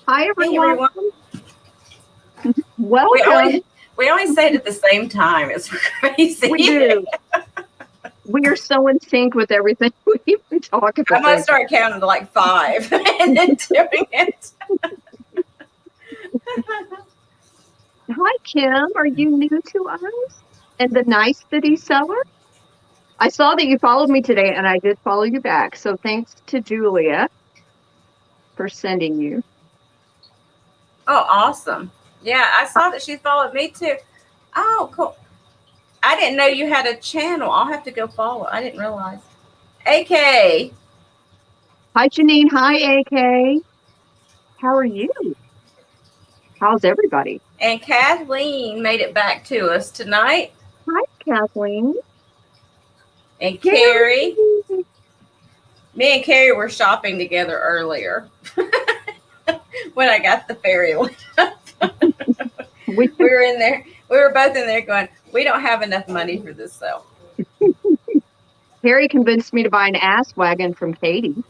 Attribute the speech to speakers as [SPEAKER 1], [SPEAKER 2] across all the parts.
[SPEAKER 1] Hi,
[SPEAKER 2] Hey
[SPEAKER 1] everyone.
[SPEAKER 2] everyone. We
[SPEAKER 1] Welcome.
[SPEAKER 2] always we always say it at the same time. It's crazy.
[SPEAKER 1] We do. We are so in sync with everything we talk
[SPEAKER 2] I
[SPEAKER 1] about.
[SPEAKER 2] must start counting to like 5 and then doing it.
[SPEAKER 1] Hi, Kim. Are you new to us? And the nice city seller? I saw that you followed me today, and I did follow you back. So thanks to Julia for sending you.
[SPEAKER 2] Oh, awesome. Yeah, I saw that she followed me too. Oh, cool. I didn't know you had a channel. I'll have to go follow. I didn't realize. AK
[SPEAKER 1] Hi, Janine. Hi, AK. How are you? How's everybody?
[SPEAKER 2] and Kathleen made it back to us tonight.
[SPEAKER 1] Hi, Kathleen.
[SPEAKER 2] And Carrie.
[SPEAKER 1] Carrie.
[SPEAKER 2] Me and Carrie were shopping together earlier when I got the ferry.
[SPEAKER 1] We
[SPEAKER 2] We were in there. We were both in there going, we don't have enough money for this sale.
[SPEAKER 1] Harry convinced me to buy an ass wagon from Katie.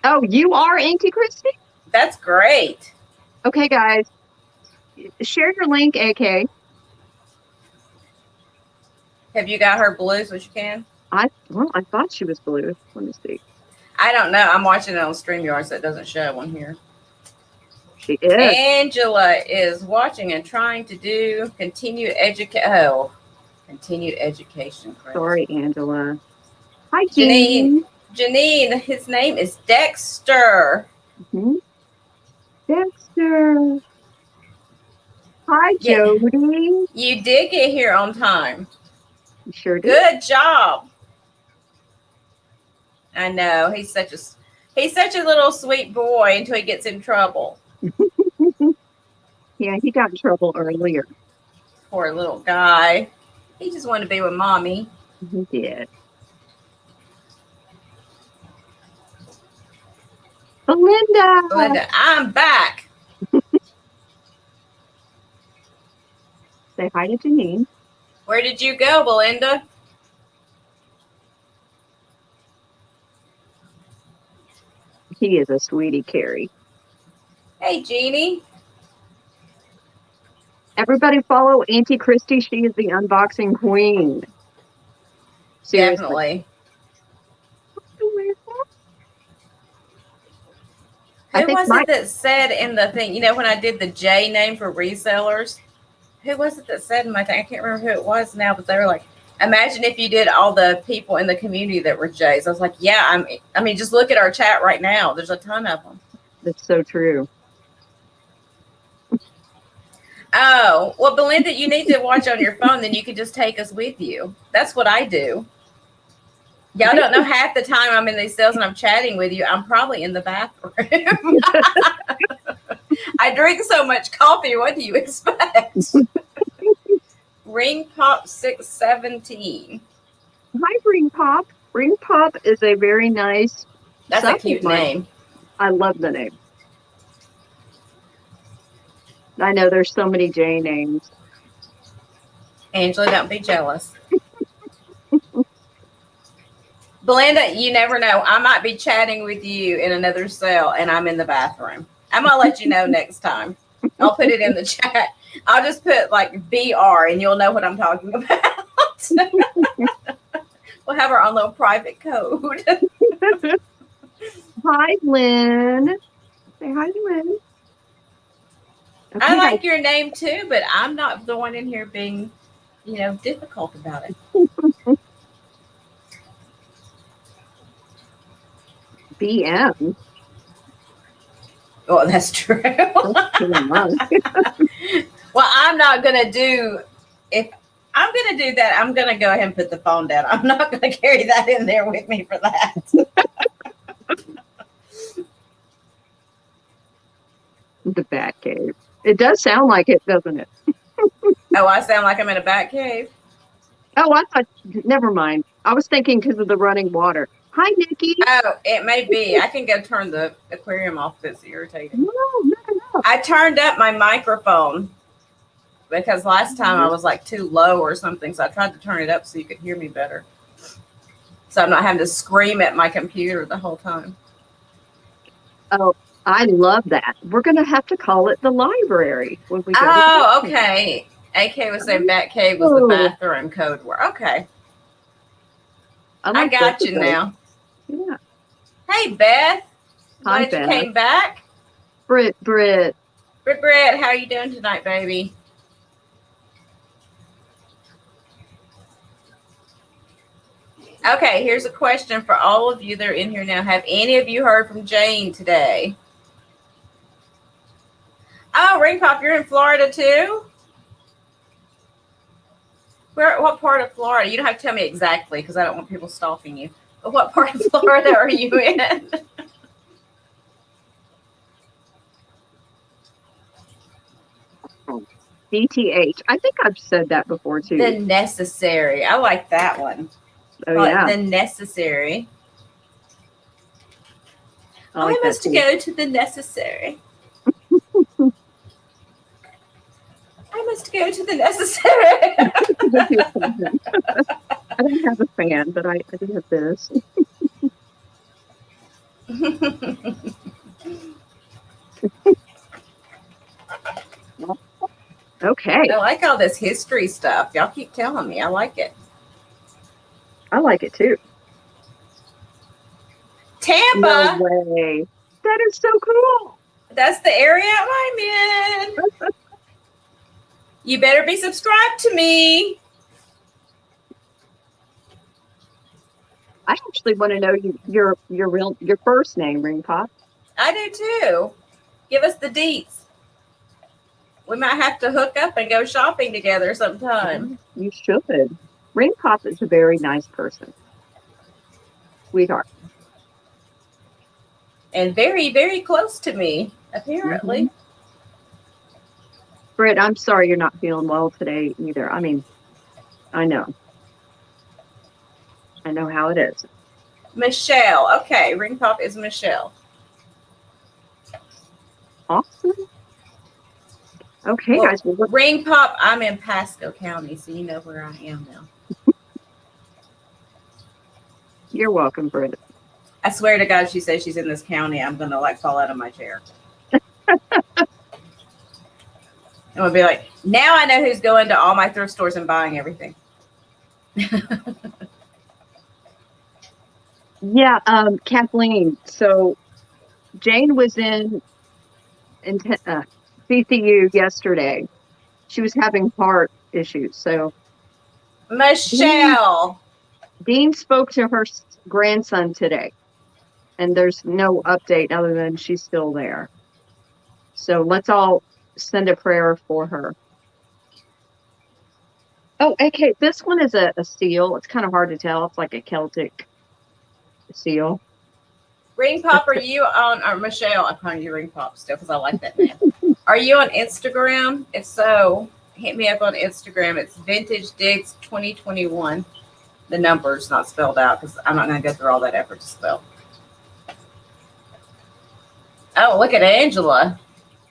[SPEAKER 1] Oh, you are Auntie Christy?
[SPEAKER 2] That's great.
[SPEAKER 1] Okay, guys, share your link, AK.
[SPEAKER 2] Have you got her blue so she can?
[SPEAKER 1] I thought she was blue. Let me see.
[SPEAKER 2] I don't know. I'm watching it on StreamYard, so it doesn't show on here.
[SPEAKER 1] She is.
[SPEAKER 2] Angela is watching and trying to do continued education. Correct.
[SPEAKER 1] Sorry, Angela. Hi,
[SPEAKER 2] Janine.
[SPEAKER 1] Jean.
[SPEAKER 2] Janine, his name is Dexter.
[SPEAKER 1] Mm-hmm. Dexter. Hi,
[SPEAKER 2] Yeah.
[SPEAKER 1] Jody.
[SPEAKER 2] You did get here on time.
[SPEAKER 1] You sure did.
[SPEAKER 2] Good job. I know he's such a little sweet boy until he gets in trouble.
[SPEAKER 1] Yeah, he got in trouble earlier.
[SPEAKER 2] Poor little guy. He just wanted to be with mommy.
[SPEAKER 1] He did. Belinda,
[SPEAKER 2] I'm back.
[SPEAKER 1] say hi to Janine.
[SPEAKER 2] Where did you go, Belinda?
[SPEAKER 1] He is a sweetie, Carrie.
[SPEAKER 2] Hey, Jeannie.
[SPEAKER 1] Everybody follow Auntie Christy. She is the unboxing queen. Seriously.
[SPEAKER 2] Definitely.
[SPEAKER 1] I
[SPEAKER 2] Who
[SPEAKER 1] think
[SPEAKER 2] was it that said in the thing, when I did the J name for resellers? Who was it that said in my thing? I can't remember who it was now, but they were like, imagine if you did all the people in the community that were J's. I was like, yeah, I mean, just look at our chat right now. There's a ton of them.
[SPEAKER 1] That's so true.
[SPEAKER 2] Oh, well, Belinda, you need to watch on your phone. Then you can just take us with you. That's what I do. Y'all don't know half the time I'm in these sales and I'm chatting with you. I'm probably in the bathroom. I drink so much coffee. What do you expect? Ring Pop 617.
[SPEAKER 1] Hi, Ring Pop. Ring Pop is a very nice.
[SPEAKER 2] That's a cute name.
[SPEAKER 1] I love the name. I know there's so many J names.
[SPEAKER 2] Angela, don't be jealous. Belinda, you never know. I might be chatting with you in another cell and I'm in the bathroom. I'm going to let you know next time. I'll put it in the chat. I'll just put like BR and you'll know what I'm talking about. We'll have our own little private code.
[SPEAKER 1] Hi, Lynn. Say hi, Lynn.
[SPEAKER 2] Okay, I like your name too, but I'm not the one in here being, difficult about it.
[SPEAKER 1] BM.
[SPEAKER 2] Oh, that's true. Well, I'm not going to do, if I'm going to do that, I'm going to go ahead and put the phone down. I'm not going to carry that in there with me for that.
[SPEAKER 1] The Bat Cave. It does sound like it, doesn't it?
[SPEAKER 2] Oh, I sound like I'm in a bat cave?
[SPEAKER 1] Oh, I thought, never mind. I was thinking because of the running water. Hi, Nikki.
[SPEAKER 2] Oh, it may be. I can go turn the aquarium off if it's irritating.
[SPEAKER 1] No.
[SPEAKER 2] I turned up my microphone because last time I was like too low or something, so I tried to turn it up so you could hear me better. so I'm not having to scream at my computer the whole time.
[SPEAKER 1] Oh, I love that. We're going to have to call it the library when we go to the
[SPEAKER 2] Oh,
[SPEAKER 1] bathroom.
[SPEAKER 2] okay. AK was saying Batcave was the
[SPEAKER 1] Oh,
[SPEAKER 2] bathroom code word. Okay.
[SPEAKER 1] I
[SPEAKER 2] I
[SPEAKER 1] like both
[SPEAKER 2] got
[SPEAKER 1] of
[SPEAKER 2] you
[SPEAKER 1] those.
[SPEAKER 2] now.
[SPEAKER 1] Yeah.
[SPEAKER 2] Hey, Beth.
[SPEAKER 1] Hi,
[SPEAKER 2] Glad you
[SPEAKER 1] Beth.
[SPEAKER 2] came back.
[SPEAKER 1] Britt.
[SPEAKER 2] Britt, how are you doing tonight, baby? Okay, here's a question for all of you that are in here now. Have any of you heard from Jane today? Oh, Ring Pop, you're in Florida too? What part of Florida? You don't have to tell me exactly because I don't want people stalking you. But what part of Florida are you in?
[SPEAKER 1] DTH. I think I've said that before too.
[SPEAKER 2] The Necessary. I like that one.
[SPEAKER 1] Oh, yeah.
[SPEAKER 2] The Necessary.
[SPEAKER 1] I
[SPEAKER 2] must go to the Necessary. I must go to the Necessary.
[SPEAKER 1] I don't have a fan, but I do have this. Okay.
[SPEAKER 2] I like all this history stuff. Y'all keep telling me. I like it.
[SPEAKER 1] I like it too.
[SPEAKER 2] Tampa.
[SPEAKER 1] No way. That is so cool.
[SPEAKER 2] That's the area I'm in. You better be subscribed to me.
[SPEAKER 1] I actually want to know your first name, Ring Pop.
[SPEAKER 2] I do too. Give us the deets. We might have to hook up and go shopping together sometime.
[SPEAKER 1] You should. Ring Pop is a very nice person. Sweetheart.
[SPEAKER 2] And very, very close to me, apparently.
[SPEAKER 1] Britt, I'm sorry you're not feeling well today either. I mean, I know. I know how it is.
[SPEAKER 2] Michelle. Okay, Ring Pop is Michelle.
[SPEAKER 1] Awesome. Okay, guys.
[SPEAKER 2] Ring Pop, I'm in Pasco County, so you know where I am now.
[SPEAKER 1] You're welcome, Britt.
[SPEAKER 2] I swear to God, she says she's in this county. I'm going to fall out of my chair. I'm going to be like, now I know who's going to all my thrift stores and buying everything.
[SPEAKER 1] Yeah, Kathleen. So Jane was in CCU yesterday. She was having heart issues. So
[SPEAKER 2] Michelle.
[SPEAKER 1] Dean spoke to her grandson today, and there's no update other than she's still there. So let's all send a prayer for her. Oh, okay. This one is a seal. It's kind of hard to tell. It's like a Celtic seal.
[SPEAKER 2] Ring Pop, are you on, or Michelle, I'm calling you Ring Pop still because I like that name. Are you on Instagram? If so, hit me up on Instagram. It's Vintage Digs 2021. The number's not spelled out because I'm not going to go through all that effort to spell. Oh, look at Angela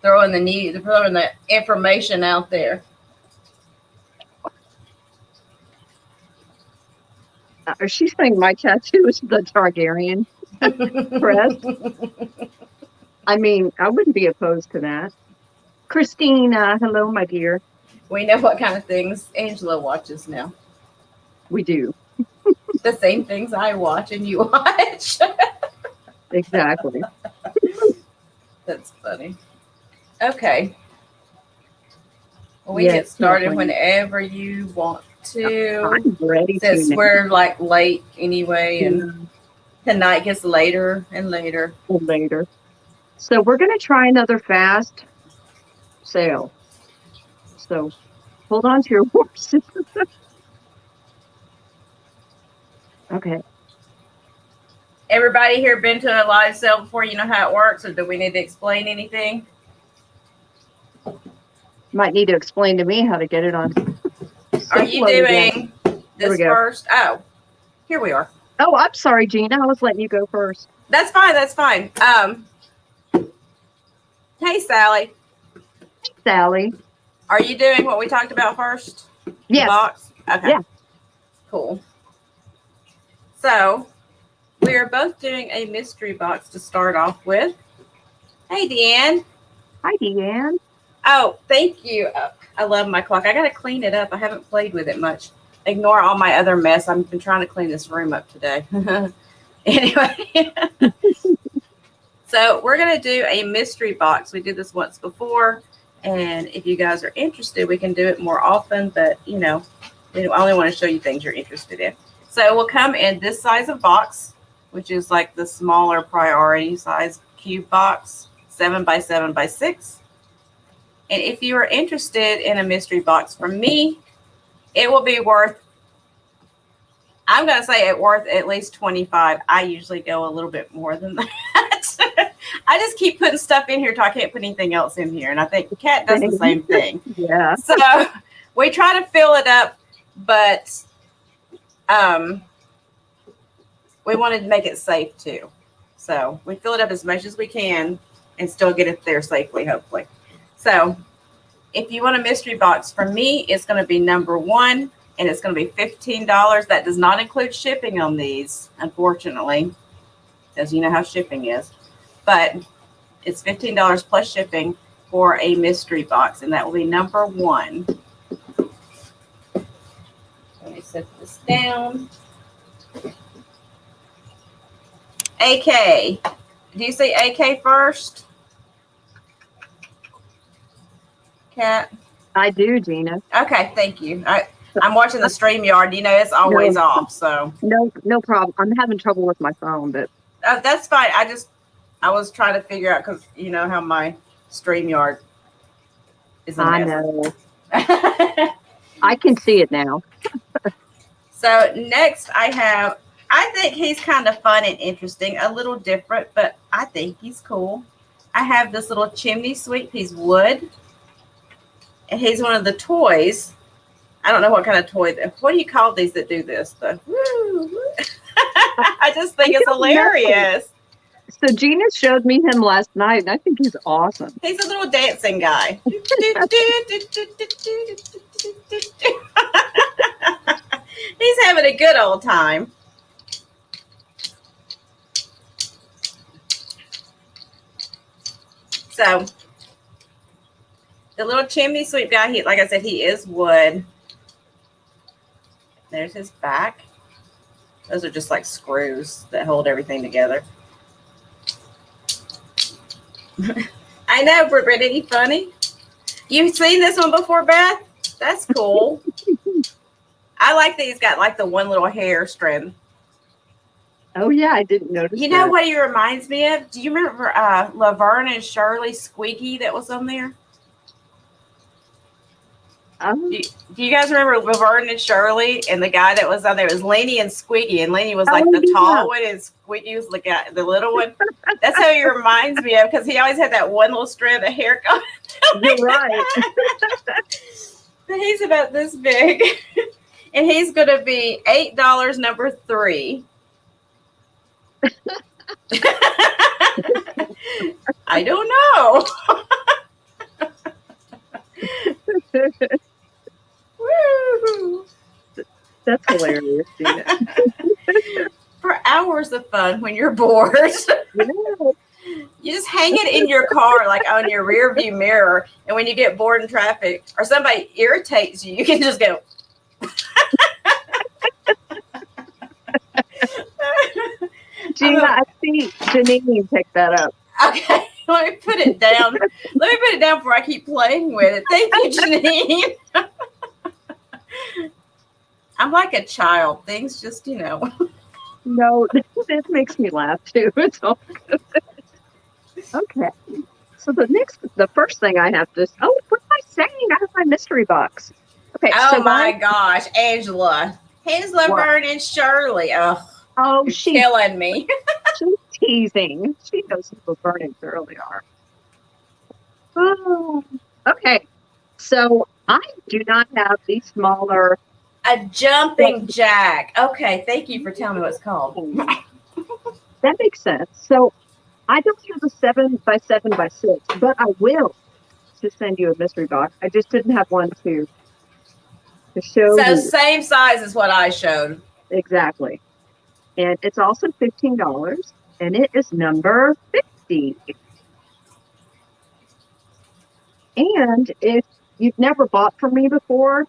[SPEAKER 2] throwing the information out there.
[SPEAKER 1] She's saying my tattoo is the Targaryen crest. I mean, I wouldn't be opposed to that. Christina, hello, my dear.
[SPEAKER 2] We know what kind of things Angela watches now.
[SPEAKER 1] We do.
[SPEAKER 2] The same things I watch and you watch.
[SPEAKER 1] Exactly.
[SPEAKER 2] That's funny. Okay. Well, we get started whenever you want to.
[SPEAKER 1] I'm ready
[SPEAKER 2] since we're late anyway, and tonight gets later and later.
[SPEAKER 1] So we're going to try another fast sale. So hold on to your horses. Okay.
[SPEAKER 2] Everybody here been to a live sale before? You know how it works, or do we need to explain anything?
[SPEAKER 1] Might need to explain to me how to get it on.
[SPEAKER 2] Are you doing this first? Oh, here we are.
[SPEAKER 1] Oh, I'm sorry, Jeana. I was letting you go first.
[SPEAKER 2] That's fine. That's fine. Hey, Sally.
[SPEAKER 1] Hey, Sally.
[SPEAKER 2] Are you doing what we talked about first?
[SPEAKER 1] Yes.
[SPEAKER 2] The box? Okay.
[SPEAKER 1] Yeah.
[SPEAKER 2] Cool. So we are both doing a mystery box to start off with. Hey, Deanne.
[SPEAKER 1] Hi, Deanne.
[SPEAKER 2] Oh, thank you. I love my clock. I got to clean it up. I haven't played with it much. Ignore all my other mess. I've been trying to clean this room up today. Anyway, so we're going to do a mystery box. We did this once before. And if you guys are interested, we can do it more often. But, you know, I only want to show you things you're interested in. So it will come in this size of box, which is like the smaller priority size cube box, 7 by 7 by 6. And if you are interested in a mystery box from me, it will be worth, I'm going to say it worth at least 25. I usually go a little bit more than that. I just keep putting stuff in here till I can't put anything else in here. And I think Kat does the same thing.
[SPEAKER 1] Yeah.
[SPEAKER 2] So we try to fill it up, but we wanted to make it safe too. So we fill it up as much as we can and still get it there safely, hopefully. So if you want a mystery box from me, it's going to be number 1, and it's going to be $15. That does not include shipping on these, unfortunately, because you know how shipping is. But it's $15 plus shipping for a mystery box, and that will be number 1. Let me set this down. AK. Do you say AK first? Kat?
[SPEAKER 1] I do, Jeana.
[SPEAKER 2] Okay, thank you. I'm watching the StreamYard. You know, it's always off, so.
[SPEAKER 1] No problem. I'm having trouble with my phone, but.
[SPEAKER 2] That's fine. I was trying to figure out, because you know how my StreamYard is a mess.
[SPEAKER 1] I know. I can see it now.
[SPEAKER 2] So next I think he's kind of fun and interesting, a little different, but I think he's cool. I have this little chimney sweep. He's wood. And he's one of the toys. I don't know what kind of toy. What do you call these that do this? I just think it's hilarious.
[SPEAKER 1] So Jeana showed me him last night, and I think he's awesome.
[SPEAKER 2] He's a little dancing guy. He's having a good old time. So the little chimney sweep guy, like I said, he is wood. There's his back. Those are just like screws that hold everything together. I know, Brittany, funny. You've seen this one before, Beth? That's cool. I like that he's got like the one little hair strand.
[SPEAKER 1] Oh, yeah, I didn't notice.
[SPEAKER 2] You know what he reminds me of? Do you remember Laverne and Shirley Squeaky that was on there? Do you guys remember Laverne and Shirley, and the guy that was on there was Lenny and Squeaky, and Lenny was like the tall one and Squeaky was the little one. That's how he reminds me of, because he always had that one little strand of hair going.
[SPEAKER 1] You're right.
[SPEAKER 2] But he's about this big, and he's going to be $8, number 3. I don't know. Woo!
[SPEAKER 1] That's hilarious.
[SPEAKER 2] For hours of fun when you're bored.
[SPEAKER 1] Yeah.
[SPEAKER 2] You just hang it in your car, like on your rear view mirror, and when you get bored in traffic or somebody irritates you, you can just go. Jeana,
[SPEAKER 1] I see Janine picked that up.
[SPEAKER 2] Okay, let me put it down. Let me put it down before I keep playing with it. Thank you, Janine. I'm like a child. Things just,
[SPEAKER 1] No, this makes me laugh too. It's all good. Okay. So the first thing I have to, what am I saying? I have my mystery box. Okay.
[SPEAKER 2] Oh
[SPEAKER 1] so
[SPEAKER 2] my gosh, Angela. Here's Laverne and Shirley. Oh, she's killing me.
[SPEAKER 1] She's teasing. She knows who Laverne and Shirley are. Oh, okay. So I do not have the smaller.
[SPEAKER 2] A jumping jack. Okay, thank you for telling me what it's called.
[SPEAKER 1] That makes sense. So I don't have a 7 by 7 by 6, but I will to send you a mystery box. I just didn't have one to show you.
[SPEAKER 2] So same size as what I showed.
[SPEAKER 1] Exactly. And it's also $15. And it is number 50. And if you've never bought from me before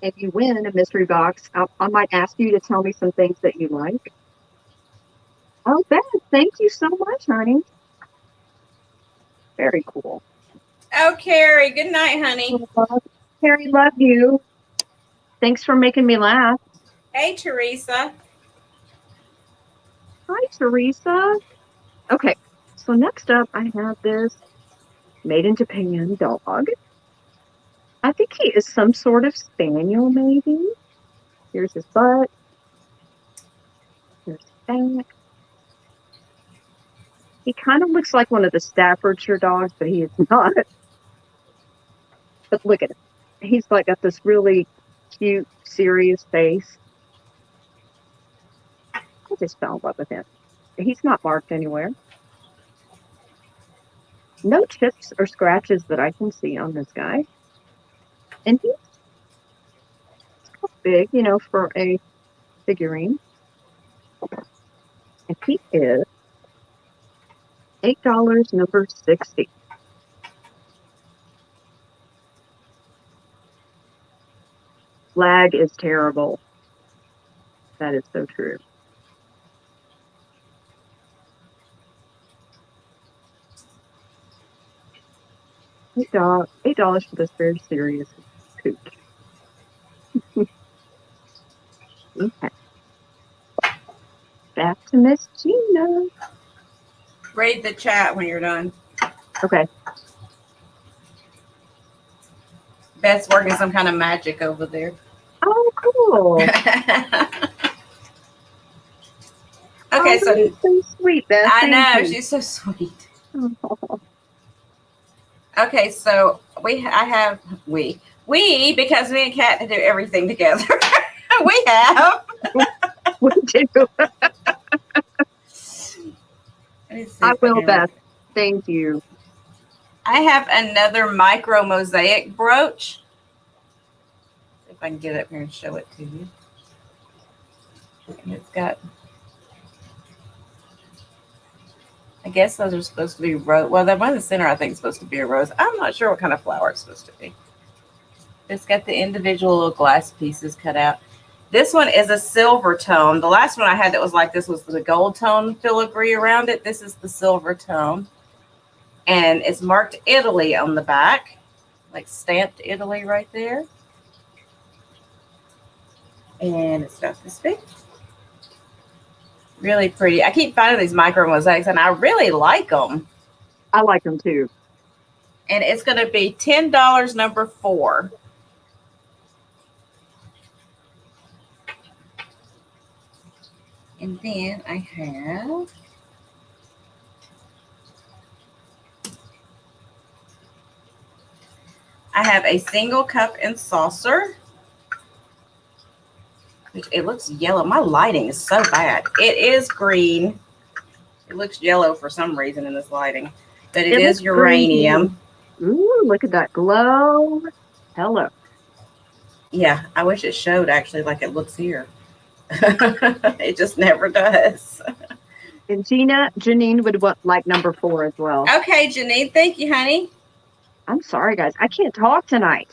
[SPEAKER 1] and you win a mystery box, I might ask you to tell me some things that you like. Oh, Beth, thank you so much, honey. Very cool.
[SPEAKER 2] Oh, Carrie, good night, honey.
[SPEAKER 1] Carrie, love you. Thanks for making me laugh.
[SPEAKER 2] Hey, Teresa.
[SPEAKER 1] Hi, Teresa. Okay, so next up, I have this made in Japan dog. I think he is some sort of spaniel, maybe. Here's his butt. Here's his back. He kind of looks like one of the Staffordshire dogs, but he is not. But look at him. He's like got this really cute, serious face. I just fell in love with him. He's not marked anywhere. No chips or scratches that I can see on this guy. And he's big, for a figurine. And he is $8, number 60. Lag is terrible. That is so true. $8 for this very serious pooch. Okay. Back to Miss Jeana.
[SPEAKER 2] Read the chat when you're done.
[SPEAKER 1] Okay.
[SPEAKER 2] Beth's working some kind of magic over there.
[SPEAKER 1] Oh, cool.
[SPEAKER 2] Okay, so
[SPEAKER 1] sweet, Beth.
[SPEAKER 2] I know she's so sweet.
[SPEAKER 1] Oh.
[SPEAKER 2] Okay, so we because me and Kat do everything together. We have.
[SPEAKER 1] We do. I will, Beth. Thank you.
[SPEAKER 2] I have another micro mosaic brooch. If I can get up here and show it to you. And it's got, I guess those are supposed to be rose. Well, the one in the center I think is supposed to be a rose. I'm not sure what kind of flower it's supposed to be. It's got the individual little glass pieces cut out. This one is a silver tone. The last one I had that was like this was the gold tone filigree around it. This is the silver tone. And it's marked Italy on the back, like stamped Italy right there. And it's got this big. Really pretty. I keep finding these micro mosaics and I really like them.
[SPEAKER 1] I like them too.
[SPEAKER 2] And it's going to be $10, number 4. And then I have a single cup and saucer. Which it looks yellow. My lighting is so bad. It is green. It looks yellow for some reason in this lighting. But it is uranium.
[SPEAKER 1] Green. Ooh, look at that glow. Hello.
[SPEAKER 2] Yeah, I wish it showed actually like it looks here. It just never does.
[SPEAKER 1] And Janine would like number 4 as well.
[SPEAKER 2] Okay, Janine. Thank you, honey.
[SPEAKER 1] I'm sorry, guys. I can't talk tonight.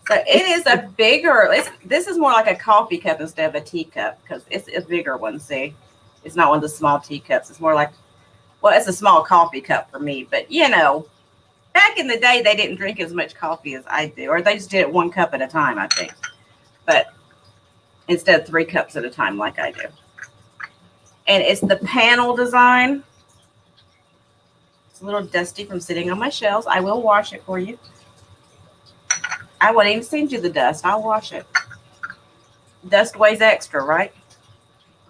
[SPEAKER 2] So it is a bigger, this is more like a coffee cup instead of a teacup because it's a bigger one, see? It's not one of the small teacups. It's more like, well, it's a small coffee cup for me. But, back in the day, they didn't drink as much coffee as I do. Or they just did it 1 cup at a time, I think. But instead of 3 cups at a time like I do. And it's the panel design. It's a little dusty from sitting on my shelves. I will wash it for you. I won't even send you the dust. I'll wash it. Dust weighs extra, right?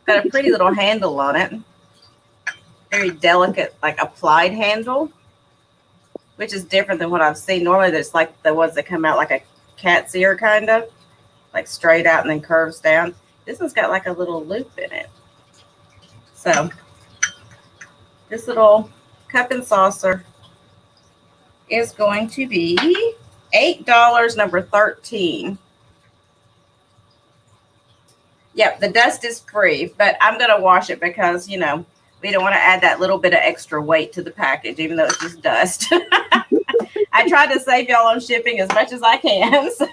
[SPEAKER 2] Got a pretty little handle on it. Very delicate, like applied handle, which is different than what I've seen. Normally, there's like the ones that come out like a cat's ear, kind of, like straight out and then curves down. This one's got like a little loop in it. So this little cup and saucer is going to be $8, number 13. Yep, the dust is free, but I'm going to wash it because, we don't want to add that little bit of extra weight to the package, even though it's just dust. I try to save y'all on shipping as much as I can. So,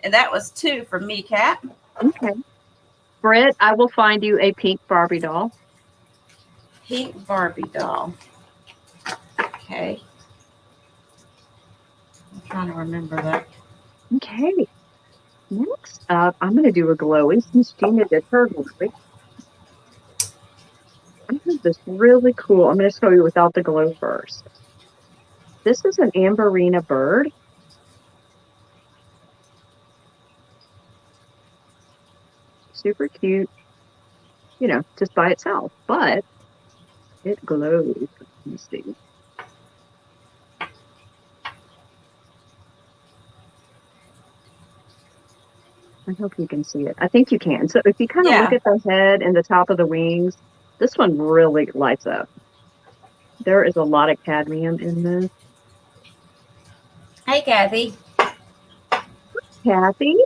[SPEAKER 2] and that was 2 for me, Kat.
[SPEAKER 1] Okay. Britt, I will find you a pink Barbie doll.
[SPEAKER 2] Pink Barbie doll. Okay. I'm trying to remember that.
[SPEAKER 1] Okay. Next up, I'm going to do a glowy since Jeana did her glowy. I have this really cool, I'm going to show you without the glow first. This is an Amberina bird. Super cute, just by itself, but it glows. Let me see. I hope you can see it. I think you can. So if you kind of look at the head and the top of the wings, this one really lights up. There is a lot of cadmium in this.
[SPEAKER 2] Hey, Kathy.
[SPEAKER 1] Kathy?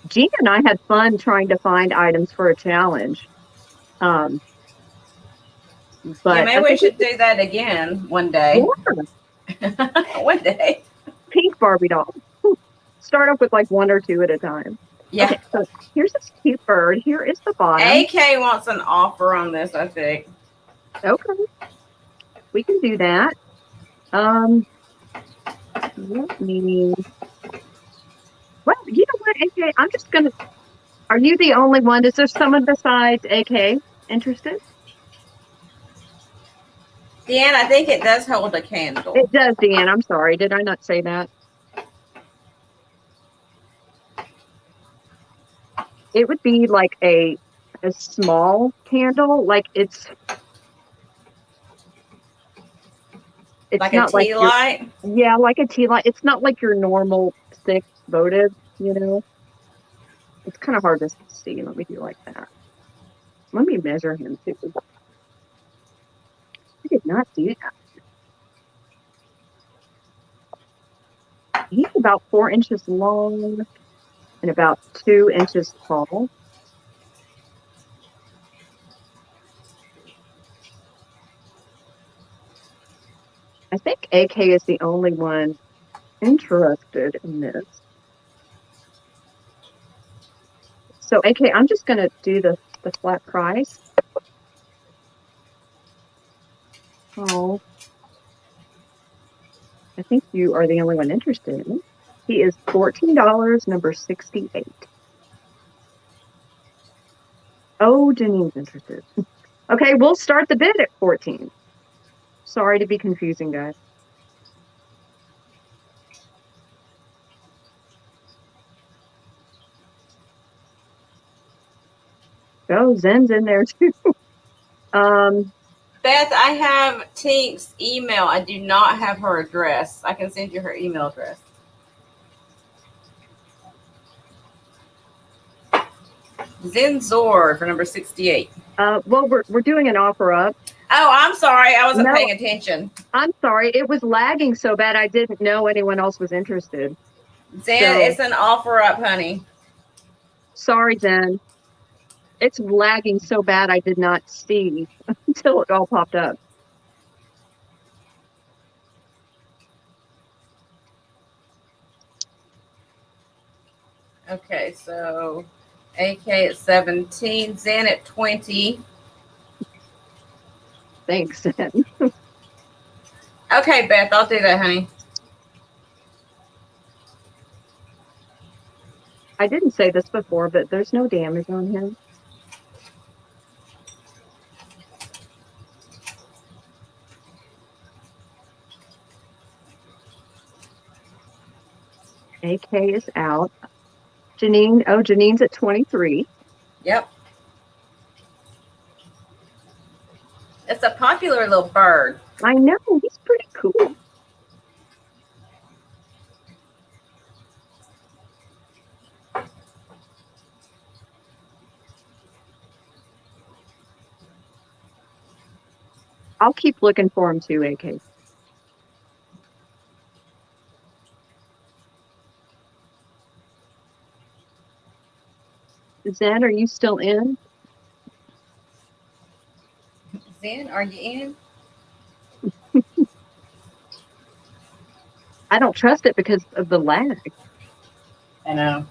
[SPEAKER 1] Jeana and I had fun trying to find items for a challenge. But
[SPEAKER 2] yeah, maybe we should do that again one day.
[SPEAKER 1] Yeah.
[SPEAKER 2] One day.
[SPEAKER 1] Pink Barbie doll. Start off with like 1 or 2 at a time.
[SPEAKER 2] Yeah.
[SPEAKER 1] Okay, so here's this cute bird. Here is the bottom.
[SPEAKER 2] AK wants an offer on this, I think.
[SPEAKER 1] Okay. We can do that. Let me. Well, you know what, AK? I'm just gonna. Are you the only one? Is there someone besides AK interested?
[SPEAKER 2] Deanne, I think it does hold a candle.
[SPEAKER 1] It does, Deanne. I'm sorry. Did I not say that? It would be like a small candle, like it's
[SPEAKER 2] like
[SPEAKER 1] not
[SPEAKER 2] a tea light.
[SPEAKER 1] Yeah, like a tea light. It's not like your normal 6 votive. It's kind of hard to see. Let me do like that. Let me measure him too. I did not do that. He's about 4 inches long and about 2 inches tall. I think AK is the only one interested in this. So AK, I'm just going to do the flat price. Oh, I think you are the only one interested in it. He is $14, number 68. Oh, Janine's interested. Okay, we'll start the bid at 14. Sorry to be confusing, guys. Oh, Zen's in there too.
[SPEAKER 2] Beth, I have Tink's email. I do not have her address. I can send you her email address. Zenzor for number 68.
[SPEAKER 1] Well, we're doing an offer up.
[SPEAKER 2] Oh, I'm sorry. I wasn't paying attention.
[SPEAKER 1] I'm sorry. It was lagging so bad I didn't know anyone else was interested.
[SPEAKER 2] Zen, it's an offer up, honey.
[SPEAKER 1] Sorry, Zen. It's lagging so bad I did not see until it all popped up.
[SPEAKER 2] Okay, so AK at 17, Zen at 20.
[SPEAKER 1] Thanks, Zen.
[SPEAKER 2] Okay, Beth, I'll do that, honey.
[SPEAKER 1] I didn't say this before, but there's no damage on him. AK is out. Janine's at 23.
[SPEAKER 2] Yep. It's a popular little bird.
[SPEAKER 1] I know, he's pretty cool. I'll keep looking for him too, AK. Zen, are you still in?
[SPEAKER 2] Zen, are you in?
[SPEAKER 1] I don't trust it because of the lag.
[SPEAKER 2] I know.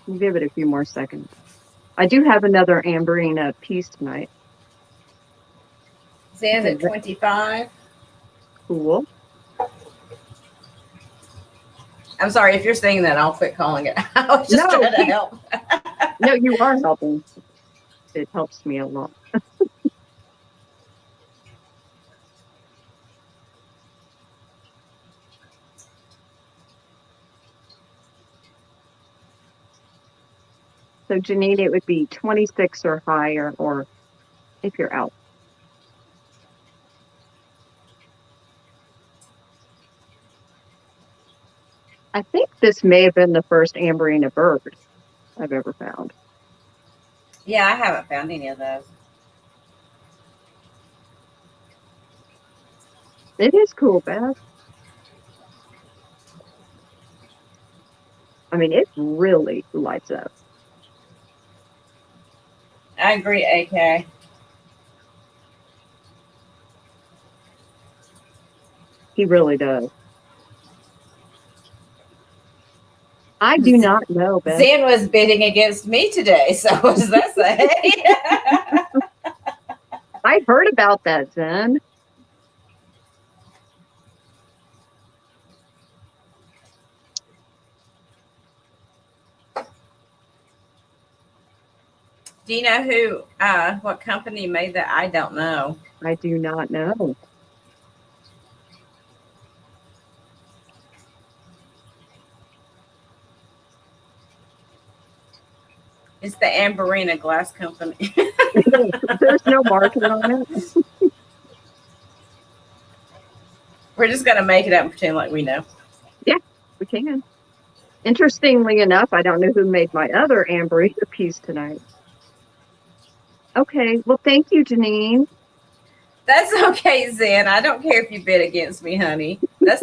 [SPEAKER 1] We'll give it a few more seconds. I do have another Amberina piece tonight.
[SPEAKER 2] Zen
[SPEAKER 1] Okay,
[SPEAKER 2] at 25.
[SPEAKER 1] cool.
[SPEAKER 2] I'm sorry if you're saying that. I'll quit calling it. I was just
[SPEAKER 1] No,
[SPEAKER 2] trying to help.
[SPEAKER 1] no, you are helping. It helps me a lot. So, Janine, it would be 26 or higher, or if you're out. I think this may have been the first Amberina bird I've ever found.
[SPEAKER 2] Yeah, I haven't found any of those.
[SPEAKER 1] It is cool, Beth. I mean, it really lights up.
[SPEAKER 2] I agree, AK.
[SPEAKER 1] He really does. I do not know, Beth.
[SPEAKER 2] Zen was bidding against me today. So what does that say?
[SPEAKER 1] I heard about that, Zen.
[SPEAKER 2] Do you know what company made that? I don't know.
[SPEAKER 1] I do not know.
[SPEAKER 2] It's the Amberina Glass Company.
[SPEAKER 1] There's no market on it.
[SPEAKER 2] We're just going to make it up and pretend like we know.
[SPEAKER 1] Yeah, we can. Interestingly enough, I don't know who made my other Amberina piece tonight. Okay, well, thank you, Janine.
[SPEAKER 2] That's okay, Zen. I don't care if you bid against me, honey. That's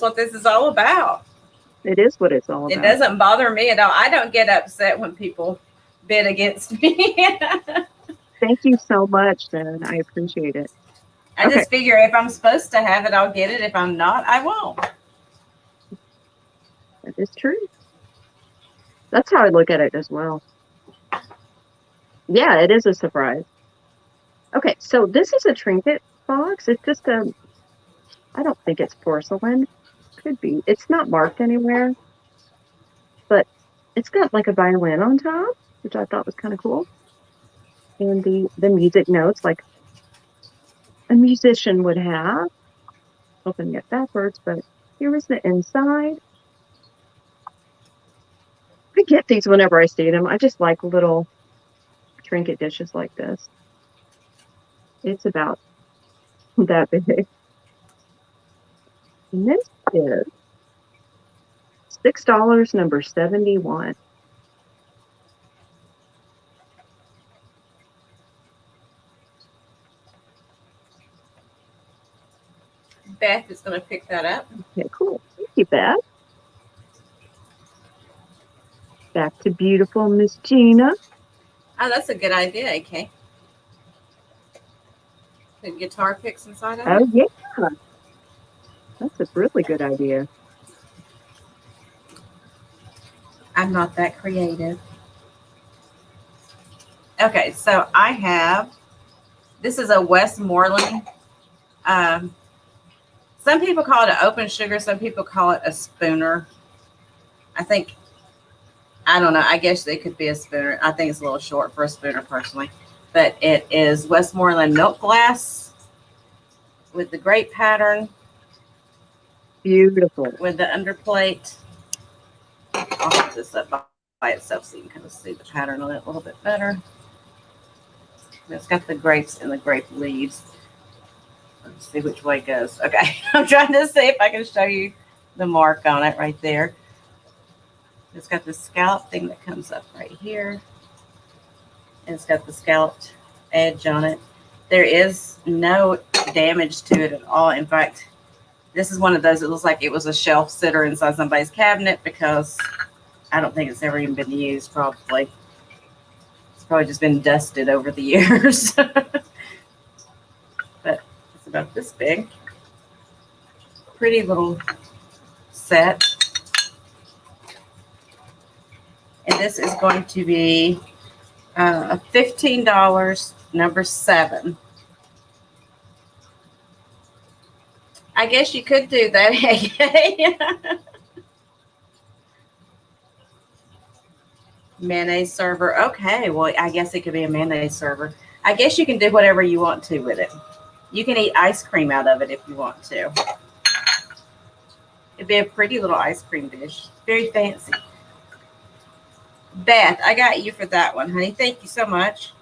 [SPEAKER 2] what this is all about.
[SPEAKER 1] It is what it's all
[SPEAKER 2] It
[SPEAKER 1] about.
[SPEAKER 2] doesn't bother me at all. I don't get upset when people bid against me.
[SPEAKER 1] Thank you so much, Zen. I appreciate it.
[SPEAKER 2] I
[SPEAKER 1] Okay,
[SPEAKER 2] just figure if I'm supposed to have it, I'll get it. If I'm not, I won't.
[SPEAKER 1] that is true. That's how I look at it as well. Yeah, it is a surprise. Okay, so this is a trinket box. It's just I don't think it's porcelain. Could be. It's not marked anywhere, but it's got like a violin on top, which I thought was kind of cool. And the music notes like a musician would have. Opening it backwards, but here is the inside. I get these whenever I see them. I just like little trinket dishes like this. It's about that big. And this is $6, number 71.
[SPEAKER 2] Beth is going to pick that up.
[SPEAKER 1] Okay, cool. Thank you, Beth. Back to beautiful Miss Jeana.
[SPEAKER 2] Oh, that's a good idea, AK. The guitar picks inside of
[SPEAKER 1] Oh,
[SPEAKER 2] it.
[SPEAKER 1] yeah. That's a really good idea.
[SPEAKER 2] I'm not that creative. Okay, so I have, this is a Westmoreland. Um, some people call it an open sugar. Some people call it a spooner. I don't know. I guess it could be a spooner. I think it's a little short for a spooner personally. But it is Westmoreland milk glass with the grape pattern.
[SPEAKER 1] Beautiful.
[SPEAKER 2] With the underplate. I'll hold this up by itself so you can kind of see the pattern on it a little bit better. It's got the grapes and the grape leaves. Let's see which way it goes. Okay, I'm trying to see if I can show you the mark on it right there. It's got the scallop thing that comes up right here. And it's got the scalloped edge on it. There is no damage to it at all. In fact, This is one of those. It looks like it was a shelf sitter inside somebody's cabinet because I don't think it's ever even been used. Probably it's probably just been dusted over the years. But it's about this big. Pretty little set. And this is going to be $15, number 7. I guess you could do that. Mayonnaise server. Okay, well, I guess it could be a mayonnaise server. I guess you can do whatever you want to with it. You can eat ice cream out of it if you want to. It'd be a pretty little ice cream dish. Very fancy. Beth, I got you for that one, honey. Thank you so much.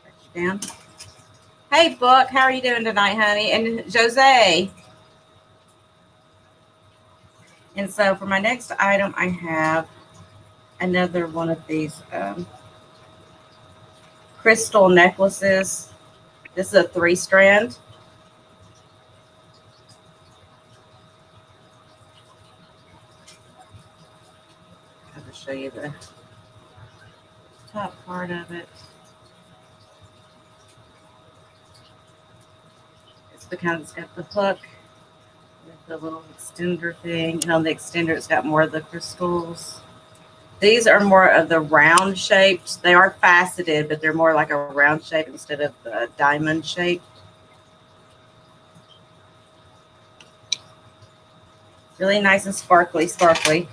[SPEAKER 2] Write you down. Hey, Book, how are you doing tonight, honey? And Jose. And so for my next item, I have another one of these crystal necklaces. This is a 3-strand. I'll just show you the top part of it. It's the kind that's got the hook with the little extender thing. And on the extender, it's got more of the crystals. These are more of the round shaped. They are faceted, but they're more like a round shape instead of the diamond shape. Really nice and sparkly, sparkly.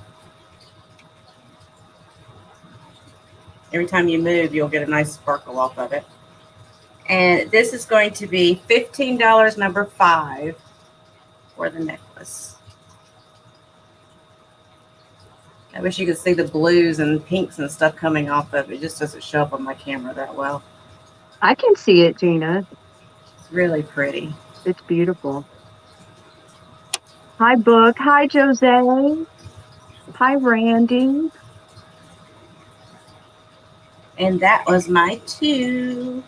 [SPEAKER 2] Every time you move, you'll get a nice sparkle off of it. And this is going to be $15, number 5, for the necklace. I wish you could see the blues and pinks and stuff coming off of it. It just doesn't show up on my camera that well.
[SPEAKER 1] I can see it, Jeana.
[SPEAKER 2] It's really pretty.
[SPEAKER 1] It's beautiful. Hi, Book. Hi, Jose. Hi, Randy.
[SPEAKER 2] And that was my 2.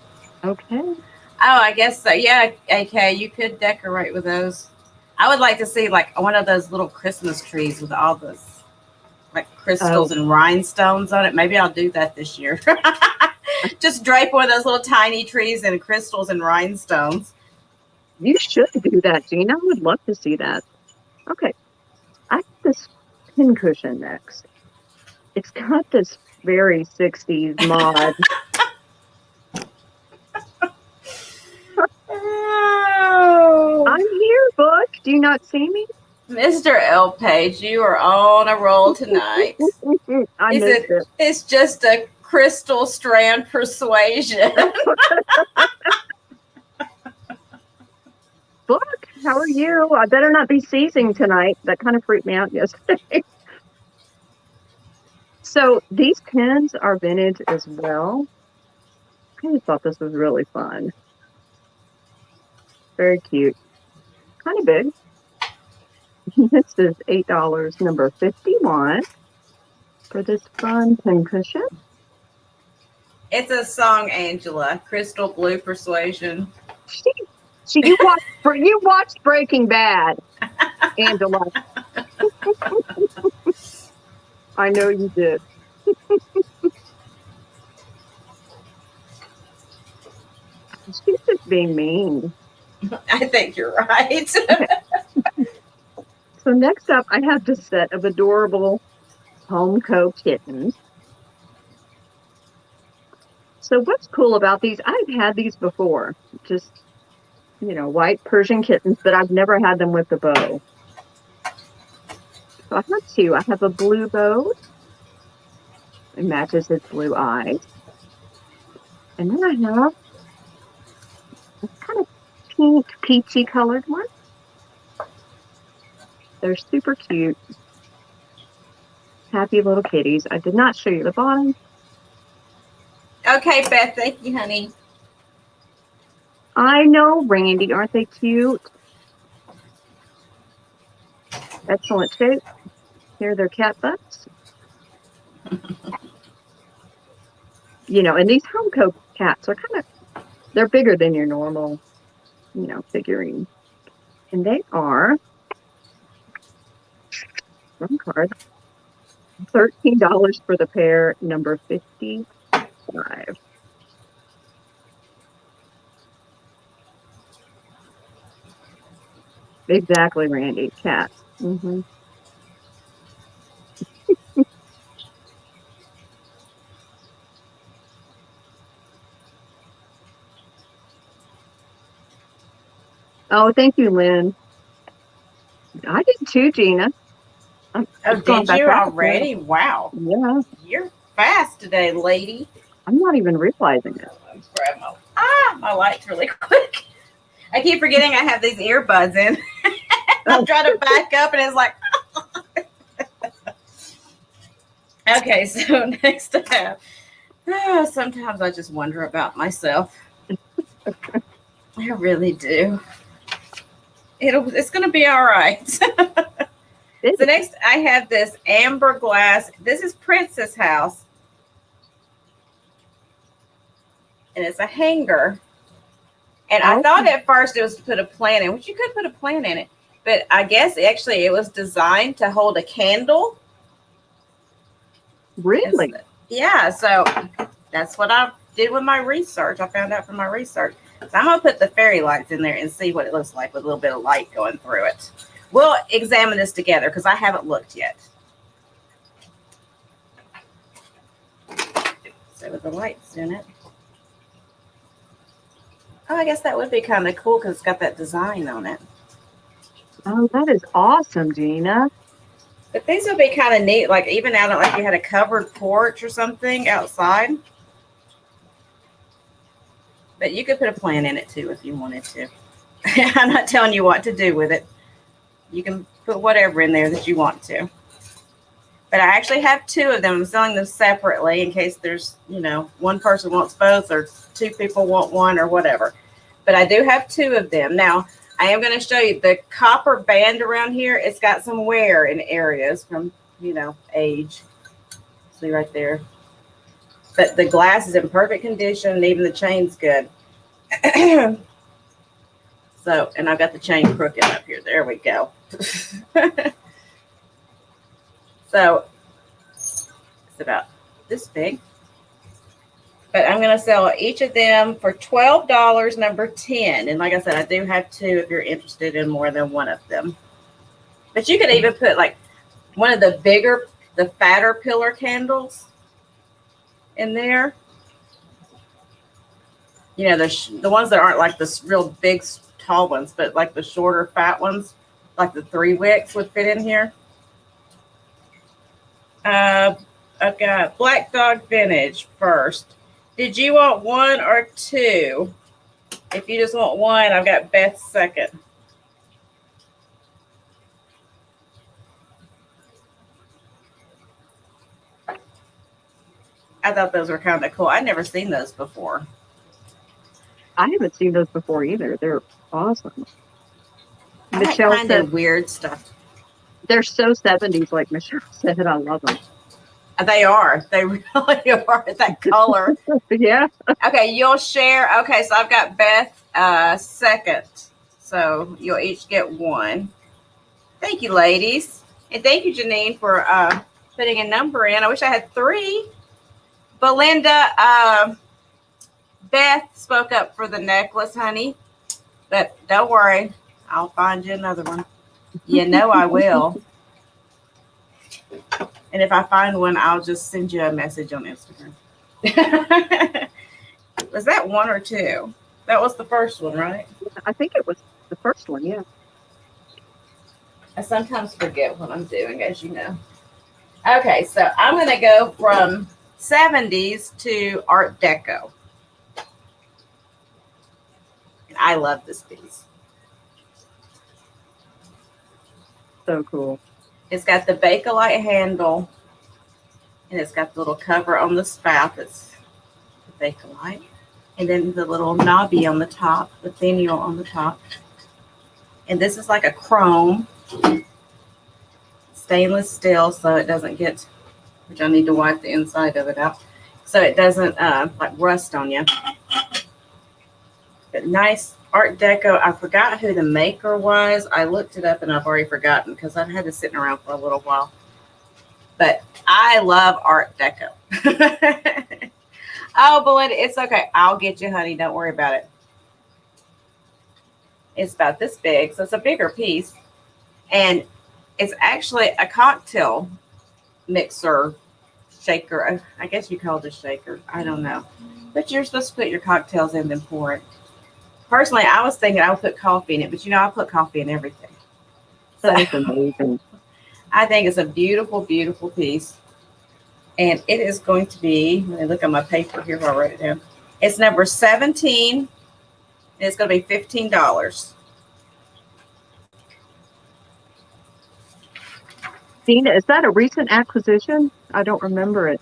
[SPEAKER 1] Okay.
[SPEAKER 2] Oh, I guess so. Yeah, okay. You could decorate with those. I would like to see like one of those little Christmas trees with all those like crystals and rhinestones on it. Maybe I'll do that this year. Just drape one of those little tiny trees in crystals and rhinestones.
[SPEAKER 1] You should do that, Jeana. I would love to see that. Okay. I have this pincushion next. It's got this very 60s mod.
[SPEAKER 2] Oh.
[SPEAKER 1] I'm here, Book. Do you not see me?
[SPEAKER 2] Mr. L. Page, you are on a roll tonight.
[SPEAKER 1] I missed it.
[SPEAKER 2] It's just a crystal strand persuasion.
[SPEAKER 1] Book, how are you? I better not be seizing tonight. That kind of freaked me out yesterday. So these pins are vintage as well. I just thought this was really fun. Very cute. Kind of big. This is $8, number 51, for this fun pincushion.
[SPEAKER 2] It's a song, Angela. Crystal Blue Persuasion.
[SPEAKER 1] You watched Breaking Bad, Angela. I know you did. She's just being mean.
[SPEAKER 2] I think you're right.
[SPEAKER 1] Okay. So next up, I have this set of adorable Homeco kittens. So what's cool about these, I've had these before, just, white Persian kittens, but I've never had them with the bow. So I have 2. I have a blue bow. It matches his blue eyes. And then I have this kind of pink, peachy colored one. They're super cute. Happy little kitties. I did not show you the bottom.
[SPEAKER 2] Okay, Beth. Thank you, honey.
[SPEAKER 1] I know, Randy. Aren't they cute? Excellent shape. Here are their cat butts. And these Homeco cats are they're bigger than your normal, figurine. And they are, one card, $13 for the pair, number 55. Exactly, Randy. Cats. Oh, thank you, Lynn. I did too, Jeana.
[SPEAKER 2] Oh,
[SPEAKER 1] It's gone
[SPEAKER 2] did
[SPEAKER 1] back
[SPEAKER 2] you
[SPEAKER 1] up now.
[SPEAKER 2] already? Wow.
[SPEAKER 1] Yeah,
[SPEAKER 2] You're fast today, lady.
[SPEAKER 1] I'm not even realizing it.
[SPEAKER 2] Grab my lights really quick. I keep forgetting I have these earbuds in. I'm trying to back up and it's like okay, so next I have sometimes I just wonder about myself. I really do. It's gonna be all right. So next I have this amber glass. This is Princess House. And it's a hanger. And I thought at first it was to put a plant in, which you could put a plant in it. But I guess actually it was designed to hold a candle.
[SPEAKER 1] Really?
[SPEAKER 2] Yeah, so that's what I did with my research. I found out from my research. So I'm going to put the fairy lights in there and see what it looks like with a little bit of light going through it. We'll examine this together because I haven't looked yet. So with the lights in it. Oh, I guess that would be kind of cool because it's got that design on it.
[SPEAKER 1] Oh, that is awesome, Jeana.
[SPEAKER 2] But these would be kind of neat, like even out like you had a covered porch or something outside. But you could put a plant in it too if you wanted to. I'm not telling you what to do with it. You can put whatever in there that you want to. But I actually have two of them. I'm selling them separately in case there's, one person wants both or two people want one or whatever. But I do have two of them. Now, I am going to show you the copper band around here. It's got some wear in areas from, age. See right there. But the glass is in perfect condition and even the chain's good. So, and I've got the chain crooked up here. There we go. So it's about this big. But I'm going to sell each of them for $12, number 10. And like I said, I do have two if you're interested in more than one of them. But you could even put like one of the bigger, the fatter pillar candles in there. The ones that aren't like this real big, tall ones, but like the shorter, fat ones, like the 3 wicks would fit in here. I've got Black Dog Vintage first. Did you want one or two? If you just want one, I've got Beth second. I thought those were kind of cool. I'd never seen those before.
[SPEAKER 1] I haven't seen those before either. They're awesome.
[SPEAKER 2] Michelle said weird stuff.
[SPEAKER 1] They're so 70s, like Michelle said. I love them.
[SPEAKER 2] They are. They really are. That color.
[SPEAKER 1] Yeah.
[SPEAKER 2] Okay, you'll share. Okay, so I've got Beth second. So you'll each get one. Thank you, ladies. And thank you, Janine, for putting a number in. I wish I had 3. Belinda, Beth spoke up for the necklace, honey. But don't worry. I'll find you another one. I will. And if I find one, I'll just send you a message on Instagram. Was that 1 or 2? That was the first one, right?
[SPEAKER 1] I think it was the first one, yeah.
[SPEAKER 2] I sometimes forget what I'm doing, as you know. Okay, so I'm going to go from 70s to Art Deco. And I love this piece.
[SPEAKER 1] So cool.
[SPEAKER 2] It's got the Bakelite handle, and it's got the little cover on the spout that's the Bakelite, and then the little knobby on the top, the finial on the top. And this is like a chrome, stainless steel, so it doesn't get, which I need to wipe the inside of it out, so it doesn't like rust on you. But nice Art Deco. I forgot who the maker was. I looked it up and I've already forgotten because I've had this sitting around for a little while. But I love Art Deco. Oh, Belinda, it's okay. I'll get you, honey. Don't worry about it. It's about this big, so it's a bigger piece. And it's actually a cocktail mixer shaker. I guess you call it a shaker. I don't know. But you're supposed to put your cocktails in, then pour it. Personally, I was thinking I would put coffee in it, but I put coffee in everything. So
[SPEAKER 1] That is amazing.
[SPEAKER 2] I think it's a beautiful, beautiful piece. And it is going to be, let me look at my paper here where I wrote it down. It's number 17, and it's going to be $15.
[SPEAKER 1] Jeana, is that a recent acquisition? I don't remember it.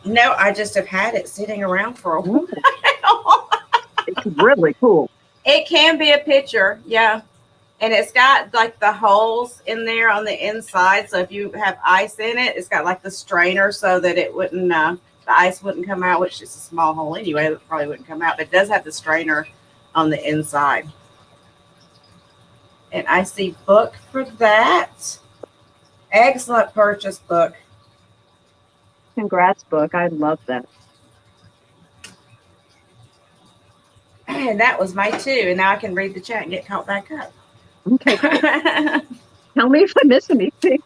[SPEAKER 2] No, I just have had it sitting around for a while.
[SPEAKER 1] It's really cool.
[SPEAKER 2] It can be a pitcher, yeah. And it's got like the holes in there on the inside. So if you have ice in it, it's got like the strainer so that it wouldn't, the ice wouldn't come out, which is a small hole anyway. It probably wouldn't come out, but it does have the strainer on the inside. And I see book for that. Excellent purchase, book.
[SPEAKER 1] Congrats, book. I love that.
[SPEAKER 2] And that was my 2. And now I can read the chat and get caught back up.
[SPEAKER 1] Okay, cool. Tell me if I miss anything.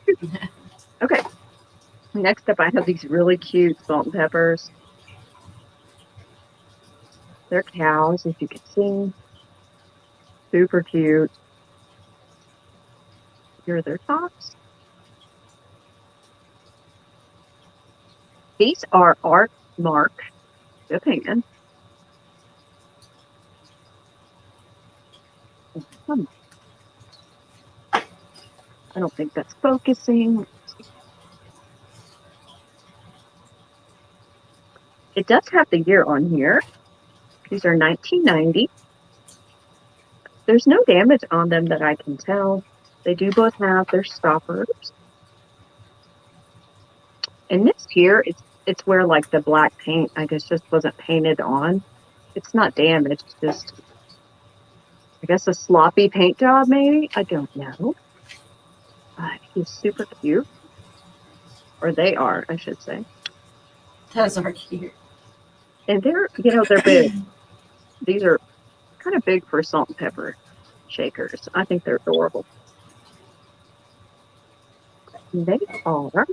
[SPEAKER 1] Okay. Next up, I have these really cute salt and peppers. They're cows, as you can see. Super cute. Here are their tops. These are Art Mark Japan. I don't think that's focusing. It does have the year on here. These are 1990. There's no damage on them that I can tell. They do both have their stoppers. And this here, it's where like the black paint, I guess, just wasn't painted on. It's not damaged, just, I guess, a sloppy paint job, maybe? I don't know. He's super cute. Or they are, I should say.
[SPEAKER 2] Those are cute.
[SPEAKER 1] And they're big. These are kind of big for salt and pepper shakers. I think they're adorable. They are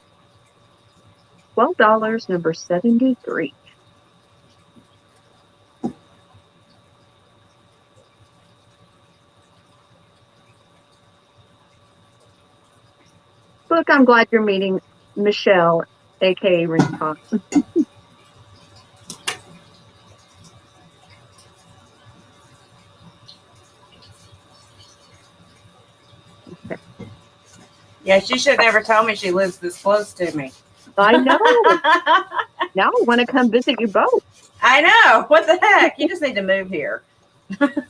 [SPEAKER 1] $12, number 73. Look, I'm glad you're meeting Michelle, aka Ring Fox. Okay.
[SPEAKER 2] Yeah, she should never tell me she lives this close to me.
[SPEAKER 1] I know. Now I want to come visit you both.
[SPEAKER 2] I know. What the heck? You just need to move here.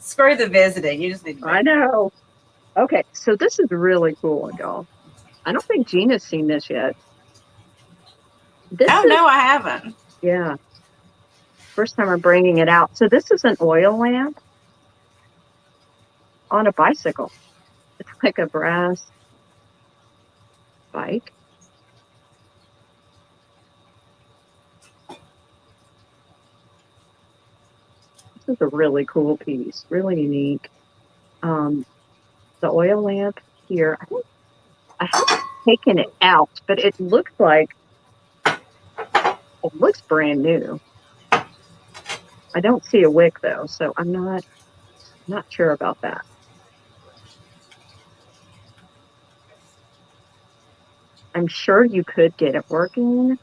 [SPEAKER 2] Screw the visiting. You just need to move.
[SPEAKER 1] I know. Okay, so this is really cool, y'all. I don't think Jeana's seen this yet.
[SPEAKER 2] No, I haven't.
[SPEAKER 1] Yeah. First time I'm bringing it out. So this is an oil lamp on a bicycle. It's like a brass bike. This is a really cool piece, really unique. The oil lamp here, I haven't taken it out, but it looks brand new. I don't see a wick though, so I'm not sure about that. I'm sure you could get it working.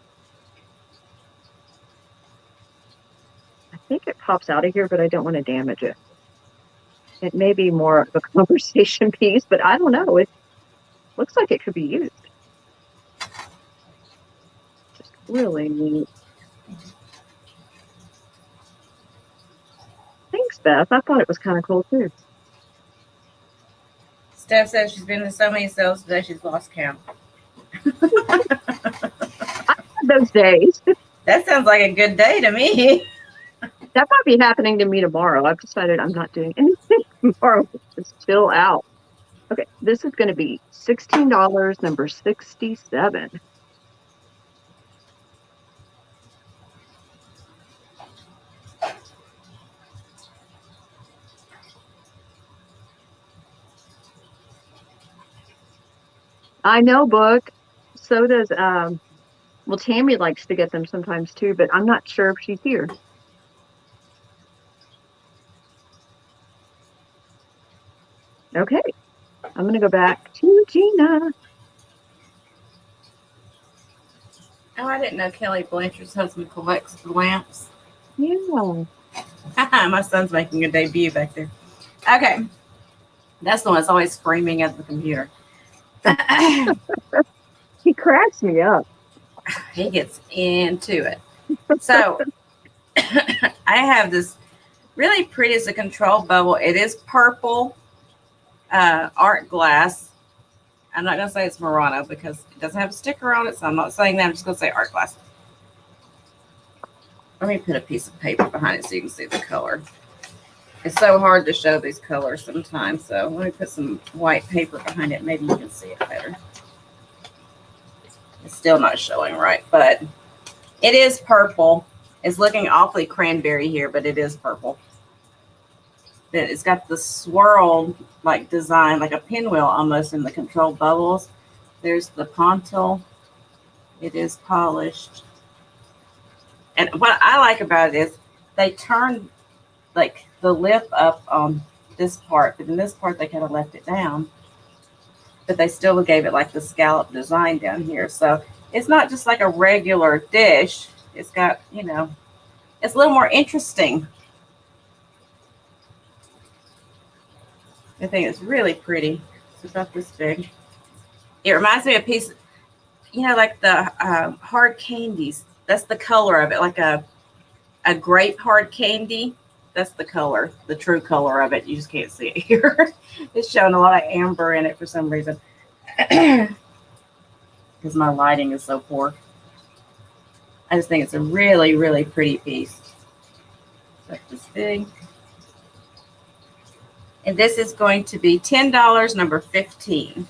[SPEAKER 1] I think it pops out of here, but I don't want to damage it. It may be more of a conversation piece, but I don't know. It looks like it could be used. Just really neat. Thanks, Beth. I thought it was kind of cool too.
[SPEAKER 2] Steph says she's been to so many sales today she's lost count.
[SPEAKER 1] I had those days.
[SPEAKER 2] That sounds like a good day to me.
[SPEAKER 1] That might be happening to me tomorrow. I've decided I'm not doing anything tomorrow. Just chill out. Okay, this is going to be $16, number 67. I know, book. So does well, Tammy likes to get them sometimes too, but I'm not sure if she's here. Okay, I'm gonna go back to Jeana.
[SPEAKER 2] Oh, I didn't know Kelly Blanchard's husband collects the lamps.
[SPEAKER 1] Yeah.
[SPEAKER 2] My son's making a debut back there. Okay. That's the one that's always screaming at the computer.
[SPEAKER 1] He cracks me up.
[SPEAKER 2] He gets into it. So I have this really pretty, it's a control bubble. It is purple art glass. I'm not going to say it's Murano because it doesn't have a sticker on it. So I'm not saying that. I'm just going to say art glass. Let me put a piece of paper behind it so you can see the color. It's so hard to show these colors sometimes. So let me put some white paper behind it. Maybe you can see it better. It's still not showing right, but it is purple. It's looking awfully cranberry here, but it is purple. It's got the swirled like design, like a pinwheel almost in the control bubbles. There's the pontil. It is polished. And what I like about it is they turn like the lip up on this part, but in this part they kind of left it down. But they still gave it like the scallop design down here. So it's not just like a regular dish. It's got, you know, it's a little more interesting. I think it's really pretty. It's about this big. It reminds me of a piece, you know, like the hard candies. That's the color of it, like a grape hard candy. That's the color, the true color of it. You just can't see it here. It's showing a lot of amber in it for some reason. Because my lighting is so poor. I just think it's a really, really pretty piece. Like this big. And this is going to be $10, number 15.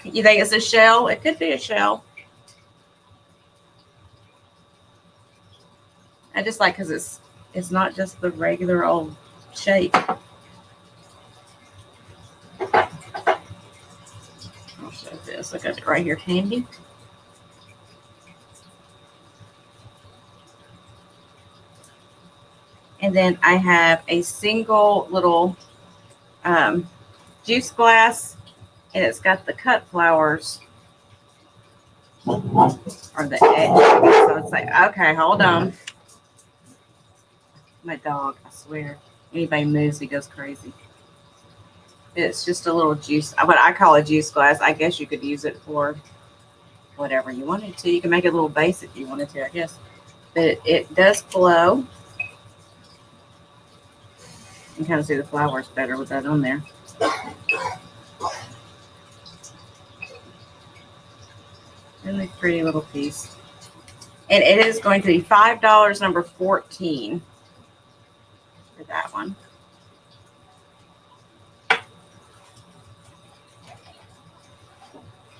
[SPEAKER 2] You think it's a shell? It could be a shell. I just like because it's not just the regular old shape. I'll show this. I got it right here handy. And then I have a single little juice glass, and it's got the cut flowers or the edge. So it's like, okay, hold on. My dog, I swear. Anybody moves, he goes crazy. It's just a little juice, what I call a juice glass. I guess you could use it for whatever you wanted to. You can make it a little base if you wanted to, I guess. But it does glow. You can kind of see the flowers better with that on there. Really pretty little piece. And it is going to be $5, number 14 for that one.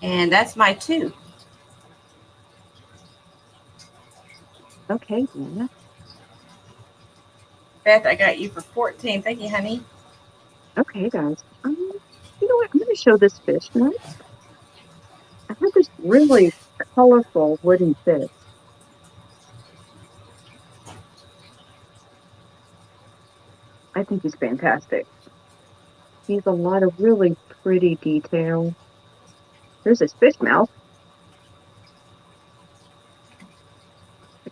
[SPEAKER 2] And that's my 2.
[SPEAKER 1] Okay, Jeana.
[SPEAKER 2] Beth, I got you for 14. Thank you, honey.
[SPEAKER 1] Okay, guys. You know what? I'm going to show this fish next. I have this really colorful wooden fish. I think he's fantastic. He has a lot of really pretty detail. There's his fish mouth.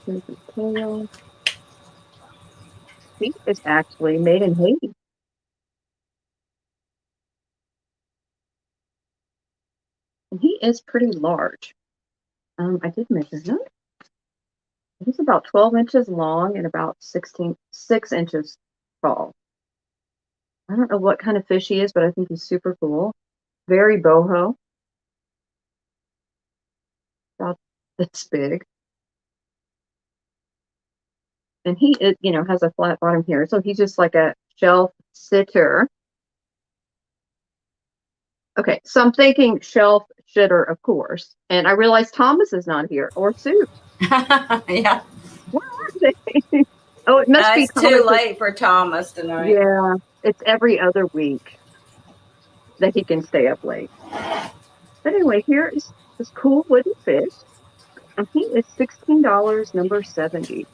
[SPEAKER 1] There's his tail. He is actually made in Haiti. And he is pretty large. I did measure him. He's about 12 inches long and about 6 inches tall. I don't know what kind of fish he is, but I think he's super cool. Very boho. That's big. And he, has a flat bottom here. So he's just like a shelf sitter. Okay, so I'm thinking shelf shitter, of course. And I realize Thomas is not here, or Sue.
[SPEAKER 2] Yeah.
[SPEAKER 1] Where are they? Oh, it must be
[SPEAKER 2] It's too
[SPEAKER 1] Thomas's.
[SPEAKER 2] late for Thomas tonight.
[SPEAKER 1] Yeah, it's every other week that he can stay up late. But anyway, here is this cool wooden fish. And he is $16, number 70.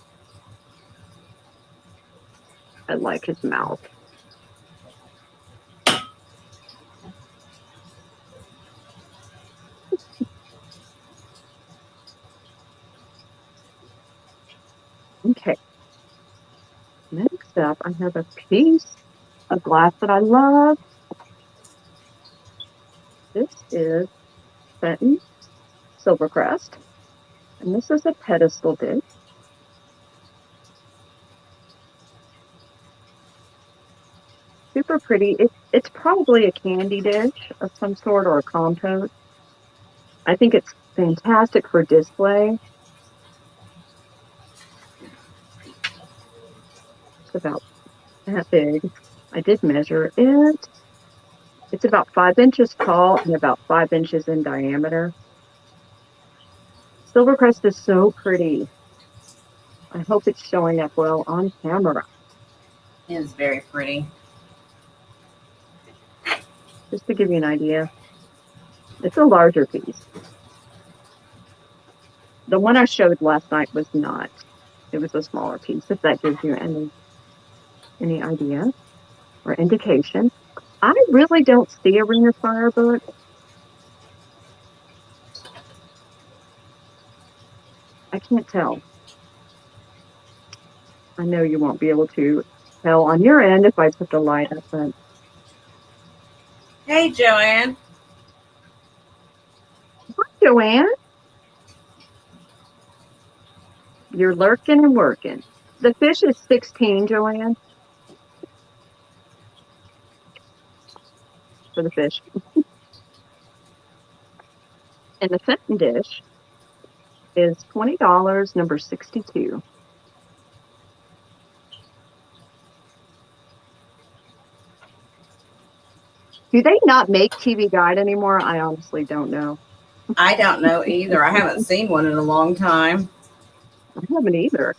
[SPEAKER 1] I like his mouth. Okay, next up, I have a piece of glass that I love. This is Fenton Silvercrest, and this is a pedestal dish. Super pretty. It's probably a candy dish of some sort or a compote. I think it's fantastic for display. It's about that big. I did measure it. It's about 5 inches tall and about 5 inches in diameter. Silvercrest is so pretty. I hope it's showing up well on camera.
[SPEAKER 2] It is very pretty.
[SPEAKER 1] Just to give you an idea, it's a larger piece. The one I showed last night was not. It was a smaller piece, if that gives you any idea or indication. I really don't see a Ring of Fire book. I can't tell. I know you won't be able to tell on your end if I put the light up, but
[SPEAKER 2] Hey, Joanne.
[SPEAKER 1] hi, Joanne. You're lurking and working. The fish is 16, Joanne, for the fish. And the Fenton dish is $20, number 62. Do they not make TV Guide anymore? I honestly don't know.
[SPEAKER 2] I don't know either. I haven't seen one in a long time.
[SPEAKER 1] I haven't either.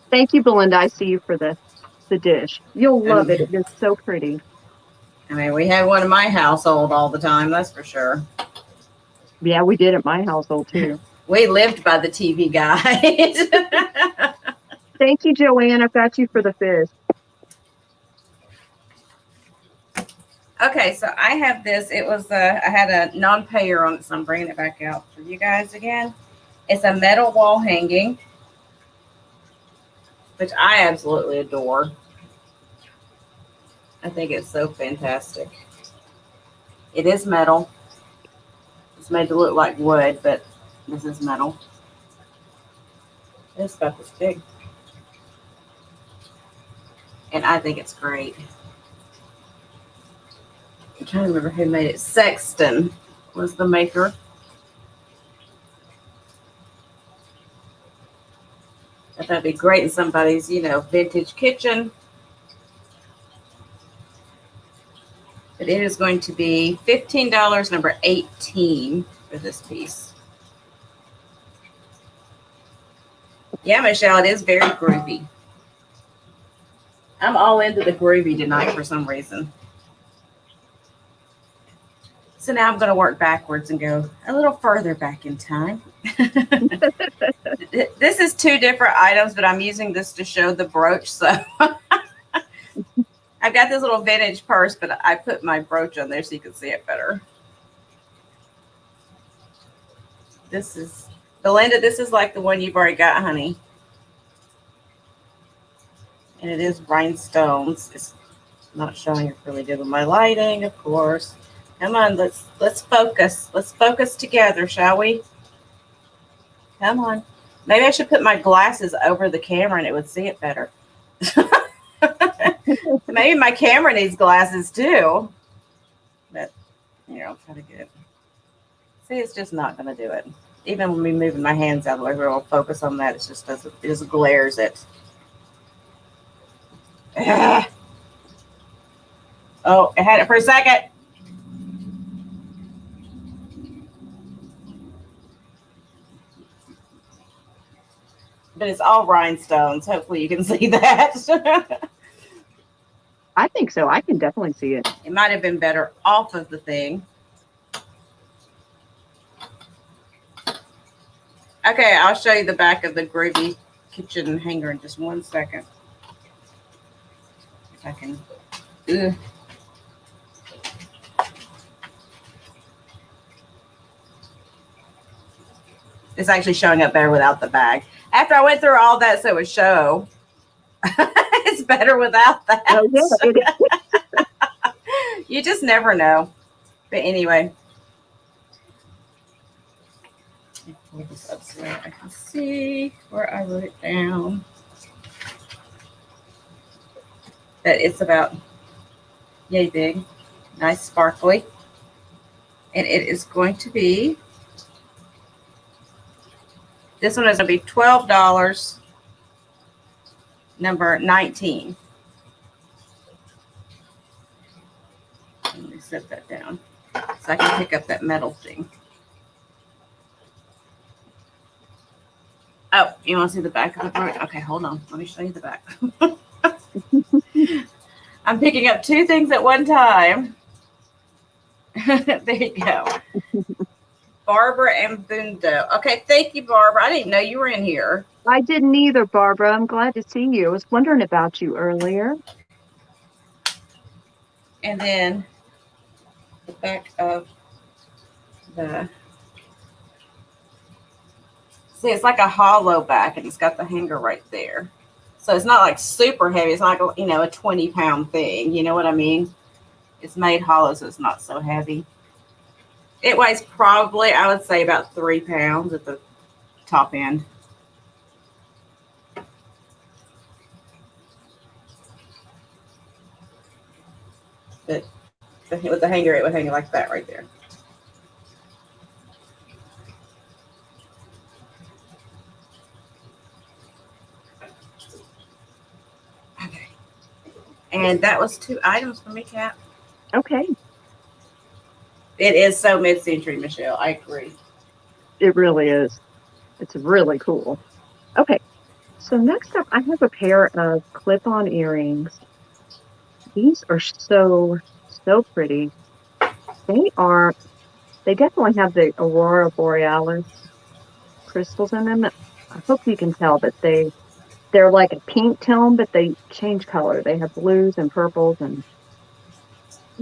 [SPEAKER 1] Thank you, Belinda. I see you for the dish. You'll love it. It is so pretty.
[SPEAKER 2] I mean, we had one in my household all the time, that's for sure.
[SPEAKER 1] Yeah, we did at my household too.
[SPEAKER 2] We lived by the TV Guide.
[SPEAKER 1] Thank you, Joanne. I've got you for the fish.
[SPEAKER 2] Okay, so I have this. It was I had a non-payer on it, so I'm bringing it back out for you guys again. It's a metal wall hanging, which I absolutely adore. I think it's so fantastic. It is metal. It's made to look like wood, but this is metal. It's about this big. And I think it's great. I'm trying to remember who made it. Sexton was the maker. I thought that'd be great in somebody's, vintage kitchen. But it is going to be $15, number 18 for this piece. Yeah, Michelle, it is very groovy. I'm all into the groovy tonight for some reason. So now I'm going to work backwards and go a little further back in time. This is two different items, but I'm using this to show the brooch. So I've got this little vintage purse, but I put my brooch on there so you can see it better. This is, Belinda, this is like the one you've already got, honey. And it is rhinestones. It's not showing up really good with my lighting, of course. Come on, let's focus. Let's focus together, shall we? Come on. Maybe I should put my glasses over the camera and it would see it better. Maybe my camera needs glasses too. But here, I'll try to get it. See, it's just not going to do it. Even when me moving my hands out of the way, we'll focus on that. It just doesn't. It just glares it. Ugh. Oh, I had it for a second. But it's all rhinestones. Hopefully you can see that.
[SPEAKER 1] I think so. I can definitely see it.
[SPEAKER 2] It might have been better off of the thing. Okay, I'll show you the back of the gravy kitchen hanger in just 1 second. If I can. Ugh. It's actually showing up better without the bag. After I went through all that so it would show, it's better without that.
[SPEAKER 1] Oh, yeah, it is.
[SPEAKER 2] You just never know. But anyway. Pull this up so I can see where I wrote it down. That it's about yay big, nice sparkly. And it is going to be, this one is going to be $12, number 19. Let me set that down so I can pick up that metal thing. Oh, you want to see the back of the part? Okay, hold on. Let me show you the back. I'm picking up two things at one time. There you go. Barbara and Bundo. Okay, thank you, Barbara. I didn't know you were in here.
[SPEAKER 1] I didn't either, Barbara. I'm glad to see you. I was wondering about you earlier.
[SPEAKER 2] And then the back of the... See, it's like a hollow back, and it's got the hanger right there. So it's not like super heavy. It's not like, a 20-pound thing. You know what I mean? It's made hollow, so it's not so heavy. It weighs probably, I would say, about 3 pounds at the top end. But with the hanger, it would hang like that right there. Okay. And that was 2 items for me, Kat.
[SPEAKER 1] Okay.
[SPEAKER 2] It is so mid-century, Michelle. I agree.
[SPEAKER 1] It really is. It's really cool. Okay. So next up, I have a pair of clip-on earrings. These are so pretty. They definitely have the Aurora Borealis crystals in them. I hope you can tell, but they're like a pink tone, but they change color. They have blues and purples and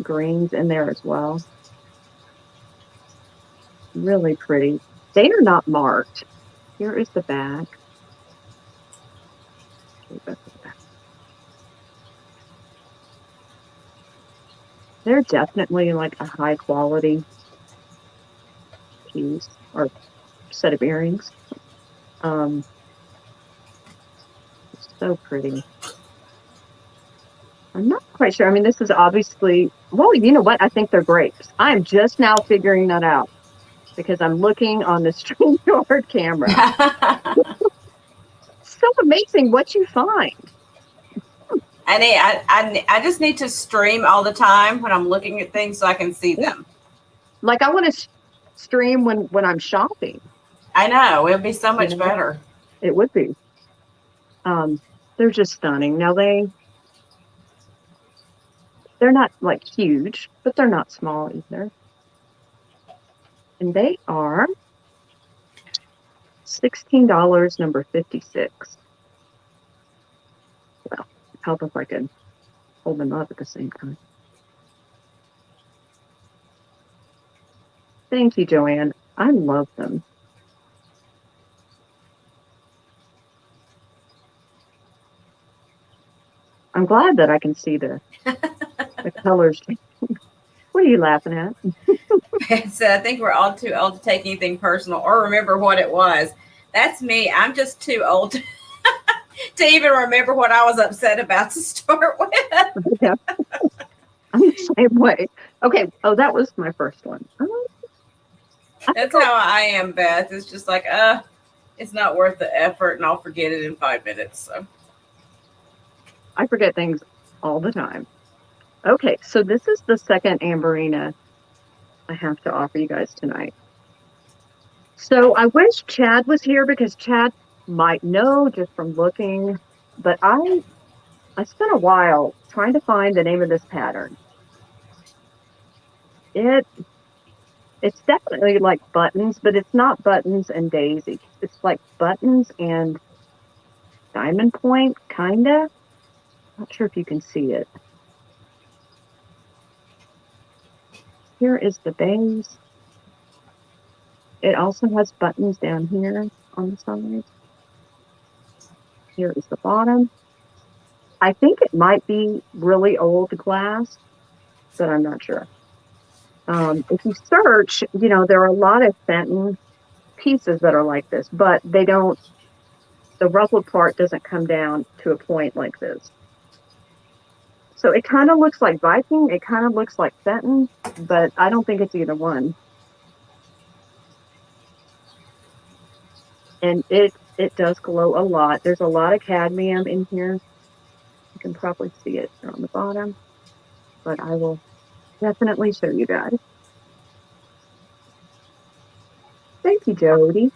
[SPEAKER 1] greens in there as well. Really pretty. They are not marked. Here is the back. They're definitely like a high quality piece or set of earrings. So pretty. I'm not quite sure. I mean, this is obviously, well, you know what? I think they're grapes. I'm just now figuring that out because I'm looking on the StreamYard camera. So amazing what you find.
[SPEAKER 2] I just need to stream all the time when I'm looking at things so I can see them.
[SPEAKER 1] Like I want to stream when I'm shopping.
[SPEAKER 2] I know. It would be so much better.
[SPEAKER 1] It would be. They're just stunning. Now they're not like huge, but they're not small either. And they are $16, number 56. Well, help if I can hold them up at the same time. Thank you, Joanne. I love them. I'm glad that I can see the colors. What are you laughing at?
[SPEAKER 2] So I think we're all too old to take anything personal or remember what it was. That's me. I'm just too old to even remember what I was upset about to start with.
[SPEAKER 1] Yeah. I'm the same way. Okay. Oh, that was my first one.
[SPEAKER 2] That's how I am, Beth. It's just like, it's not worth the effort, and I'll forget it in 5 minutes. So
[SPEAKER 1] I forget things all the time. Okay, so this is the second Amberina I have to offer you guys tonight. So I wish Chad was here because Chad might know just from looking, but I spent a while trying to find the name of this pattern. It it's definitely like buttons, but it's not buttons and daisies. It's like buttons and diamond point, kinda. Not sure if you can see it. Here is the base. It also has buttons down here on the sides. Here is the bottom. I think it might be really old glass, but I'm not sure. If you search, there are a lot of Fenton pieces that are like this, but they don't, the ruffled part doesn't come down to a point like this. So it kind of looks like Viking, it kind of looks like Fenton, but I don't think it's either one. And it does glow a lot. There's a lot of cadmium in here. You can probably see it here on the bottom, but I will definitely show you guys. Thank you, Jody.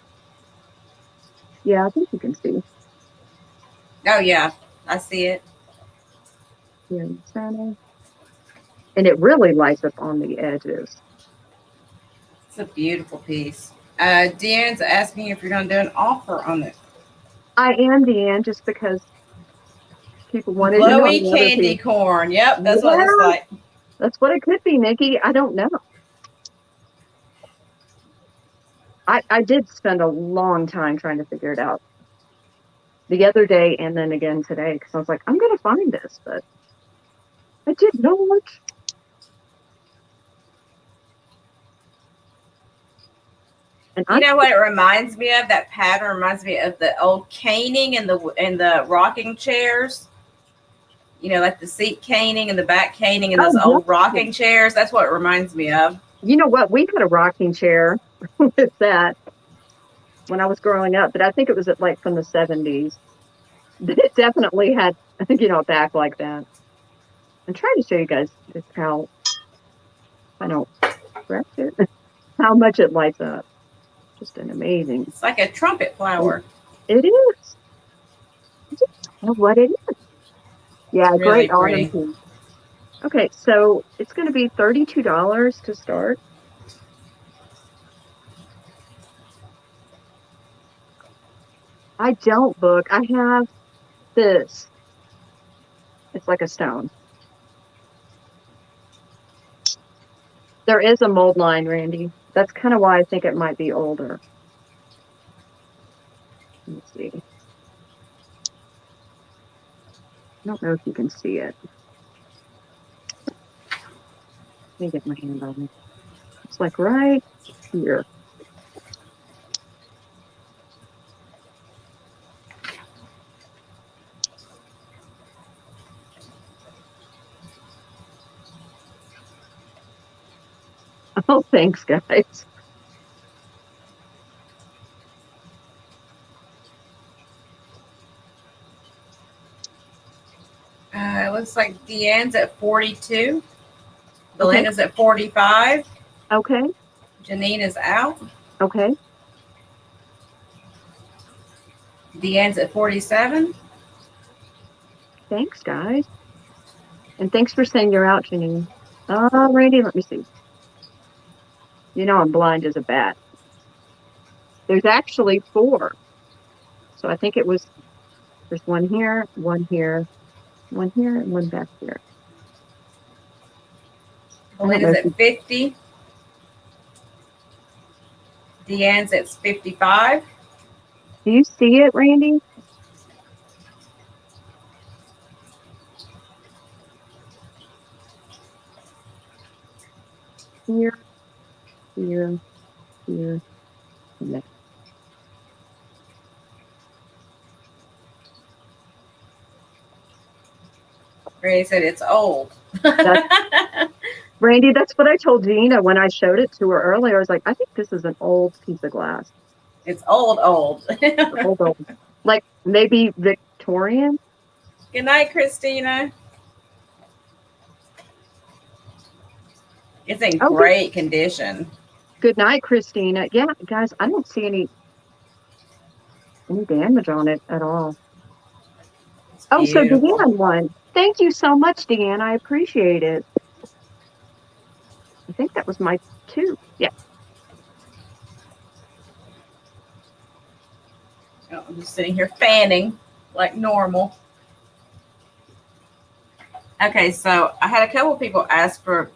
[SPEAKER 1] Yeah, I think you can see
[SPEAKER 2] oh yeah, I see it.
[SPEAKER 1] here in the center. And it really lights up on the edges.
[SPEAKER 2] It's a beautiful piece. Deanne's asking if you're going to do an offer on it.
[SPEAKER 1] I am, Deanne, just because people wanted to know
[SPEAKER 2] Glowy
[SPEAKER 1] the other
[SPEAKER 2] candy
[SPEAKER 1] piece.
[SPEAKER 2] corn. Yep, that's what it looks
[SPEAKER 1] Yeah,
[SPEAKER 2] like.
[SPEAKER 1] that's what it could be, Nikki. I don't know. I did spend a long time trying to figure it out the other day and then again today because I was like, I'm going to find this, but I did not. And
[SPEAKER 2] You know what it reminds me of? That pattern reminds me of the old caning and the rocking chairs. You know, like the seat caning and the back caning and those
[SPEAKER 1] oh,
[SPEAKER 2] old
[SPEAKER 1] yeah.
[SPEAKER 2] rocking chairs. That's what it reminds me of.
[SPEAKER 1] You know what? We had a rocking chair with that when I was growing up, but I think it was like from the 70s. It definitely had, a back like that. I'm trying to show you guys just how, I don't scratch it, how much it lights up. Just an amazing.
[SPEAKER 2] It's like a trumpet flower.
[SPEAKER 1] It is. I just don't know what it is. Yeah,
[SPEAKER 2] It's really
[SPEAKER 1] great autumn
[SPEAKER 2] pretty.
[SPEAKER 1] piece. Okay, so it's going to be $32 to start. I don't book. I have this. It's like a stone. There is a mold line, Randy. That's kind of why I think it might be older. Let me see. I don't know if you can see it. Let me get my hand on it. It's like right here. Oh, thanks, guys.
[SPEAKER 2] It looks like Deanne's at 42.
[SPEAKER 1] Okay.
[SPEAKER 2] Belinda's at 45.
[SPEAKER 1] Okay.
[SPEAKER 2] Janina's out.
[SPEAKER 1] Okay.
[SPEAKER 2] Deanne's at 47.
[SPEAKER 1] Thanks, guys. And thanks for saying you're out, Janine. Randy, let me see. I'm blind as a bat. There's actually 4. So I think there's one here, one here, one here, and one back here.
[SPEAKER 2] Belinda's at 50. Deanne's at 55.
[SPEAKER 1] Do you see it, Randy? Here, here, here, and there.
[SPEAKER 2] Ray said it's old.
[SPEAKER 1] Randy, that's what I told Jeana when I showed it to her earlier. I was like, I think this is an old piece of glass.
[SPEAKER 2] It's old, old.
[SPEAKER 1] Old, old. Like maybe Victorian.
[SPEAKER 2] Good night, Christina. It's in
[SPEAKER 1] Oh,
[SPEAKER 2] great condition.
[SPEAKER 1] good night, Christina. Yeah, guys, I don't see any damage on it at all.
[SPEAKER 2] It's
[SPEAKER 1] Oh, so
[SPEAKER 2] beautiful.
[SPEAKER 1] Deanne won. Thank you so much, Deanne. I appreciate it. I think that was my two. Yeah.
[SPEAKER 2] Oh, I'm just sitting here fanning like normal. Okay, so I had a couple of people ask for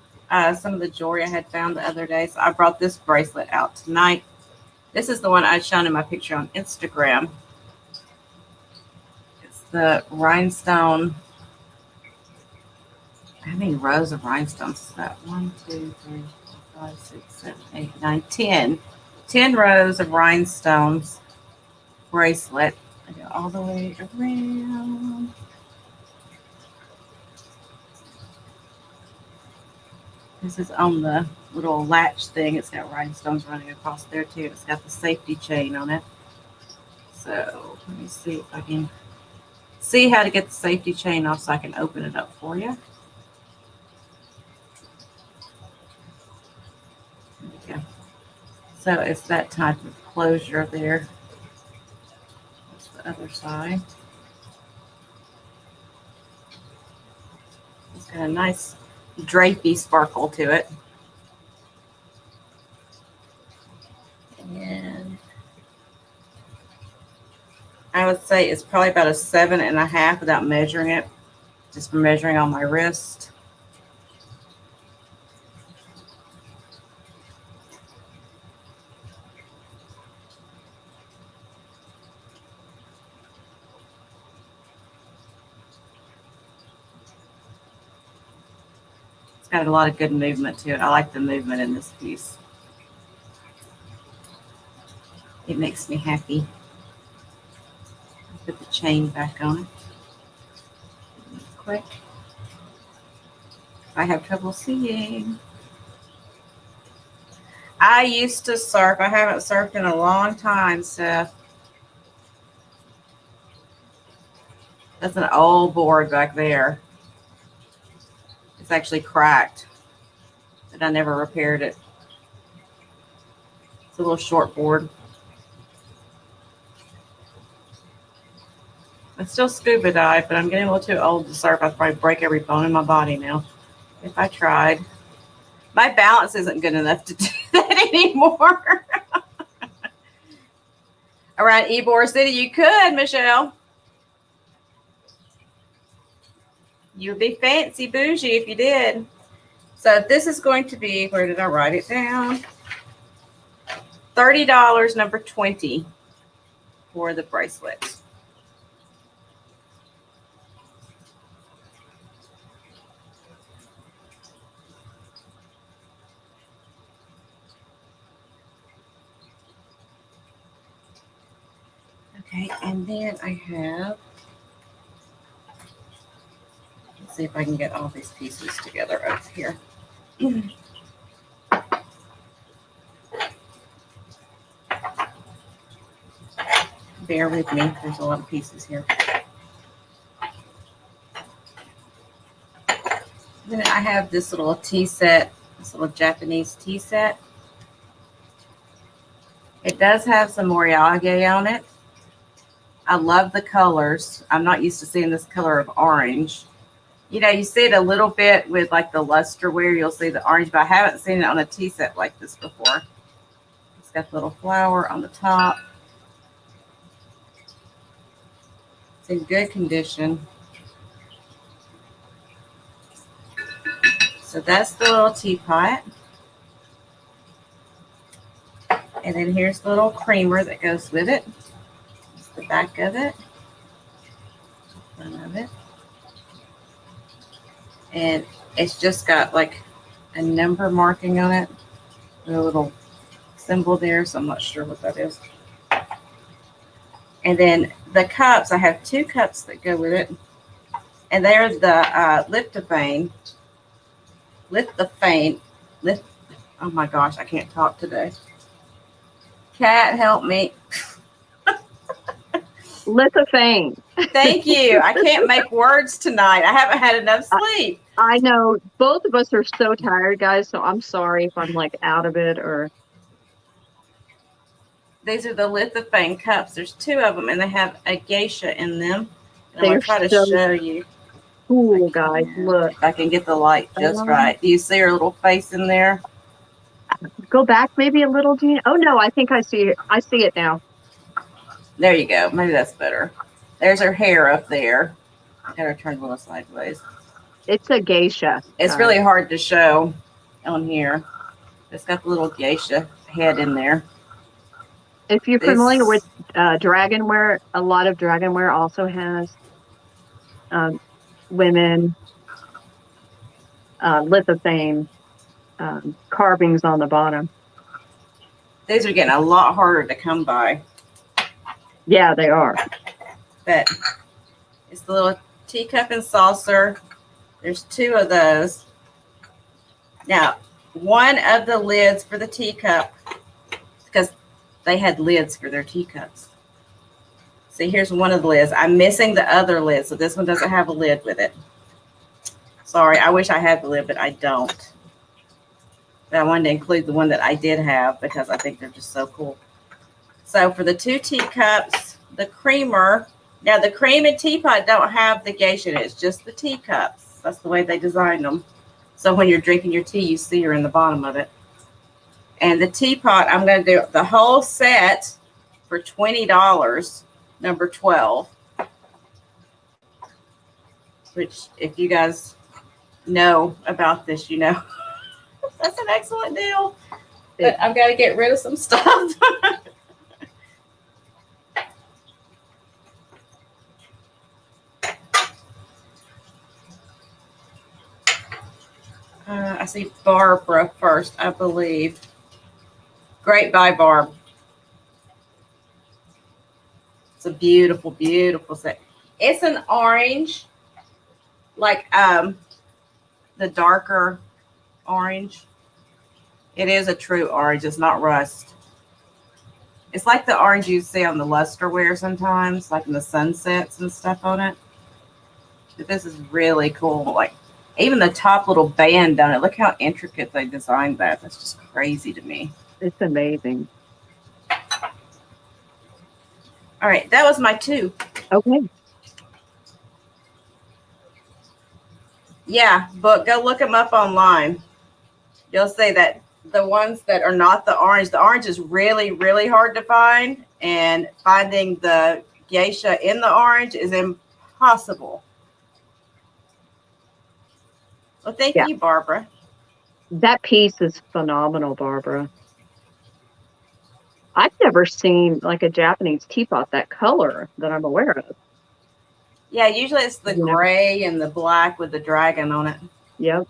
[SPEAKER 2] some of the jewelry I had found the other day. So I brought this bracelet out tonight. This is the one I'd shown in my picture on Instagram. It's the rhinestone. How many rows of rhinestones is that? 1, 2, 3, 4, 5, 6, 7, 8, 9, 10. 10 rows of rhinestones bracelet. I go all the way around. This is on the little latch thing. It's got rhinestones running across there too. It's got the safety chain on it. So let me see if I can see how to get the safety chain off so I can open it up for you. There we go. So it's that type of closure there. That's the other side. It's got a nice drapey sparkle to it. And I would say it's probably about a 7.5 without measuring it, just from measuring on my wrist. It's got a lot of good movement to it. I like the movement in this piece. It makes me happy. Put the chain back on it. Quick. I have trouble seeing. I used to surf. I haven't surfed in a long time, Seth. That's an old board back there. It's actually cracked, but I never repaired it. It's a little short board. I still scuba dive, but I'm getting a little too old to surf. I'd probably break every bone in my body now if I tried. My balance isn't good enough to do that anymore. Around Ybor City, you could, Michelle. You'd be fancy bougie if you did. So this is going to be, where did I write it down? $30, number 20 for the bracelet. Okay, and then I have, let's see if I can get all these pieces together up here. Bear with me, there's a lot of pieces here. Then I have this little tea set, this little Japanese tea set. It does have some moriage on it. I love the colors. I'm not used to seeing this color of orange. You know, you see it a little bit with like the lusterware. You'll see the orange, but I haven't seen it on a tea set like this before. It's got the little flower on the top. It's in good condition. So that's the little teapot. And then here's the little creamer that goes with it. It's the back of it. Front of it. And it's just got like a number marking on it. With a little symbol there, so I'm not sure what that is. And then the cups, I have 2 cups that go with it. And they're the Liptofane Lift the faint. Lift. Oh my gosh, I can't talk today. Cat, help me.
[SPEAKER 1] Lithophane.
[SPEAKER 2] Thank you. I can't make words tonight. I haven't had enough sleep.
[SPEAKER 1] I know both of us are so tired, guys, so I'm sorry if I'm like out of it or.
[SPEAKER 2] These are the lithophane cups. There's 2 of them, and they have a geisha in them. And I'm going
[SPEAKER 1] They're
[SPEAKER 2] to try to
[SPEAKER 1] so
[SPEAKER 2] show you.
[SPEAKER 1] cool, guys. Look.
[SPEAKER 2] If I can get the light just right. Do you see her little face in there?
[SPEAKER 1] Go back maybe a little, Jeana. Oh no, I think I see it. I see it now.
[SPEAKER 2] There you go. Maybe that's better. There's her hair up there. I got her turned a little sideways.
[SPEAKER 1] It's a geisha.
[SPEAKER 2] It's really hard to show on here. It's got the little geisha head in there.
[SPEAKER 1] If you're familiar with dragonware, a lot of dragonware also has women lithophane carvings on the bottom.
[SPEAKER 2] These are getting a lot harder to come by.
[SPEAKER 1] Yeah, they are.
[SPEAKER 2] But it's the little teacup and saucer. There's 2 of those. Now, one of the lids for the teacup, because they had lids for their teacups. See, here's one of the lids. I'm missing the other lid, so this one doesn't have a lid with it. Sorry, I wish I had the lid, but I don't. But I wanted to include the one that I did have because I think they're just so cool. So for the 2 teacups, the creamer. Now, the cream and teapot don't have the geisha in it. It's just the teacups. That's the way they designed them. So when you're drinking your tea, you see her in the bottom of it. And the teapot, I'm going to do the whole set for $20, number 12. Which, if you guys know about this, you know that's an excellent deal. But I've got to get rid of some stuff. I see Barbara first, I believe. Great, bye, Barb. It's a beautiful, beautiful set. It's an orange, like the darker orange. It is a true orange. It's not rust. It's like the orange you see on the lusterware sometimes, like in the sunsets and stuff on it. But this is really cool. Like, even the top little band on it. Look how intricate they designed that. That's just crazy to me.
[SPEAKER 1] It's amazing.
[SPEAKER 2] All right, that was my 2.
[SPEAKER 1] Okay.
[SPEAKER 2] Yeah, but go look them up online. You'll see that the ones that are not the orange is really, really hard to find. And finding the geisha in the orange is impossible. Well, thank you, Barbara.
[SPEAKER 1] That piece is phenomenal, Barbara. I've never seen like a Japanese teapot that color that I'm aware of.
[SPEAKER 2] Yeah, usually it's the gray and the black with the dragon on it.
[SPEAKER 1] Yep.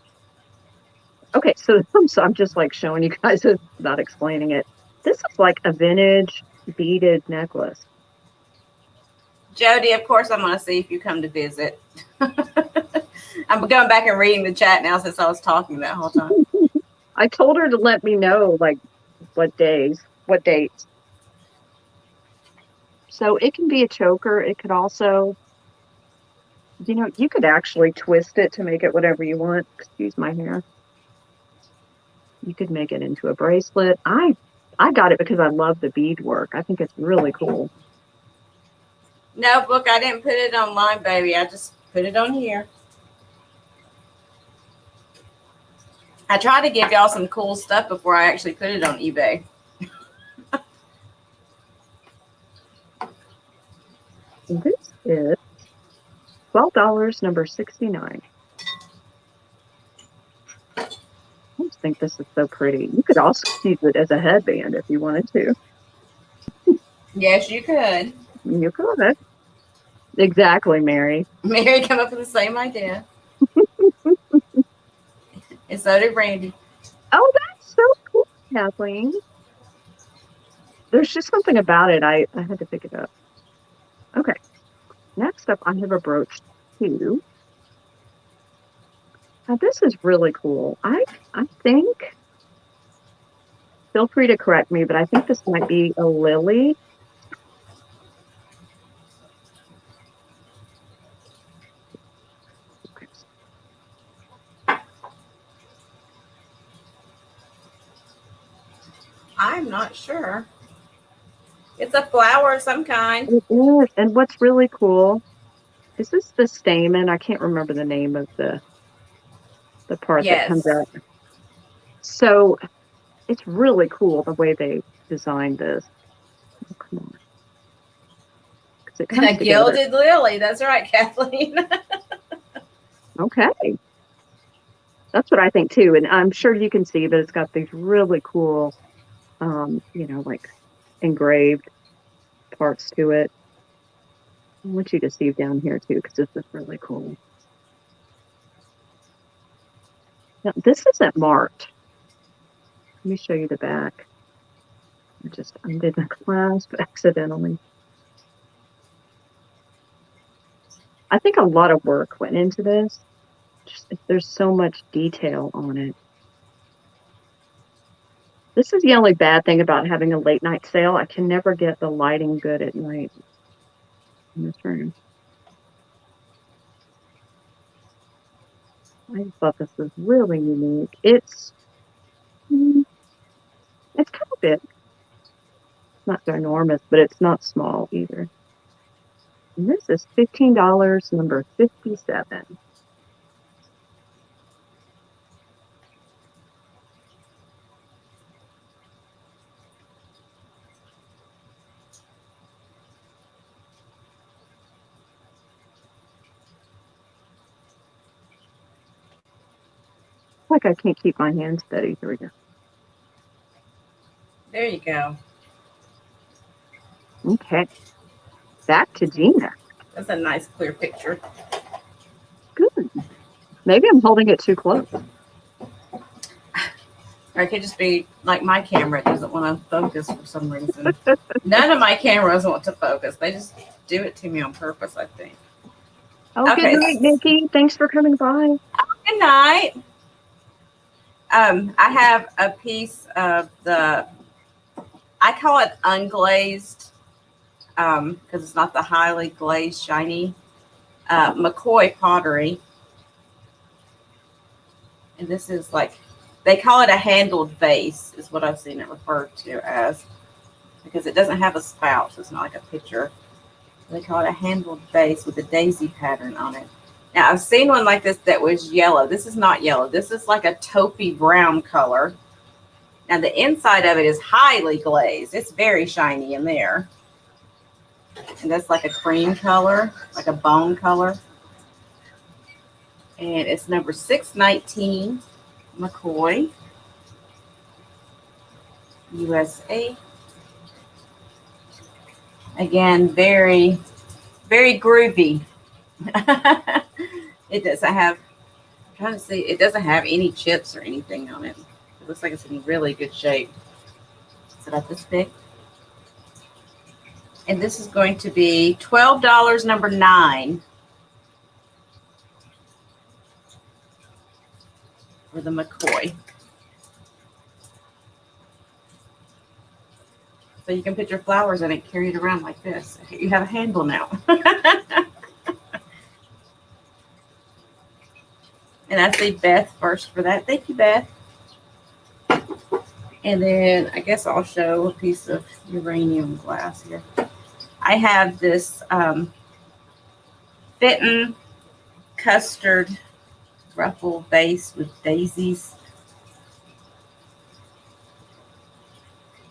[SPEAKER 1] Okay, so I'm just like showing you guys without explaining it. This is like a vintage beaded necklace.
[SPEAKER 2] Jody, of course, I'm going to see if you come to visit. I'm going back and reading the chat now since I was talking that whole time.
[SPEAKER 1] I told her to let me know, like, what dates. So it can be a choker. It could also, you could actually twist it to make it whatever you want. Excuse my hair. You could make it into a bracelet. I got it because I love the beadwork. I think it's really cool.
[SPEAKER 2] No, Book, I didn't put it online, baby. I just put it on here. I try to give y'all some cool stuff before I actually put it on eBay.
[SPEAKER 1] This is $12, number 69. I just think this is so pretty. You could also use it as a headband if you wanted to.
[SPEAKER 2] Yes, you could.
[SPEAKER 1] You could. Exactly, Mary.
[SPEAKER 2] Mary came up with the same idea. And so did Randy.
[SPEAKER 1] Oh, that's so cool, Kathleen. There's just something about it. I had to pick it up. Okay. Next up, I have a brooch too. Now, this is really cool. I think, feel free to correct me, but I think this might be a lily.
[SPEAKER 2] I'm not sure. It's a flower of some kind.
[SPEAKER 1] It is. And what's really cool, is this the stamen? I can't remember the name of the part that comes
[SPEAKER 2] Yes.
[SPEAKER 1] out. So it's really cool the way they designed this. Oh, come on, because it
[SPEAKER 2] A
[SPEAKER 1] comes together.
[SPEAKER 2] gilded lily. That's right, Kathleen.
[SPEAKER 1] Okay, that's what I think too. And I'm sure you can see that it's got these really cool, like engraved parts to it. I want you to see down here too, because this is really cool. Now, this isn't marked. Let me show you the back. I just undid the clasp accidentally. I think a lot of work went into this. Just, there's so much detail on it. This is the only bad thing about having a late night sale. I can never get the lighting good at night in this room. I thought this was really unique. Mm, it's kind of big. It's not ginormous, but it's not small either. And this is $15, number 57. Like I can't keep my hands steady. Here we go.
[SPEAKER 2] There you go.
[SPEAKER 1] Okay, back to Jeana.
[SPEAKER 2] That's a nice clear picture.
[SPEAKER 1] Good. Maybe I'm holding it too close.
[SPEAKER 2] Or it could just be like my camera doesn't want to focus for some reason. None of my cameras want to focus. They just do it to me on purpose, I think.
[SPEAKER 1] Oh, good
[SPEAKER 2] Okay.
[SPEAKER 1] night, Nikki. Thanks for coming by.
[SPEAKER 2] Good night. I have a piece of I call it unglazed, because it's not the highly glazed, shiny McCoy pottery. And this is like, they call it a handled vase, is what I've seen it referred to as, because it doesn't have a spout, so it's not like a pitcher. They call it a handled vase with a daisy pattern on it. Now, I've seen one like this that was yellow. This is not yellow. This is like a taupey brown color. Now, the inside of it is highly glazed. It's very shiny in there. And that's like a cream color, like a bone color. And it's number 619, McCoy, USA. Again, very, very groovy. It doesn't have, I'm trying to see, it doesn't have any chips or anything on it. It looks like it's in really good shape. Is it about this big? And this is going to be $12, number 9. For the McCoy. So you can put your flowers in it, carry it around like this. You have a handle now. And I see Beth first for that. Thank you, Beth. And then I guess I'll show a piece of uranium glass here. I have this Fenton custard ruffle vase with daisies.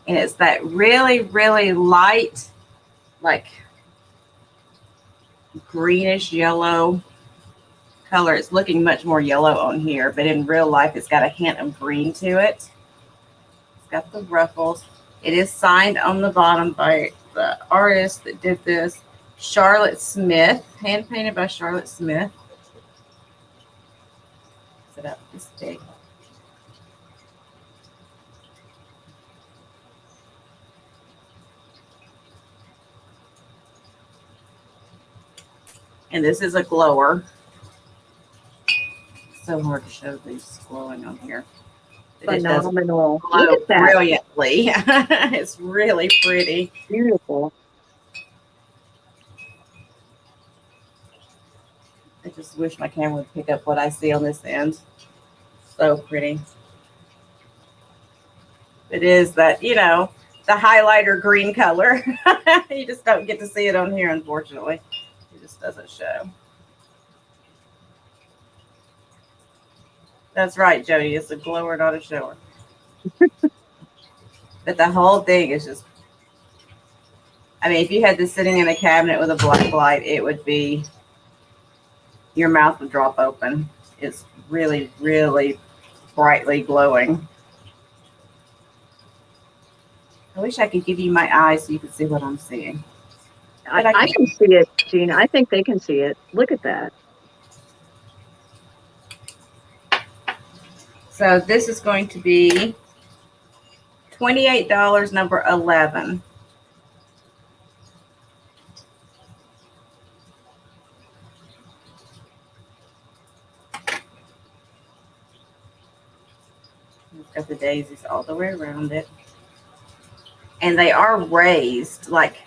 [SPEAKER 2] And it's that really, really light, like greenish yellow color. It's looking much more yellow on here, but in real life, it's got a hint of green to it. It's got the ruffles. It is signed on the bottom by the artist that did this, Charlotte Smith, hand painted by Charlotte Smith. Set up this big. And this is a glower. So hard to show these glowing on here. It does
[SPEAKER 1] Phenomenal. Look
[SPEAKER 2] glow
[SPEAKER 1] at that.
[SPEAKER 2] brilliantly. It's really pretty.
[SPEAKER 1] Beautiful.
[SPEAKER 2] I just wish my camera would pick up what I see on this end. So pretty. It is that, you know, the highlighter green color. You just don't get to see it on here, unfortunately. It just doesn't show. That's right, Jody. It's a glower, not a shower. But the whole thing is just, I mean, if you had this sitting in a cabinet with a black light, it would be, your mouth would drop open. It's really, really brightly glowing. I wish I could give you my eyes so you could see what I'm seeing.
[SPEAKER 1] I can see it, Jeana. I think they can see it. Look at that.
[SPEAKER 2] So this is going to be $28, number 11. It's got the daisies all the way around it. And they are raised, like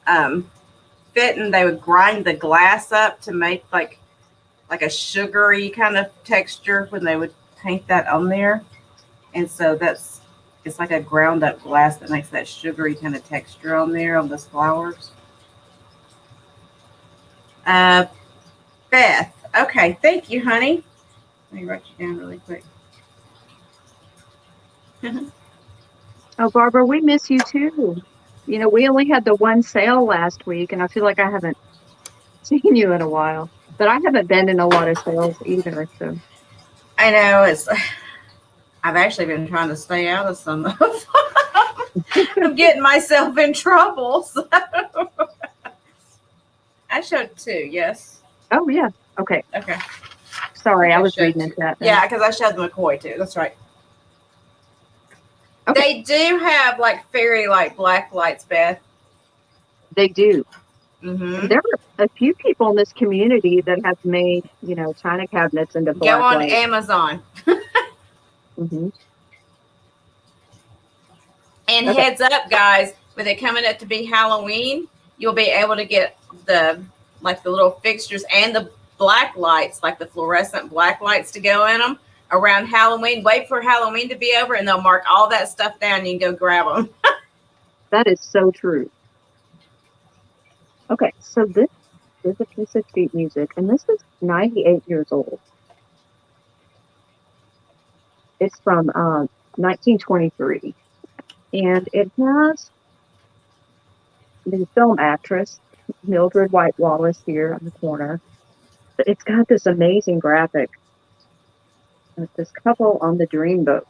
[SPEAKER 2] fit, and they would grind the glass up to make like a sugary kind of texture when they would paint that on there. And so it's like a ground up glass that makes that sugary kind of texture on there on those flowers. Beth, okay, thank you, honey. Let me write you down really quick.
[SPEAKER 1] Oh, Barbara, we miss you too. You know, we only had the one sale last week, and I feel like I haven't seen you in a while. But I haven't been in a lot of sales either. So
[SPEAKER 2] I know I've actually been trying to stay out of some of them. I'm getting myself in trouble. So. I showed 2, yes.
[SPEAKER 1] Oh yeah. Okay.
[SPEAKER 2] Okay.
[SPEAKER 1] Sorry, I was reading into that.
[SPEAKER 2] Yeah, because I showed the McCoy too. That's right. Okay. They do have like fairy light black lights, Beth.
[SPEAKER 1] They do.
[SPEAKER 2] Mm-hmm.
[SPEAKER 1] There are a few people in this community that have made, you know, china cabinets into black
[SPEAKER 2] Go on
[SPEAKER 1] light.
[SPEAKER 2] Amazon.
[SPEAKER 1] Mm-hmm.
[SPEAKER 2] And heads up, guys, with it coming up to be Halloween, you'll be able to get the little fixtures and the black lights, like the fluorescent black lights to go in them around Halloween. Wait for Halloween to be over, and they'll mark all that stuff down. You can go grab them.
[SPEAKER 1] That is so true. Okay, so this is a piece of sheet music, and this is 98 years old. It's from 1923, and it has the film actress Mildred White Wallace here on the corner. It's got this amazing graphic with this couple on the dreamboat.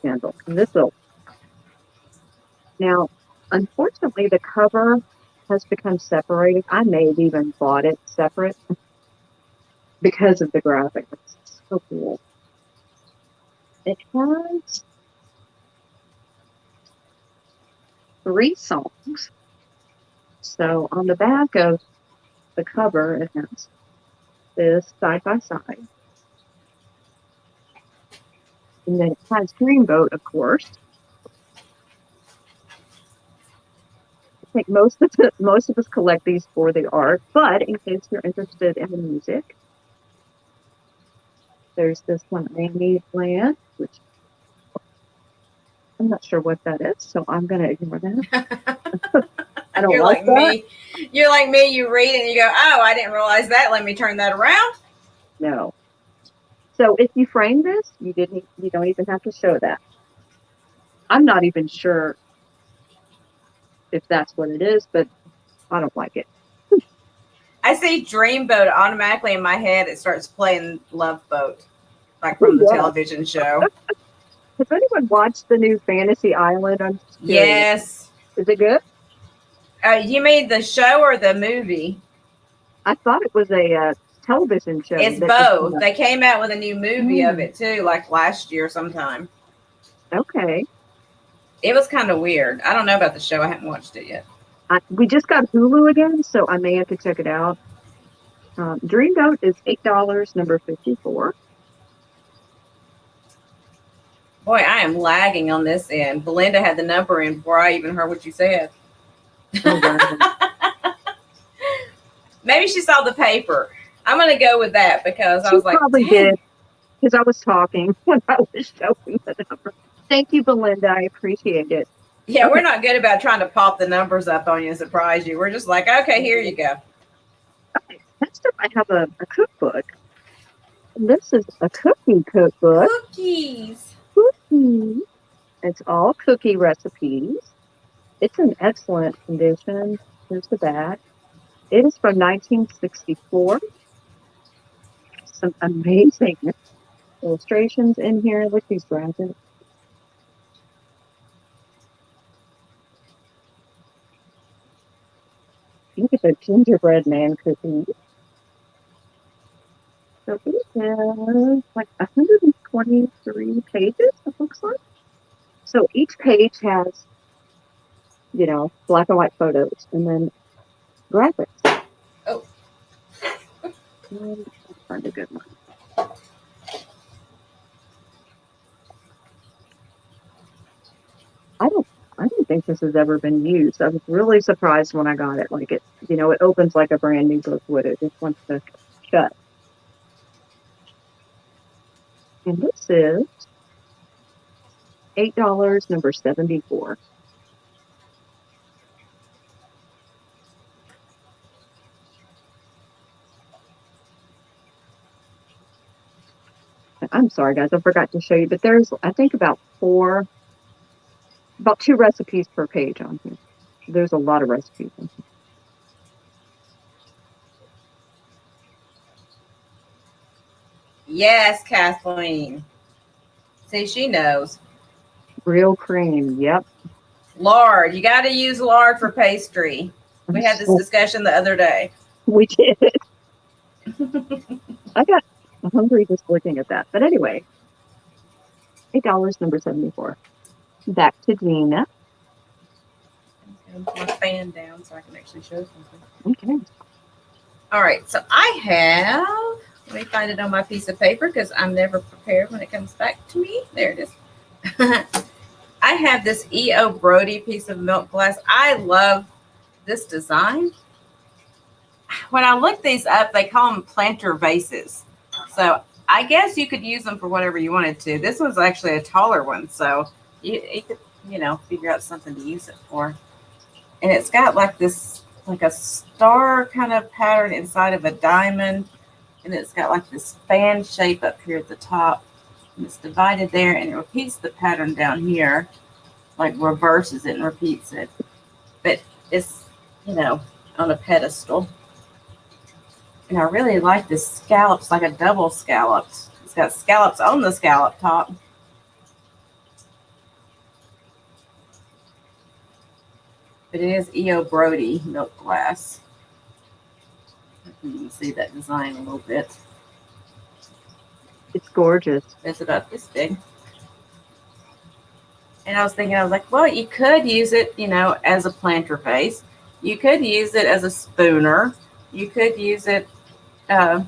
[SPEAKER 1] Candle. Now, unfortunately, the cover has become separated. I may have even bought it separate because of the graphic. It's so cool. It has 3 songs. So on the back of the cover, it has this side by side. And then it has Dreamboat, of course. I think most of us collect these for the art, but in case you're interested in the music, there's this one, Annie's Land, which I'm not sure what that is, so I'm going to ignore that. I don't like that.
[SPEAKER 2] Me. You're like me. You read it and you go, "Oh, I didn't realize that. Let me turn that around."
[SPEAKER 1] No. So if you frame this, you don't even have to show that. I'm not even sure if that's what it is, but I don't like it.
[SPEAKER 2] I see Dreamboat automatically in my head. It starts playing Love Boat, like from the television show.
[SPEAKER 1] Has anyone watched the new Fantasy Island? I'm just curious.
[SPEAKER 2] Yes.
[SPEAKER 1] Is it good?
[SPEAKER 2] You mean the show or the movie?
[SPEAKER 1] I thought it was a television show.
[SPEAKER 2] It's both. They came out with a new movie of it too, like last year sometime.
[SPEAKER 1] Okay.
[SPEAKER 2] It was kind of weird. I don't know about the show. I haven't watched it yet.
[SPEAKER 1] We just got Hulu again, so I may have to check it out. Dream Boat is $8, number 54.
[SPEAKER 2] Boy, I am lagging on this end. Belinda had the number in before I even heard what you said.
[SPEAKER 1] Oh, wow.
[SPEAKER 2] Maybe she saw the paper. I'm going to go with that because I
[SPEAKER 1] She
[SPEAKER 2] was like,
[SPEAKER 1] probably
[SPEAKER 2] dang.
[SPEAKER 1] did because I was talking when I was showing the number. Thank you, Belinda. I appreciate it.
[SPEAKER 2] Yeah,
[SPEAKER 1] Okay.
[SPEAKER 2] we're not good about trying to pop the numbers up on you and surprise you. We're just like, okay, here you go.
[SPEAKER 1] Okay. Next up, I have a cookbook. This is a cookie cookbook.
[SPEAKER 2] Cookies.
[SPEAKER 1] Cookie. It's all cookie recipes. It's in excellent condition. Here's the back. It is from 1964. Some amazing illustrations in here. Look at these dragons. Look at the gingerbread man cookies. So it is like 123 pages, it looks like. So each page has, black and white photos and then graphics.
[SPEAKER 2] Oh.
[SPEAKER 1] And I'll find a good one. I don't I don't think this has ever been used. I was really surprised when I got it. Like it opens like a brand new book would. It just wants to shut. And this is $8, number 74. I'm sorry, guys, I forgot to show you, but there's I think about two recipes per page on here. There's a lot of recipes on here.
[SPEAKER 2] Yes, Kathleen. See, she knows.
[SPEAKER 1] Real cream, yep.
[SPEAKER 2] Lard. You got to use lard for pastry. We had this discussion the other day.
[SPEAKER 1] We did. I got hungry just looking at that. But anyway, $8, number 74. Back to Jeana.
[SPEAKER 2] I'm going to put my fan down so I can actually show something.
[SPEAKER 1] Okay.
[SPEAKER 2] All right. So I have, let me find it on my piece of paper because I'm never prepared when it comes back to me. There it is. I have this E.O. Brody piece of milk glass. I love this design. When I look these up, they call them planter vases. So I guess you could use them for whatever you wanted to. This one's actually a taller one, so you could, figure out something to use it for. And it's got like this, like a star kind of pattern inside of a diamond. And it's got like this fan shape up here at the top. And it's divided there, and it repeats the pattern down here, like reverses it and repeats it. But it's, on a pedestal. And I really like this scallops, like a double scalloped. It's got scallops on the scallop top. But it is E.O. Brody milk glass. You can see that design a little bit.
[SPEAKER 1] It's gorgeous.
[SPEAKER 2] It's about this big. And I was like, well, you could use it, as a planter vase. You could use it as a spooner. You could use it, as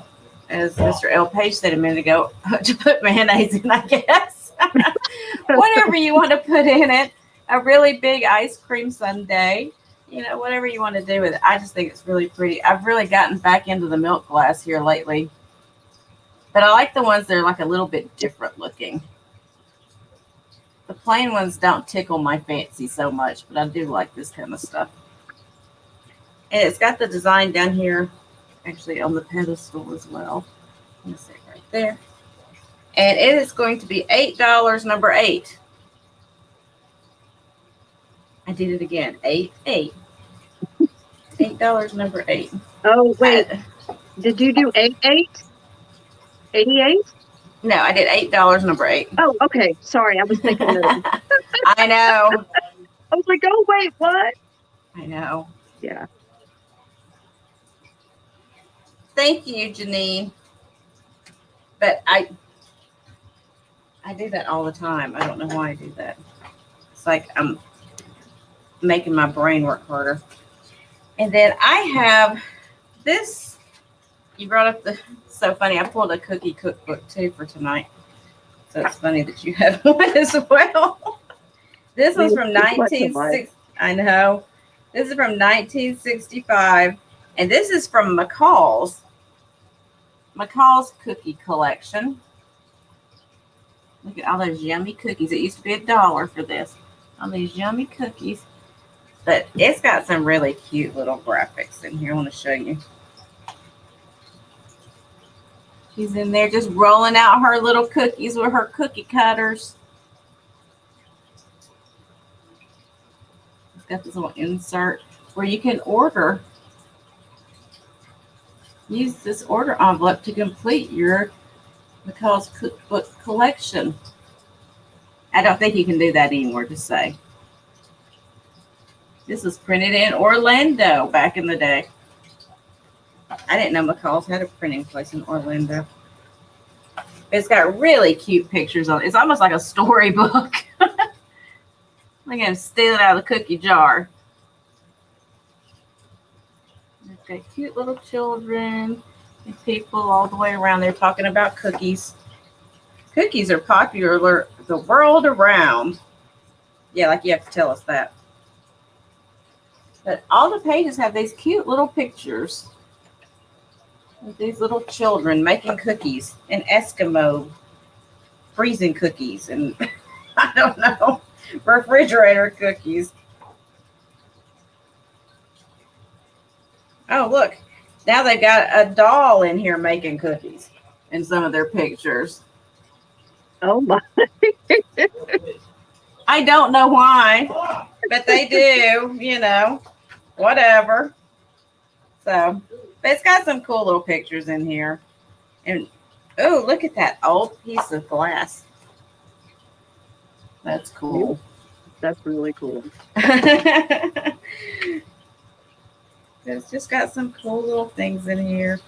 [SPEAKER 2] Mr. L. Page said a minute ago, to put mayonnaise in, I guess. Whatever you want to put in it. A really big ice cream sundae. Whatever you want to do with it. I just think it's really pretty. I've really gotten back into the milk glass here lately. But I like the ones that are like a little bit different looking. The plain ones don't tickle my fancy so much, but I do like this kind of stuff. And it's got the design down here, actually on the pedestal as well. Let me see it right there. And it is going to be $8, number 8. I did it again. 8, 8. $8, number 8.
[SPEAKER 1] Oh, wait. Did you do 8, 8? 88?
[SPEAKER 2] No, I did $8, number 8.
[SPEAKER 1] Oh, okay. Sorry, I was thinking that.
[SPEAKER 2] I know.
[SPEAKER 1] I was like, oh, wait, what?
[SPEAKER 2] I know.
[SPEAKER 1] Yeah.
[SPEAKER 2] Thank you, Janine. But I do that all the time. I don't know why I do that. It's like I'm making my brain work harder. And then I have this. You brought up the, so funny. I pulled a cookie cookbook too for tonight. So it's funny that you have one as well. This was from 1960. I know. This is from 1965. And this is from McCall's cookie collection. Look at all those yummy cookies. It used to be $1 for this. All these yummy cookies. But it's got some really cute little graphics in here. I want to show you. She's in there just rolling out her little cookies with her cookie cutters. It's got this little insert where you can order. Use this order envelope to complete your McCall's cookbook collection. I don't think you can do that anymore, to say. This was printed in Orlando back in the day. I didn't know McCall's had a printing place in Orlando. It's got really cute pictures on it. It's almost like a storybook. Look at him stealing out of the cookie jar. It's got cute little children and people all the way around there talking about cookies. Cookies are popular the world around. Yeah, like you have to tell us that. But all the pages have these cute little pictures of these little children making cookies and Eskimo freezing cookies and I don't know, refrigerator cookies. Oh, look. Now they've got a doll in here making cookies in some of their pictures.
[SPEAKER 1] Oh, my.
[SPEAKER 2] I don't know why, but they do, you know, whatever. So, but it's got some cool little pictures in here. And, oh, look at that old piece of glass. That's cool.
[SPEAKER 1] That's really cool.
[SPEAKER 2] It's just got some cool little things in here.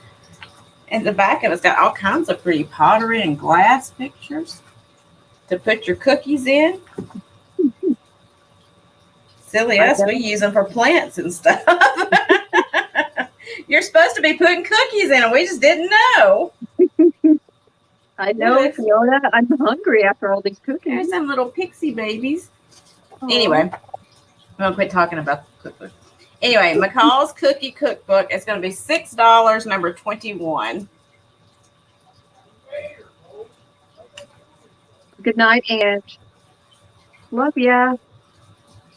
[SPEAKER 2] And the back of it's got all kinds of pretty pottery and glass pictures to put your cookies in. Silly us, we use them for plants and stuff. You're supposed to be putting cookies in them. We just didn't know.
[SPEAKER 1] I know, Fiona. I'm hungry after all these cookies.
[SPEAKER 2] There's some little pixie babies. Oh. Anyway, I'm going to quit talking about the cookbook. Anyway, McCall's Cookie Cookbook is going to be $6, number 21.
[SPEAKER 1] Good night, Ange. Love ya.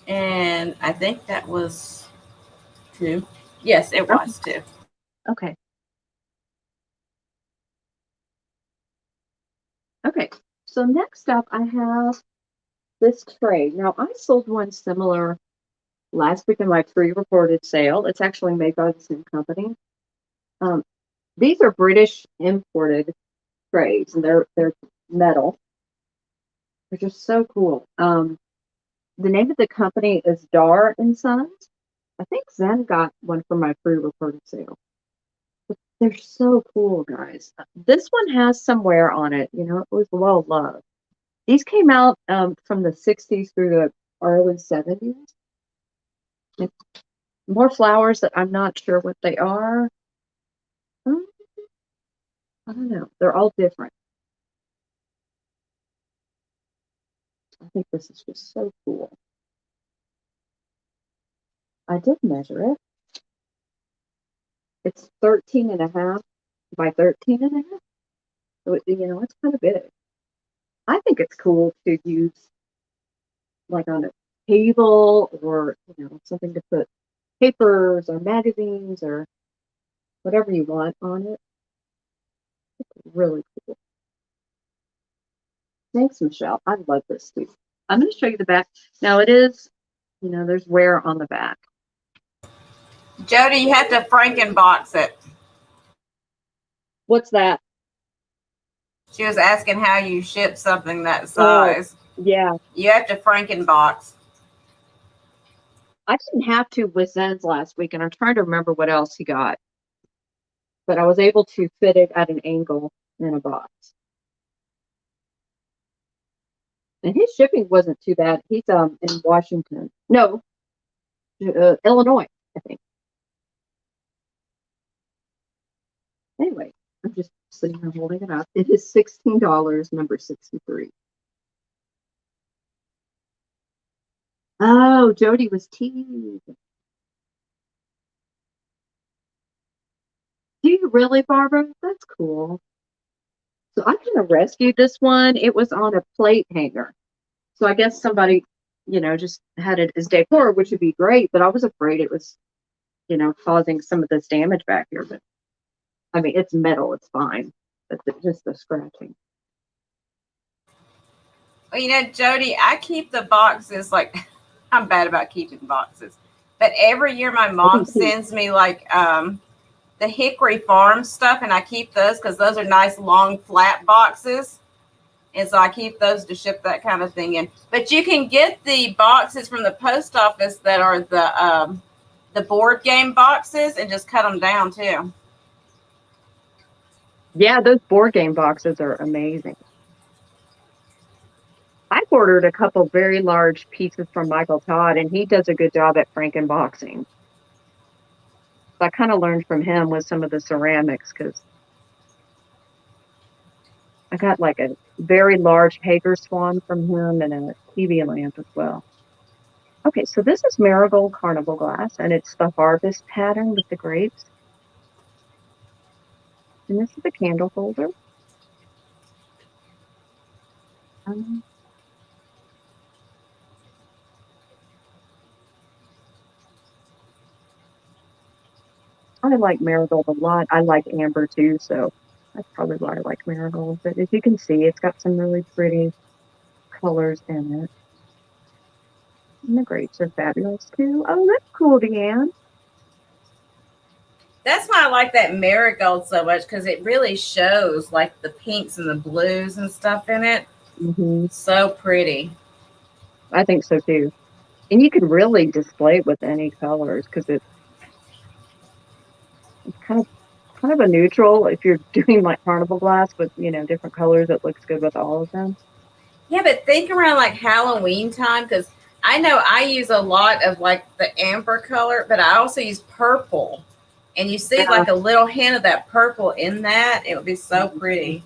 [SPEAKER 2] And I think that was 2. Yes, it was 2.
[SPEAKER 1] Okay. Okay, so next up I have this tray. Now, I sold one similar last week in my pre-recorded sale. It's actually made by the same company. These are British imported trays, and they're metal. They're just so cool. The name of the company is Dar and Sons. I think Zen got one from my pre-recorded sale. But they're so cool, guys. This one has some wear on it. You know, it was well loved. These came out from the 60s through the early 70s. More flowers that I'm not sure what they are. I don't know. They're all different. I think this is just so cool. I did measure it. It's 13.5 by 13.5. So, you know, it's kind of big. I think it's cool to use like on a table or, you know, something to put papers or magazines or whatever you want on it. It's really cool. Thanks, Michelle. I love this too. I'm going to show you the back. Now it is, you know, there's wear on the back.
[SPEAKER 2] Jody, you have to Frankenbox it.
[SPEAKER 1] What's that?
[SPEAKER 2] She was asking how you ship something that size.
[SPEAKER 1] Oh, yeah.
[SPEAKER 2] You have to Frankenbox.
[SPEAKER 1] I didn't have to with Zen's last week, and I'm trying to remember what else he got. But I was able to fit it at an angle in a box. And his shipping wasn't too bad. He's in Washington. No, Illinois, I think. Anyway, I'm just sitting here holding it up. It is $16, number 63. Oh, Jody was teased. Do you really, Barbara? That's cool. So I kind of rescued this one. It was on a plate hanger. So I guess somebody, just had it as decor, which would be great, but I was afraid it was, causing some of this damage back here. But I mean, it's metal, it's fine. But just the scratching.
[SPEAKER 2] Well, Jody, I keep the boxes like I'm bad about keeping boxes. But every year my mom sends me like the Hickory Farm stuff, and I keep those because those are nice long flat boxes. And so I keep those to ship that kind of thing in. But you can get the boxes from the post office that are the board game boxes and just cut them down too.
[SPEAKER 1] Yeah, those board game boxes are amazing. I've ordered a couple very large pieces from Michael Todd, and he does a good job at frankenboxing. So I kind of learned from him with some of the ceramics because I got like a very large Hager Swan from him and a TV lamp as well. Okay, so this is Marigold Carnival glass, and it's the harvest pattern with the grapes. And this is a candle holder. I like Marigold a lot. I like amber too, so that's probably why I like Marigold. But as you can see, it's got some really pretty colors in it. And the grapes are fabulous too. Oh, that's cool, Deanne.
[SPEAKER 2] That's why I like that marigold so much, because it really shows like the pinks and the blues and stuff in it.
[SPEAKER 1] Mm-hmm.
[SPEAKER 2] So pretty.
[SPEAKER 1] I think so too. And you can really display it with any colors because it's kind of a neutral. If you're doing like carnival glass with different colors, it looks good with all of them.
[SPEAKER 2] Yeah, but think around like Halloween time, because I know I use a lot of like the amber color, but I also use purple. And you see like a little hint of that purple in that. It would be so pretty.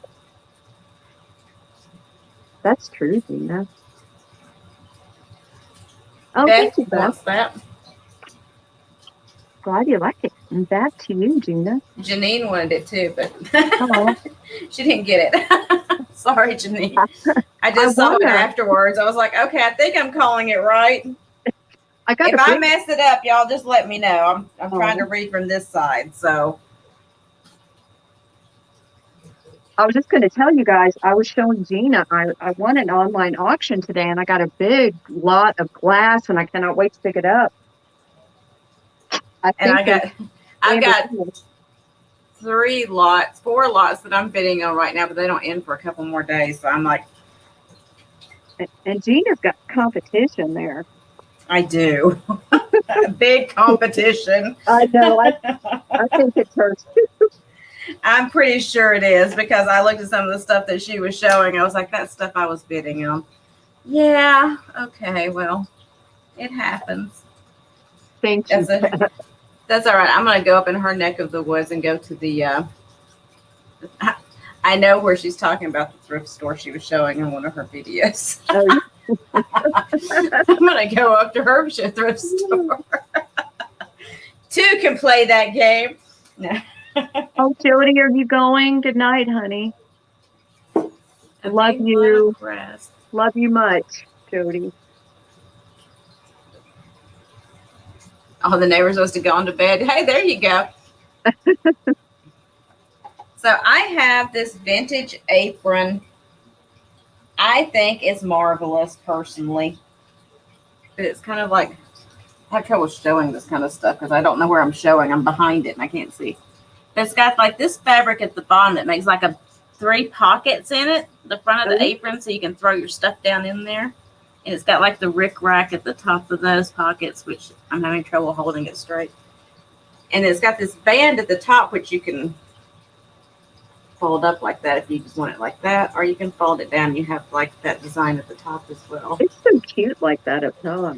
[SPEAKER 1] That's true, Jeana. Oh,
[SPEAKER 2] Beth
[SPEAKER 1] thank you, Beth.
[SPEAKER 2] wants that.
[SPEAKER 1] Glad you like it. And back to you, Jeana.
[SPEAKER 2] Janine wanted it too, but she didn't get it. Sorry, Janine. I just saw it afterwards. I was like, okay, I think I'm calling it right. If I mess it up, y'all just let me know. I'm trying to read from this side, so.
[SPEAKER 1] I was just going to tell you guys, I was showing Jeana, I won an online auction today, and I got a big lot of glass, and I cannot wait to pick it up.
[SPEAKER 2] I've got 4 lots that I'm bidding on right now, but they don't end for a couple more days. So I'm like.
[SPEAKER 1] And Jeana's got competition there.
[SPEAKER 2] I do. Big competition.
[SPEAKER 1] I know. I think it's hers too.
[SPEAKER 2] I'm pretty sure it is, because I looked at some of the stuff that she was showing. I was like, that stuff I was bidding on. Yeah. Okay. Well, it happens.
[SPEAKER 1] Thank you.
[SPEAKER 2] That's all right. I'm going to go up in her neck of the woods and go to the, I know where she's talking about, the thrift store she was showing in one of her videos. Oh, I'm going to go up to her thrift store. Two can play that game.
[SPEAKER 1] Oh, Jody, are you going? Good night, honey. Love you. Love you much, Jody.
[SPEAKER 2] Oh, the neighbor's supposed to go on to bed. Hey, there you go. So I have this vintage apron. I think it's marvelous, personally. But it's kind of like, I have trouble showing this kind of stuff because I don't know where I'm showing. I'm behind it and I can't see. But it's got like this fabric at the bottom that makes like 3 pockets in it, the front of the apron, so you can throw your stuff down in there. And it's got like the rick-rack at the top of those pockets, which I'm having trouble holding it straight. And it's got this band at the top, which you can fold up like that if you just want it like that, or you can fold it down. You have like that design at the top as well.
[SPEAKER 1] It's so cute like that up top.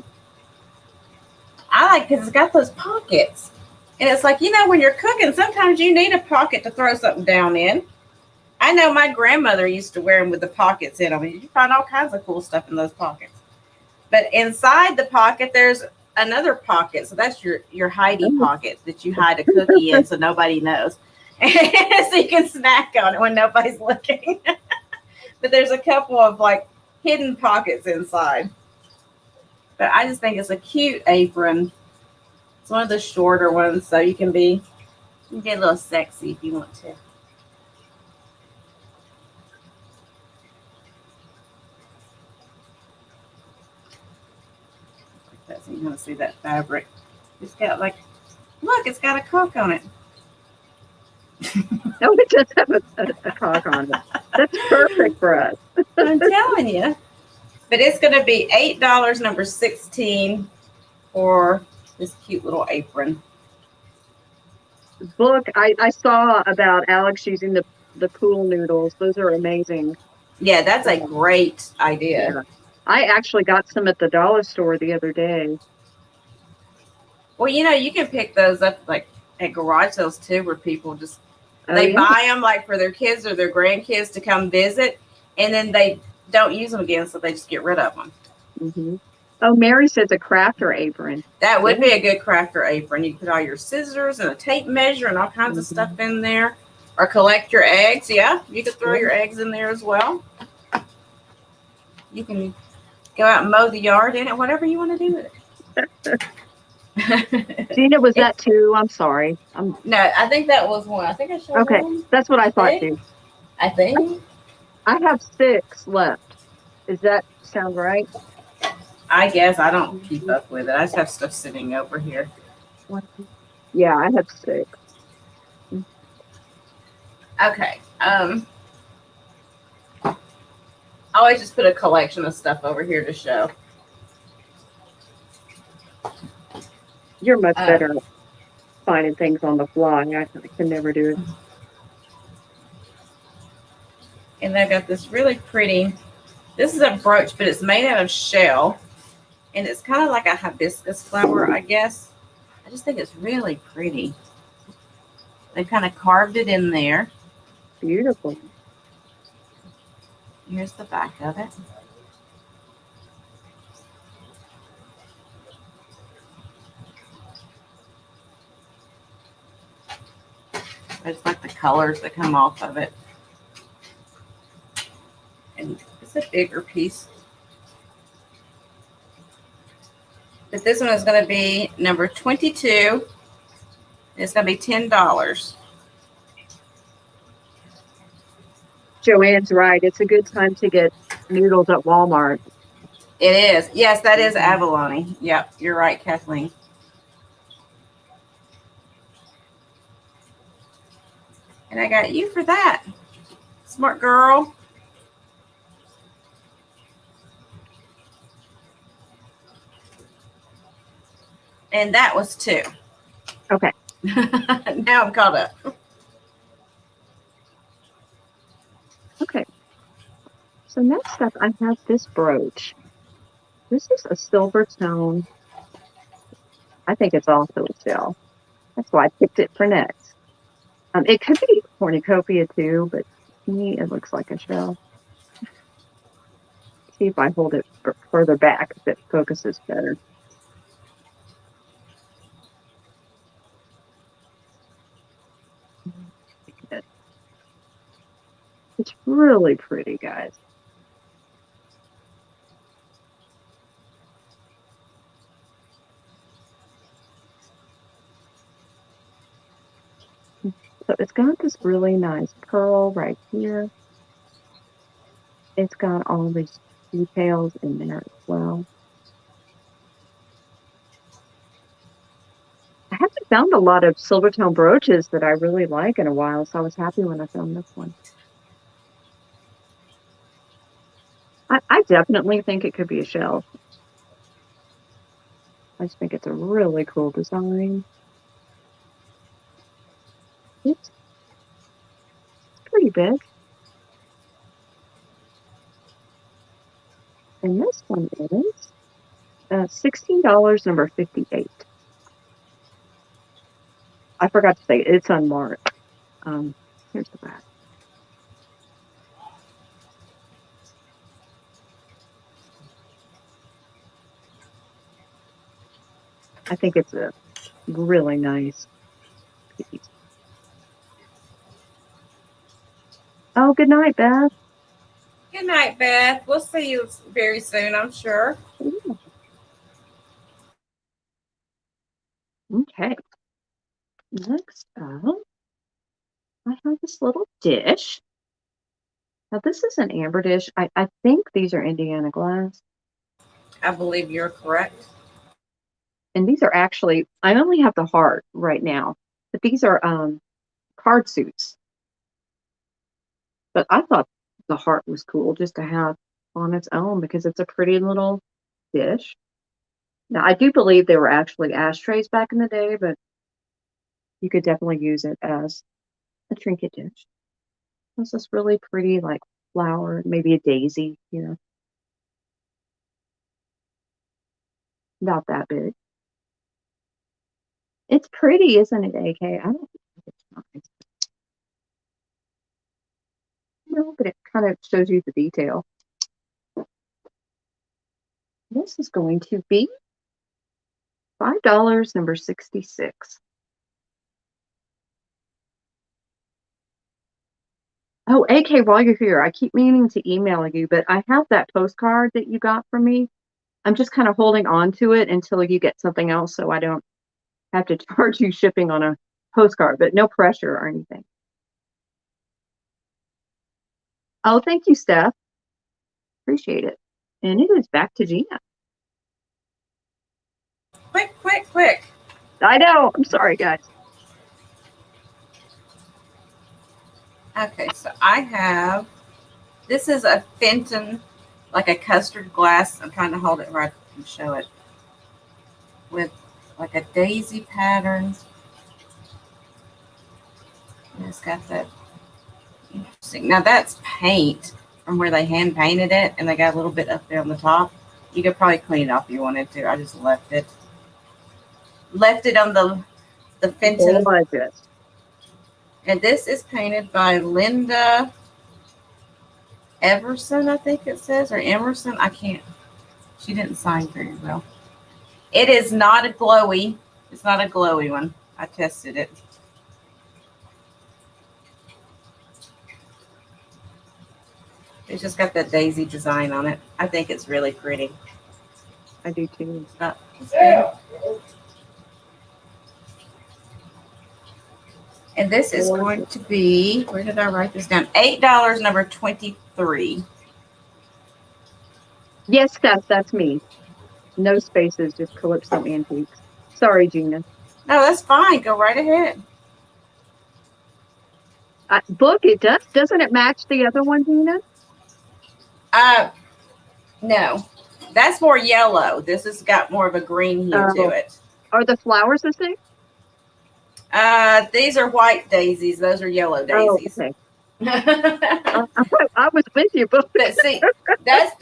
[SPEAKER 2] I like because it's got those pockets. And it's like, when you're cooking, sometimes you need a pocket to throw something down in. I know my grandmother used to wear them with the pockets in them. You find all kinds of cool stuff in those pockets. But inside the pocket, there's another pocket. So that's your hidey pocket that you hide a cookie in so nobody knows. So you can snack on it when nobody's looking. But there's a couple of like hidden pockets inside. But I just think it's a cute apron. It's one of the shorter ones, so you can get a little sexy if you want to. So you want to see that fabric. It's got look, it's got a cock on it.
[SPEAKER 1] No, it does have a cock on it. That's perfect for us.
[SPEAKER 2] I'm telling you. But it's going to be $8, number 16, for this cute little apron.
[SPEAKER 1] Look, I saw about Alex using the pool noodles. Those are amazing.
[SPEAKER 2] Yeah, that's a great idea.
[SPEAKER 1] Yeah. I actually got some at the dollar store the other day.
[SPEAKER 2] Well, you can pick those up like at garage sales too, where people just buy them like for their kids or their grandkids to come visit, and then they don't use them again, so they just get rid of them.
[SPEAKER 1] Mm-hmm. Oh, Mary says a crafter apron.
[SPEAKER 2] That would be a good crafter apron. You put all your scissors and a tape measure and all kinds of stuff in there. Or collect your eggs. Yeah, you could throw your eggs in there as well. You can go out and mow the yard in it, whatever you want to do with
[SPEAKER 1] it. Jeana, was that two? I'm sorry.
[SPEAKER 2] No, I think that was one. I think I showed one.
[SPEAKER 1] That's what I thought too.
[SPEAKER 2] I think.
[SPEAKER 1] I have 6 left. Does that sound right?
[SPEAKER 2] I guess I don't keep up with it. I just have stuff sitting over here.
[SPEAKER 1] Yeah, I have 6.
[SPEAKER 2] Okay. I always just put a collection of stuff over here to show.
[SPEAKER 1] You're much better at finding things on the fly. I can never do it.
[SPEAKER 2] And I've got this really pretty, this is a brooch, but it's made out of shell. And it's kind of like a hibiscus flower, I guess. I just think it's really pretty. They kind of carved it in there.
[SPEAKER 1] Beautiful.
[SPEAKER 2] Here's the back of it. It's like the colors that come off of it. And it's a bigger piece. But this one is going to be number 22. It's going to be $10.
[SPEAKER 1] Joanne's right. It's a good time to get noodles at Walmart.
[SPEAKER 2] It is. Yes, that is abalone. Yep, you're right, Kathleen. And I got you for that. Smart girl. And that was 2.
[SPEAKER 1] Okay.
[SPEAKER 2] Now I'm caught up.
[SPEAKER 1] Okay. So next up, I have this brooch. This is a silver tone. I think it's also a shell. That's why I picked it for next. It could be cornucopia too, but to me, it looks like a shell. See if I hold it further back, if it focuses better. It's really pretty, guys. So it's got this really nice pearl right here. It's got all these details in there as well. I haven't found a lot of silvertone brooches that I really like in a while, so I was happy when I found this one. I definitely think it could be a shell. I just think it's a really cool design. It's pretty big. And this one is $16, number 58. I forgot to say it's unmarked. Here's the back. I think it's a really nice piece. Oh, good night, Beth.
[SPEAKER 2] Good night, Beth. We'll see you very soon, I'm sure.
[SPEAKER 1] Okay. Next up, I have this little dish. Now, this is an amber dish. I think these are Indiana glass.
[SPEAKER 2] I believe you're correct.
[SPEAKER 1] And these are actually, I only have the heart right now, but these are card suits. But I thought the heart was cool just to have on its own because it's a pretty little dish. Now, I do believe they were actually ashtrays back in the day, but you could definitely use it as a trinket dish. It's this really pretty, like flower, maybe a daisy, about that big. It's pretty, isn't it, AK? I don't think it's nice. No, but it kind of shows you the detail. This is going to be $5, number 66. Oh, AK, while you're here, I keep meaning to email you, but I have that postcard that you got from me. I'm just kind of holding on to it until you get something else so I don't have to charge you shipping on a postcard, but no pressure or anything. Oh, thank you, Steph. Appreciate it. And it is back to Jeana.
[SPEAKER 2] Quick, quick, quick.
[SPEAKER 1] I know. I'm sorry, guys.
[SPEAKER 2] Okay, so I have, this is a Fenton, like a custard glass. I'm trying to hold it right and show it. With like a daisy pattern. And it's got that interesting. Now that's paint from where they hand painted it, and they got a little bit up there on the top. You could probably clean it off if you wanted to. I just left it. Left it on the Fenton.
[SPEAKER 1] Gorgeous.
[SPEAKER 2] And this is painted by Linda Everson, I think it says, or Emerson. I can't. She didn't sign very well. It is not a glowy. It's not a glowy one. I tested it. It's just got that daisy design on it. I think it's really pretty.
[SPEAKER 1] I do too.
[SPEAKER 2] It's good. And this is going to be, where did I write this down? $8, number 23.
[SPEAKER 1] Yes, Steph, that's me. No spaces, just Calypso Antiques. Sorry, Jeana.
[SPEAKER 2] No, that's fine. Go right ahead.
[SPEAKER 1] Look, it does. Doesn't it match the other one, Jeana?
[SPEAKER 2] No. That's more yellow. This has got more of a green hue to it.
[SPEAKER 1] Are the flowers the same?
[SPEAKER 2] These are white daisies. Those are yellow daisies.
[SPEAKER 1] Oh, okay. I was with you, but
[SPEAKER 2] see, that's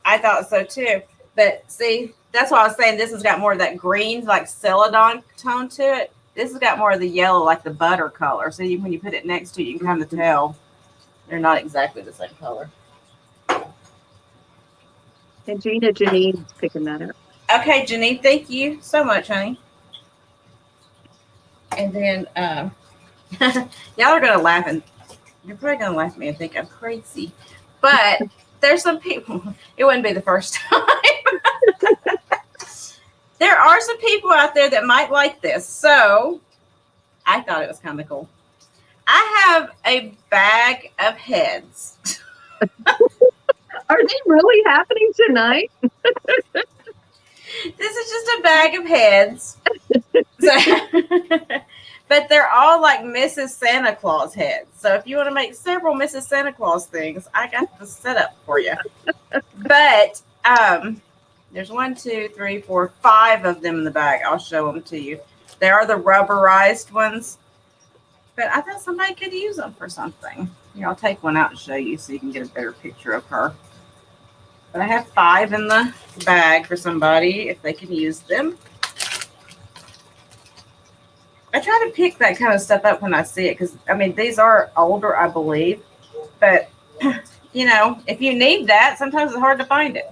[SPEAKER 2] I thought so too. But see, that's why I was saying this has got more of that green, like celadon tone to it. This has got more of the yellow, like the butter color. So when you put it next to it, you can kind of tell they're not exactly the same color.
[SPEAKER 1] And Janine's picking that up.
[SPEAKER 2] Okay, Janine, thank you so much, honey. And then y'all are gonna laugh, and you're probably gonna laugh at me and think I'm crazy. But there's some people, it wouldn't be the first time. There are some people out there that might like this. So I thought it was kind of cool. I have a bag of heads.
[SPEAKER 1] Are they really happening tonight?
[SPEAKER 2] This is just a bag of heads. But they're all like Mrs. Santa Claus heads. So if you want to make several Mrs. Santa Claus things, I got the setup for you. But there's 1, 2, 3, 4, 5 of them in the bag. I'll show them to you. They are the rubberized ones. But I thought somebody could use them for something. Here, I'll take one out and show you so you can get a better picture of her. But I have 5 in the bag for somebody if they can use them. I try to pick that kind of stuff up when I see it because I mean these are older, I believe, but if you need that, sometimes it's hard to find it.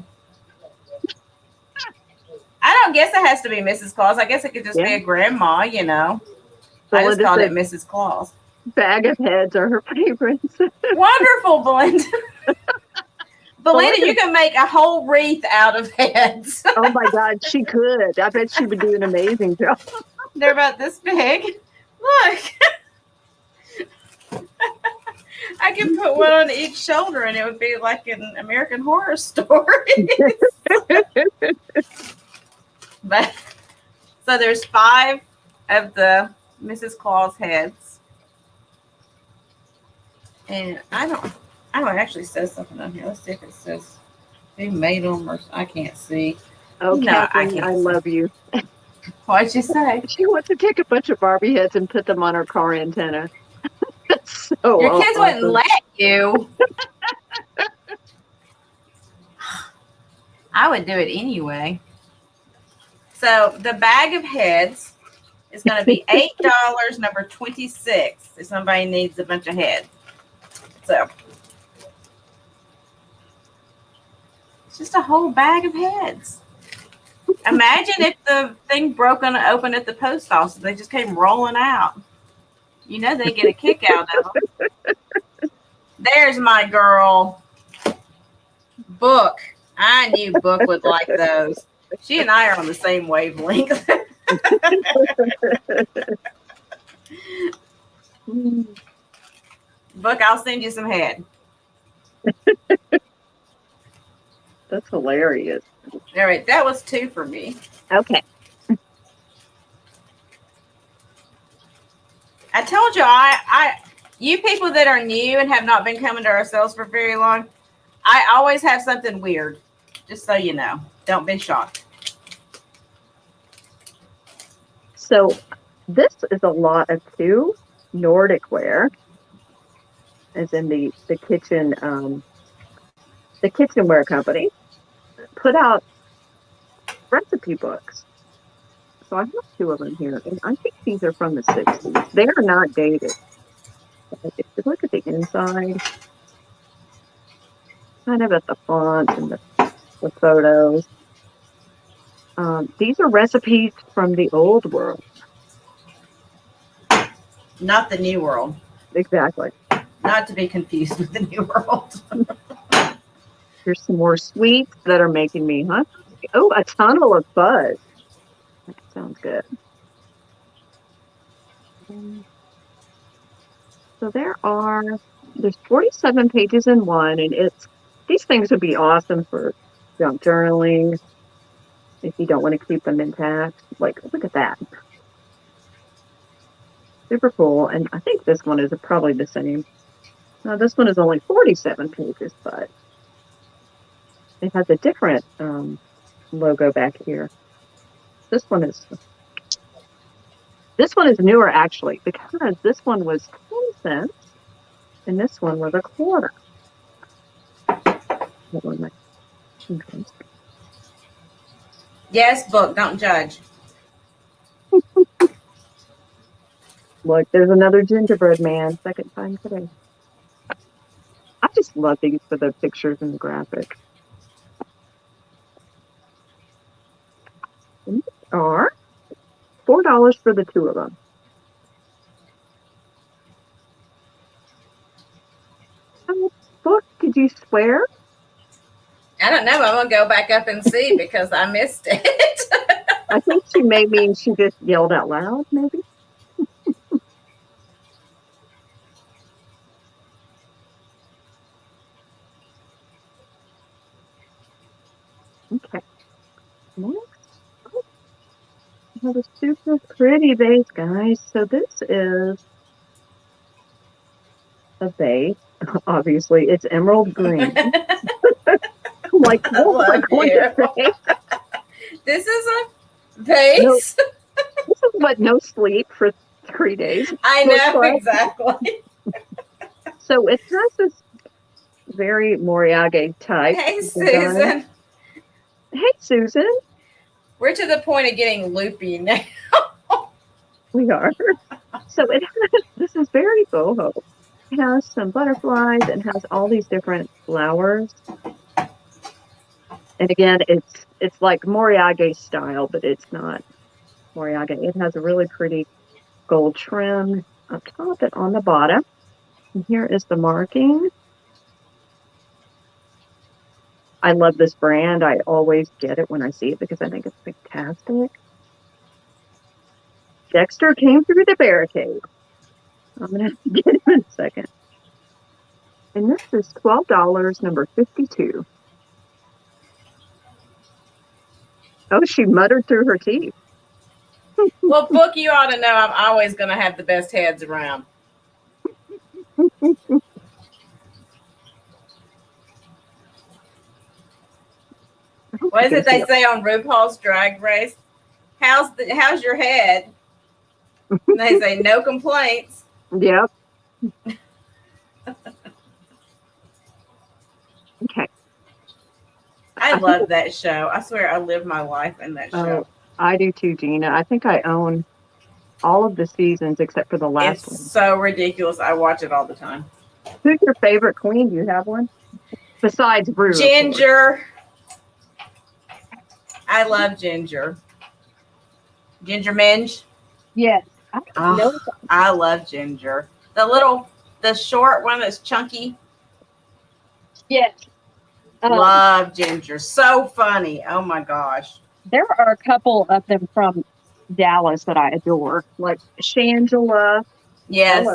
[SPEAKER 2] I don't guess it has to be Mrs. Claus. I guess it could just be
[SPEAKER 1] Yeah.
[SPEAKER 2] a grandma.
[SPEAKER 1] So
[SPEAKER 2] I just
[SPEAKER 1] Linda
[SPEAKER 2] called
[SPEAKER 1] said
[SPEAKER 2] it Mrs. Claus.
[SPEAKER 1] bag of heads are her favorites.
[SPEAKER 2] Wonderful, Belinda. Belinda,
[SPEAKER 1] Belinda,
[SPEAKER 2] you can make a whole wreath out of heads.
[SPEAKER 1] oh my God, she could. I bet she would do an amazing job.
[SPEAKER 2] They're about this big. Look. I can put one on each shoulder and it would be like an American Horror Story. But so there's 5 of the Mrs. Claus heads. And I don't actually says something on here. Let's see if it says who made them or I can't see.
[SPEAKER 1] Oh,
[SPEAKER 2] No,
[SPEAKER 1] Kathleen, I
[SPEAKER 2] see.
[SPEAKER 1] love you.
[SPEAKER 2] What'd you say?
[SPEAKER 1] She wants to take a bunch of Barbie heads and put them on her car antenna. That's so
[SPEAKER 2] Your kids
[SPEAKER 1] awesome.
[SPEAKER 2] wouldn't let you. I would do it anyway. So the bag of heads is going to be $8, number 26, if somebody needs a bunch of heads. So it's just a whole bag of heads. Imagine if the thing broke open at the post office. They just came rolling out. They get a kick out of them. There's my girl. Book. I knew Book would like those. She and I are on the same wavelength. Book, I'll send you some head.
[SPEAKER 1] That's hilarious.
[SPEAKER 2] All right, that was 2 for me.
[SPEAKER 1] Okay.
[SPEAKER 2] I told you, you people that are new and have not been coming to our sales for very long, I always have something weird. Just so you know. Don't be shocked.
[SPEAKER 1] So this is a lot of 2 Nordic ware, as in the kitchenware company put out recipe books. So I have 2 of them here, and I think these are from the 60s. They are not dated. If you look at the inside, kind of at the font and the photos, these are recipes from the old world.
[SPEAKER 2] Not the new world.
[SPEAKER 1] Exactly.
[SPEAKER 2] Not to be confused with the new world.
[SPEAKER 1] Here's some more sweets that are making me hungry. Oh, a tunnel of fuzz. That sounds good. So there's 47 pages in one, and these things would be awesome for junk journaling if you don't want to keep them intact. Like, look at that. Super cool. And I think this one is probably the same. Now, this one is only 47 pages, but it has a different logo back here. This one is newer, actually, because this one was 10 cents and this one was a quarter.
[SPEAKER 2] Yes, Book, don't judge.
[SPEAKER 1] Look, there's another gingerbread man, second time today. I just love these for the pictures and the graphics. And these are $4 for the 2 of them. Book, did you swear?
[SPEAKER 2] I don't know. I'm going to go back up and see because I missed it.
[SPEAKER 1] I think she just yelled out loud, maybe. Okay. Next. I have a super pretty vase, guys. So this is a vase. Obviously, it's emerald green. Like, what am I going to say?
[SPEAKER 2] This is a vase?
[SPEAKER 1] No, this is what, no sleep for 3 days.
[SPEAKER 2] I know, exactly.
[SPEAKER 1] So it has this very Moriage type.
[SPEAKER 2] Hey, Susan.
[SPEAKER 1] Hey, Susan.
[SPEAKER 2] We're to the point of getting loopy now.
[SPEAKER 1] We are. So it has, this is very boho. It has some butterflies and has all these different flowers. And again, it's like Moriage style, but it's not Moriage. It has a really pretty gold trim up top and on the bottom. And here is the marking. I love this brand. I always get it when I see it because I think it's fantastic. Dexter came through the barricade. I'm gonna have to get him in a second. And this is $12, number 52. Oh, she muttered through her teeth.
[SPEAKER 2] Well, Book, you ought to know I'm always going to have the best heads around. What is it they say on RuPaul's Drag Race? How's your head? And they say no complaints.
[SPEAKER 1] Yep. Okay.
[SPEAKER 2] I love that show. I swear I live my life in that show.
[SPEAKER 1] I do too, Jeana. I think I own all of the seasons except for the last one.
[SPEAKER 2] It's so ridiculous. I watch it all the time.
[SPEAKER 1] Who's your favorite queen? Do you have one? Besides Rue.
[SPEAKER 2] Ginger. I love Ginger. Ginger Minge.
[SPEAKER 1] Yes.
[SPEAKER 2] I love Ginger. The short one that's chunky.
[SPEAKER 1] Yes.
[SPEAKER 2] Love Ginger. So funny. Oh my gosh.
[SPEAKER 1] There are a couple of them from Dallas that I adore, like Shangela.
[SPEAKER 2] Yes.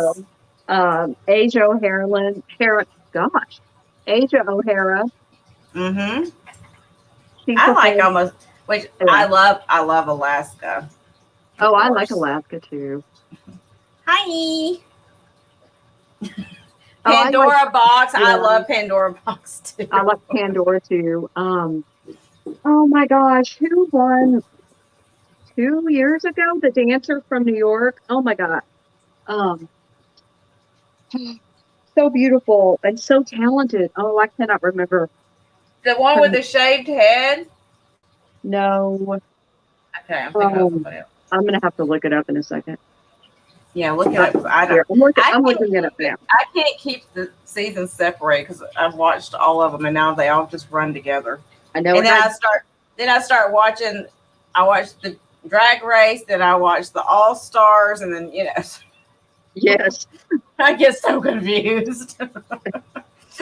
[SPEAKER 1] Asia O'Hara. Asia O'Hara.
[SPEAKER 2] Mm-hmm. I like almost, which I love Alaska.
[SPEAKER 1] Oh, I like Alaska too.
[SPEAKER 2] Hi. Pandora Box. Yeah. I love Pandora Box too.
[SPEAKER 1] I love Pandora too. Oh my gosh, who won 2 years ago? The dancer from New York. Oh my God. So beautiful and so talented. Oh, I cannot remember.
[SPEAKER 2] The one with the shaved head?
[SPEAKER 1] No.
[SPEAKER 2] Okay, I'm
[SPEAKER 1] gonna have to look it up in a second.
[SPEAKER 2] Yeah, look it up. I'm looking it up now. I can't keep the seasons separate because I've watched all of them and now they all just run together.
[SPEAKER 1] I know.
[SPEAKER 2] And then I start watching. I watch the Drag Race, then I watch the All Stars, and then
[SPEAKER 1] Yes.
[SPEAKER 2] I get so confused.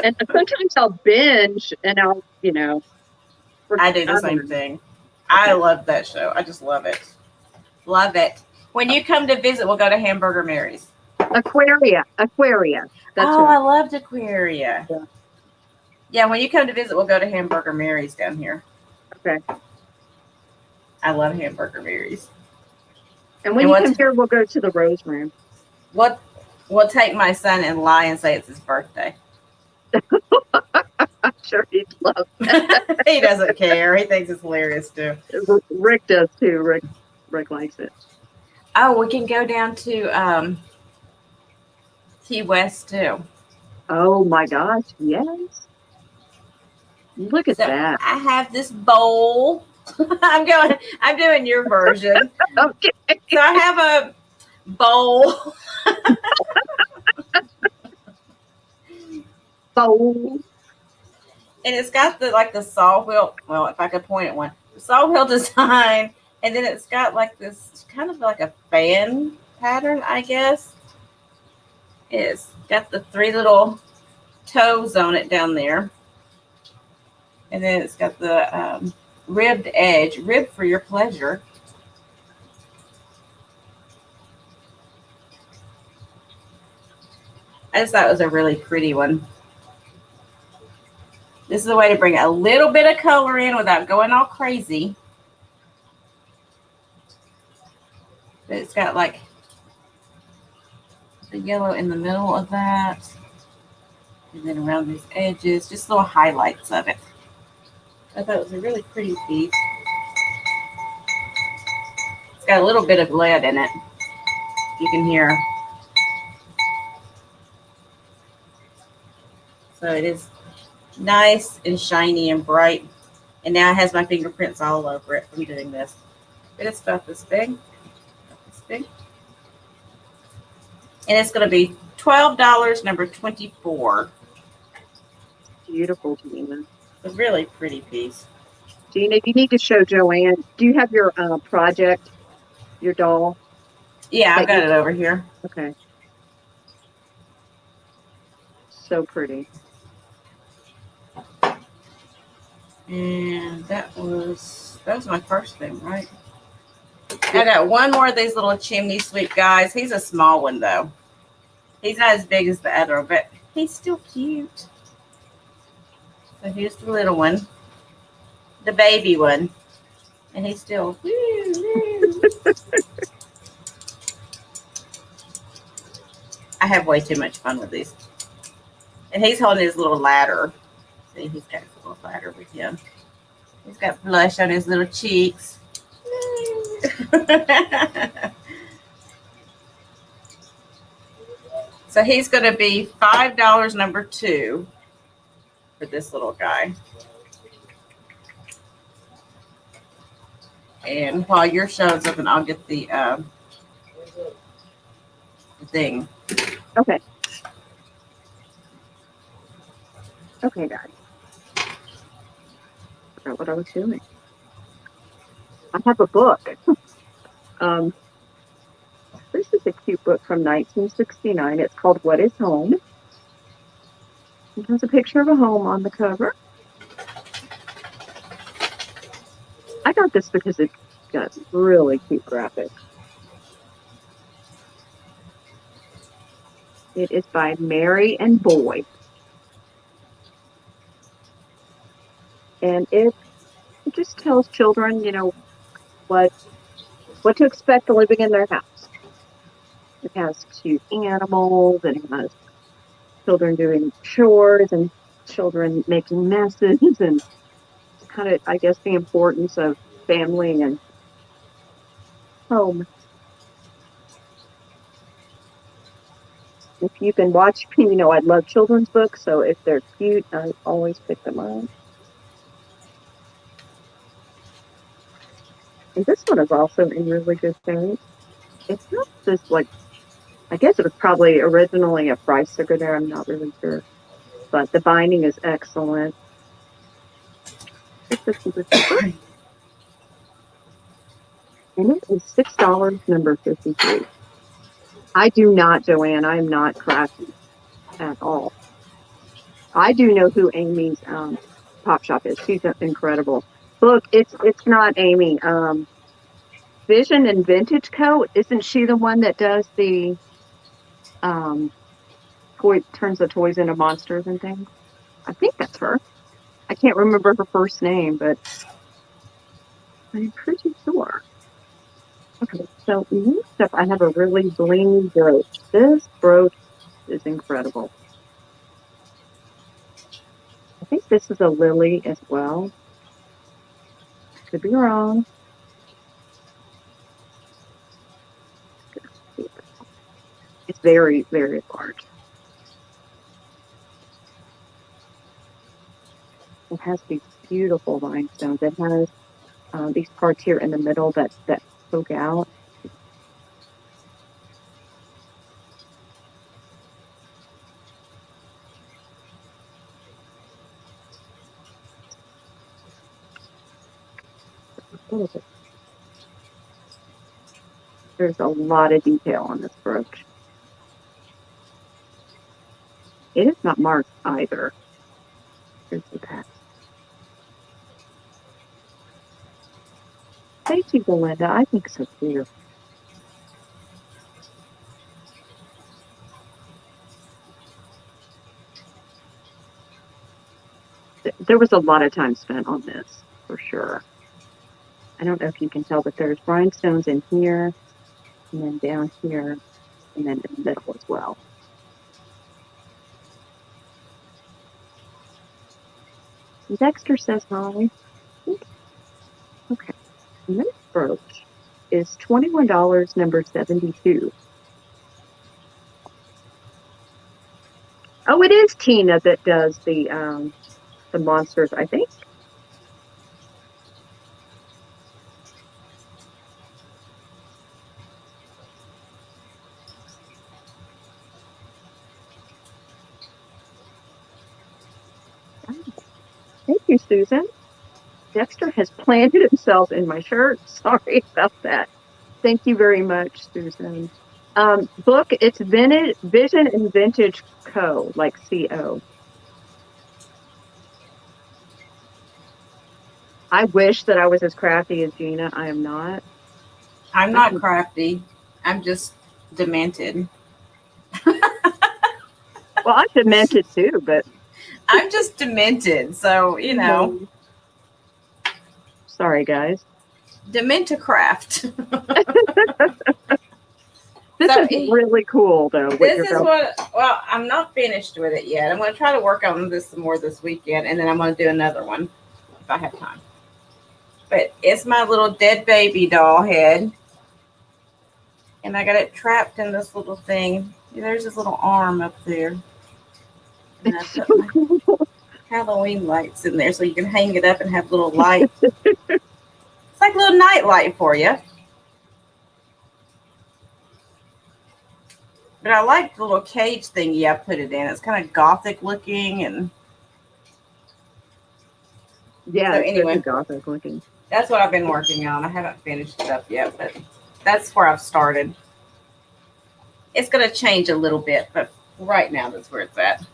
[SPEAKER 1] And sometimes I'll binge and I'll,
[SPEAKER 2] I do the same thing. Okay. I love that show. I just love it. Love it. When you come to visit, we'll go to Hamburger Mary's.
[SPEAKER 1] Aquaria. That's
[SPEAKER 2] I loved Aquaria. Yeah, when you come to visit, we'll go to Hamburger Mary's down here.
[SPEAKER 1] Okay.
[SPEAKER 2] I love Hamburger Mary's.
[SPEAKER 1] And when you come here, we'll go to the Rose Room.
[SPEAKER 2] We'll take my son and lie and say it's his birthday.
[SPEAKER 1] I'm sure he'd love that.
[SPEAKER 2] He doesn't care. He thinks it's hilarious too.
[SPEAKER 1] Rick does too. Rick likes it.
[SPEAKER 2] Oh, we can go down to Key West too.
[SPEAKER 1] Oh my gosh, yes. Look at that.
[SPEAKER 2] I have this bowl. I'm doing your version.
[SPEAKER 1] Okay.
[SPEAKER 2] So I have a bowl.
[SPEAKER 1] Bowl.
[SPEAKER 2] And it's got the saw wheel. Well, if I could point at one, the saw wheel design, and then it's got like this kind of like a fan pattern, I guess. It's got the 3 little toes on it down there, and then it's got the ribbed edge, ribbed for your pleasure. I just thought it was a really pretty one. This is a way to bring a little bit of color in without going all crazy. But it's got like the yellow in the middle of that. And then around these edges, just little highlights of it. I thought it was a really pretty piece. It's got a little bit of lead in it. You can hear. So it is nice and shiny and bright. And now it has my fingerprints all over it from doing this. But it's about this big. About this big. And it's going to be $12, number 24.
[SPEAKER 1] Beautiful, Jeana.
[SPEAKER 2] A really pretty piece.
[SPEAKER 1] Jeana, you need to show Joanne. Do you have your project, your doll?
[SPEAKER 2] Yeah, I've
[SPEAKER 1] That
[SPEAKER 2] got
[SPEAKER 1] you,
[SPEAKER 2] it over here.
[SPEAKER 1] okay. So pretty.
[SPEAKER 2] And that was my first thing, right? I got one more of these little chimney sweep guys. He's a small one though. He's not as big as the other, but he's still cute. So here's the little one, the baby one, and he's still. I have way too much fun with these. And he's holding his little ladder. See, he's got his little ladder with him. He's got blush on his little cheeks. So he's going to be $5, number 2, for this little guy. And while you're showing something, I'll get the thing.
[SPEAKER 1] Okay. Okay, guys. I forgot what I was doing. I have a book. This is a cute book from 1969. It's called What is Home? It has a picture of a home on the cover. I got this because it's got really cute graphics. It is by Mary and Boy. And it just tells children, what to expect living in their house. It has cute animals, and it has children doing chores and children making messes, and kind of, I guess, the importance of family and home. If you can watch me, I love children's books, so if they're cute, I always pick them up. And this one is also in really good shape. It's not just like, I guess it was probably originally a price sticker there, I'm not really sure. But the binding is excellent. Super, super, super. And it is $6, number 53. I do not, Joanne, I am not crafty at all. I do know who Amy's Pop Shop is. She's incredible. Look, it's not Amy. Vision and Vintage Co. Isn't she the one that does the um turns the toys into monsters and things? I think that's her. I can't remember her first name, but I'm pretty sure. Okay, so next up, I have a really blingy brooch. This brooch is incredible. I think this is a lily as well. Could be wrong. It's very, very large. It has these beautiful rhinestones. It has these parts here in the middle that poke out. There's a lot of detail on this brooch. It is not marked either. Here's the back. Thank you, Belinda. I think so too. There was a lot of time spent on this, for sure. I don't know if you can tell, but there's rhinestones in here, and then down here, and then in the middle as well. Dexter says hi. Okay. And this brooch is $21, number 72. Oh, it is Tina that does the monsters, I think. Susan. Dexter has planted himself in my shirt. Sorry about that. Thank you very much, Susan. Book, it's Vision and Vintage Co., like CO. I wish that I was as crafty as Jeana. I am not.
[SPEAKER 2] I'm not crafty. I'm just demented.
[SPEAKER 1] Well, I'm demented too, but
[SPEAKER 2] I'm just demented. So, you know,
[SPEAKER 1] sorry, guys.
[SPEAKER 2] Dementacraft.
[SPEAKER 1] This
[SPEAKER 2] So,
[SPEAKER 1] is really cool, though.
[SPEAKER 2] This is what, well, I'm not finished with it yet. I'm going to try to work on this some more this weekend, and then I'm going to do another one if I have time. But it's my little dead baby doll head. And I got it trapped in this little thing. There's this little arm up there. And I put my Halloween lights in there so you can hang it up and have little lights. It's like a little night light for you. But I like the little cage thingy I put it in. It's kind of gothic looking, and
[SPEAKER 1] yeah,
[SPEAKER 2] so
[SPEAKER 1] it's
[SPEAKER 2] anyway,
[SPEAKER 1] really gothic looking.
[SPEAKER 2] That's what I've been working on. I haven't finished it up yet, but that's where I've started. It's going to change a little bit, but right now that's where it's at.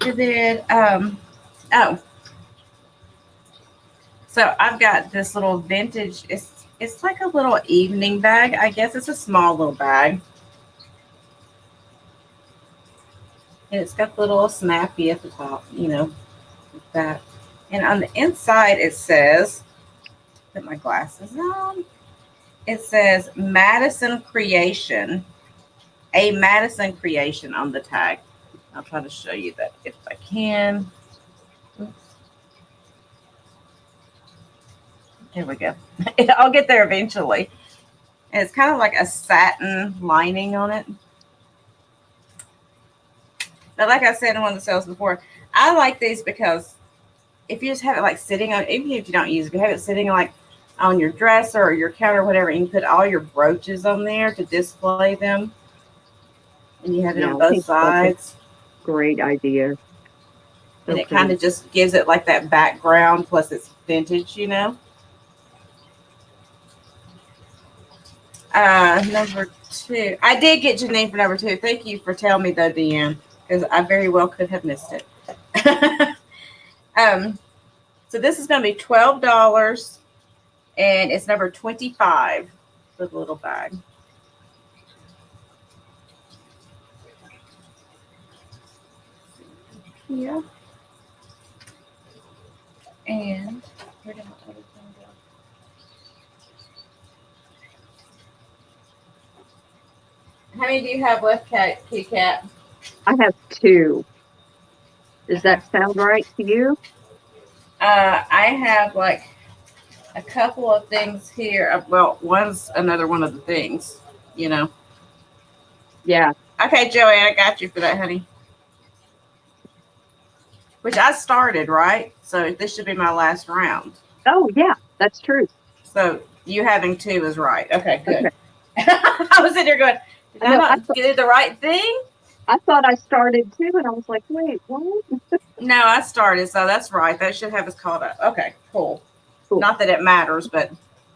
[SPEAKER 2] And then, so I've got this little vintage. It's like a little evening bag. I guess it's a small little bag. And it's got the little snappy at the top, you know, like that. And on the inside, it says, put my glasses on. It says Madison Creation, a Madison Creation on the tag. I'll try to show you that if I can. Oops. There we go. I'll get there eventually. And it's kind of like a satin lining on it. But like I said in one of the sales before, I like these because if you just have it like sitting on, even if you don't use it, if you have it sitting like on your dresser or your counter or whatever, and you put all your brooches on there to display them. And you have it on both sides.
[SPEAKER 1] Great idea.
[SPEAKER 2] And it kind of just gives it like that background, plus it's vintage, you know. Number 2. I did get Janine for number 2. Thank you for telling me though, Deanne, because I very well could have missed it. So this is going to be $12, and it's number 25 for the little bag. Yeah. And where did my other thing go? How many do you have left, Kitty Cat?
[SPEAKER 1] I have 2. Does that sound right to you?
[SPEAKER 2] I have like a couple of things here. Well, one's another one of the things, you know.
[SPEAKER 1] Yeah.
[SPEAKER 2] Okay, Joanne, I got you for that, honey. Which I started, right? So this should be my last round.
[SPEAKER 1] Oh, yeah, that's true.
[SPEAKER 2] So you having 2 is right. Okay, good. Okay. I was sitting there going, did I not get the right thing?
[SPEAKER 1] I thought I started 2, and I was like, wait, what?
[SPEAKER 2] No, I started, so that's right. That should have us caught up. Okay, cool. Not that it matters, but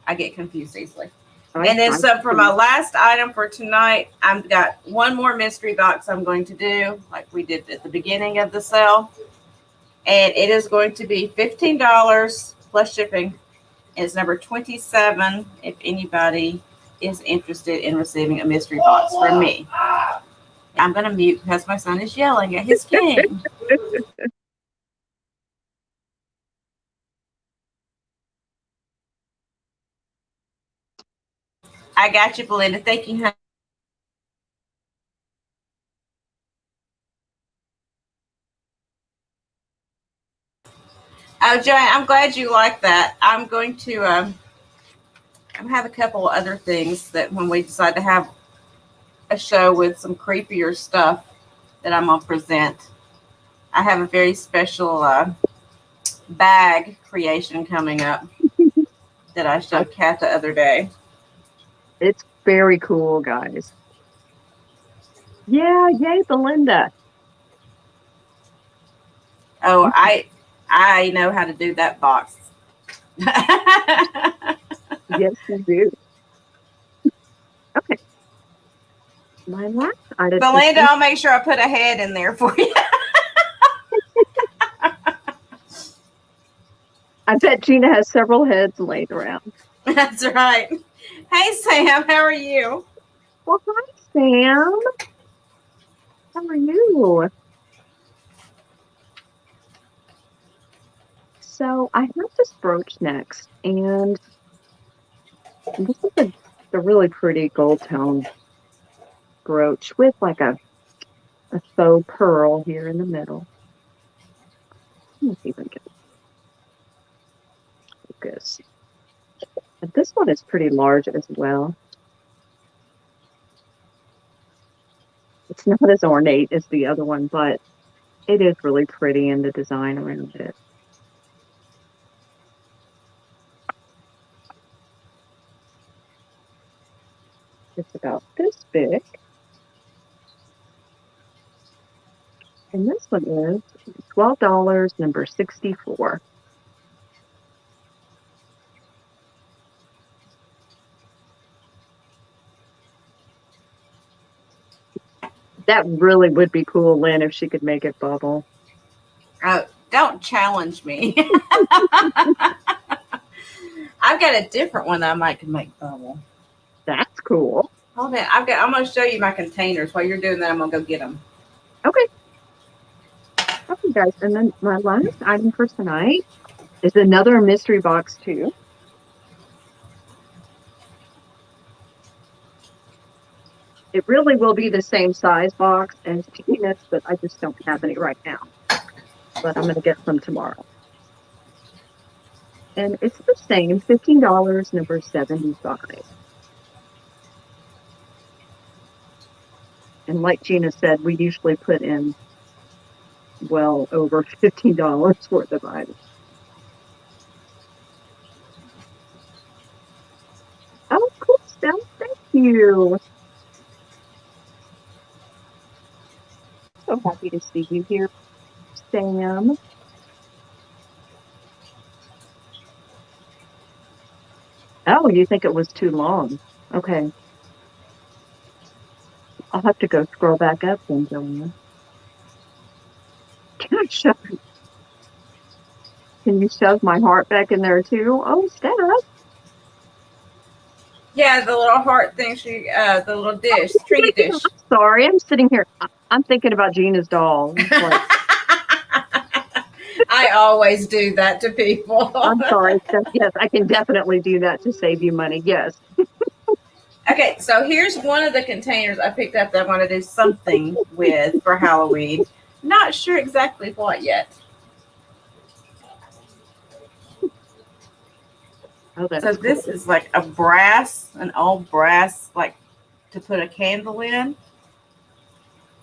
[SPEAKER 2] I get confused easily. And then so for my last item for tonight, I've got one more mystery box I'm going to do, like we did at the beginning of the sale. And it is going to be $15 plus shipping. It's number 27 if anybody is interested in receiving a mystery box from me. I'm going to mute because my son is yelling at his game. I got you, Belinda. Thank you, honey. Oh, Joanne, I'm glad you like that. I'm going to I have a couple of other things that when we decide to have a show with some creepier stuff that I'm going to present. I have a very special bag creation coming up that I showed Kat the other day.
[SPEAKER 1] It's very cool, guys. Yeah, yay, Belinda.
[SPEAKER 2] Oh, I know how to do that box.
[SPEAKER 1] Yes, you do. Okay. My last item is
[SPEAKER 2] Belinda, I'll make sure I put a head in there for you.
[SPEAKER 1] I bet Jeana has several heads laid around.
[SPEAKER 2] That's right. Hey, Sam, how are you?
[SPEAKER 1] Well, hi, Sam. How are you? So I have this brooch next, and this is a really pretty gold tone brooch with like a faux pearl here in the middle. Let's see if I can focus. But this one is pretty large as well. It's not as ornate as the other one, but it is really pretty in the design around it. It's about this big. And this one is $12, number 64. That really would be cool, Lynn, if she could make it bubble.
[SPEAKER 2] Don't challenge me. I've got a different one that I might can make bubble.
[SPEAKER 1] That's cool.
[SPEAKER 2] Hold on, I'm gonna show you my containers. While you're doing that, I'm gonna go get them.
[SPEAKER 1] Okay. Okay, guys. And then my last item for tonight is another mystery box, too. It really will be the same size box as Jeana's, but I just don't have any right now. But I'm going to get some tomorrow. And it's the same, $15, number 75. And like Jeana said, we usually put in well over $15 worth of items. Oh, cool stuff. Thank you. So happy to see you here, Sam. Oh, you think it was too long? Okay. I'll have to go scroll back up then, Joanne. Can I shove, can you shove my heart back in there too? Oh, Steph.
[SPEAKER 2] Yeah, the little heart thing. The little dish, trinket dish.
[SPEAKER 1] I'm sorry, I'm sitting here. I'm thinking about Jeana's doll. Like,
[SPEAKER 2] I always do that to people.
[SPEAKER 1] I'm sorry. Yes, I can definitely do that to save you money. Yes.
[SPEAKER 2] Okay, so here's one of the containers I picked up that I want to do something with for Halloween. Not sure exactly what yet.
[SPEAKER 1] Oh,
[SPEAKER 2] So this is like an old brass, like to put a candle in.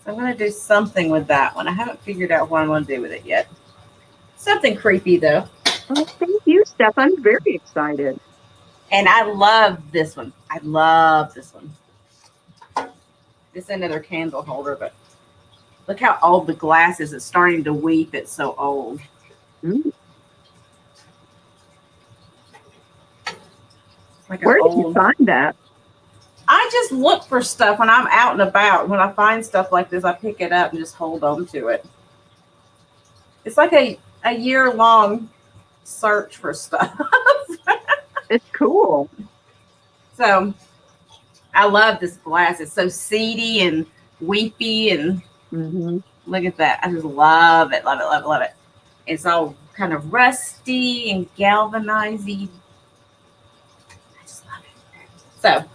[SPEAKER 2] So I'm going to do something with that one. I haven't figured out what I'm going to do with it yet. Something creepy though.
[SPEAKER 1] Oh, thank you, Steph. I'm very excited.
[SPEAKER 2] And I love this one. I love this one. This is another candle holder, but look how old the glass is. It's starting to weep. It's so old.
[SPEAKER 1] Mm.
[SPEAKER 2] Like
[SPEAKER 1] Where did you find that?
[SPEAKER 2] I just look for stuff when I'm out and about. When I find stuff like this, I pick it up and just hold on to it. It's like a year-long search for stuff.
[SPEAKER 1] It's cool.
[SPEAKER 2] So I love this glass. It's so seedy and weepy, and look at that. I just love it, love it, love it, love it. It's all kind of rusty and galvanizing. I just love it. So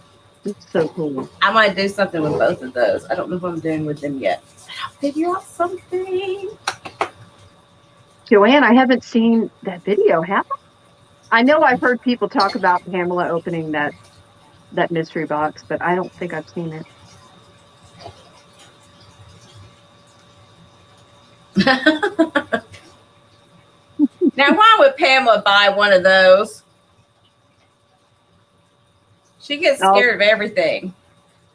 [SPEAKER 1] it's so cool.
[SPEAKER 2] I'm going to do something with both of those. I don't know what I'm doing with them yet. I'll figure out something.
[SPEAKER 1] Joanne, I haven't seen that video, have I? I know I've heard people talk about Pamela opening that mystery box, but I don't think I've seen it.
[SPEAKER 2] Now, why would Pamela buy one of those? She gets scared of everything.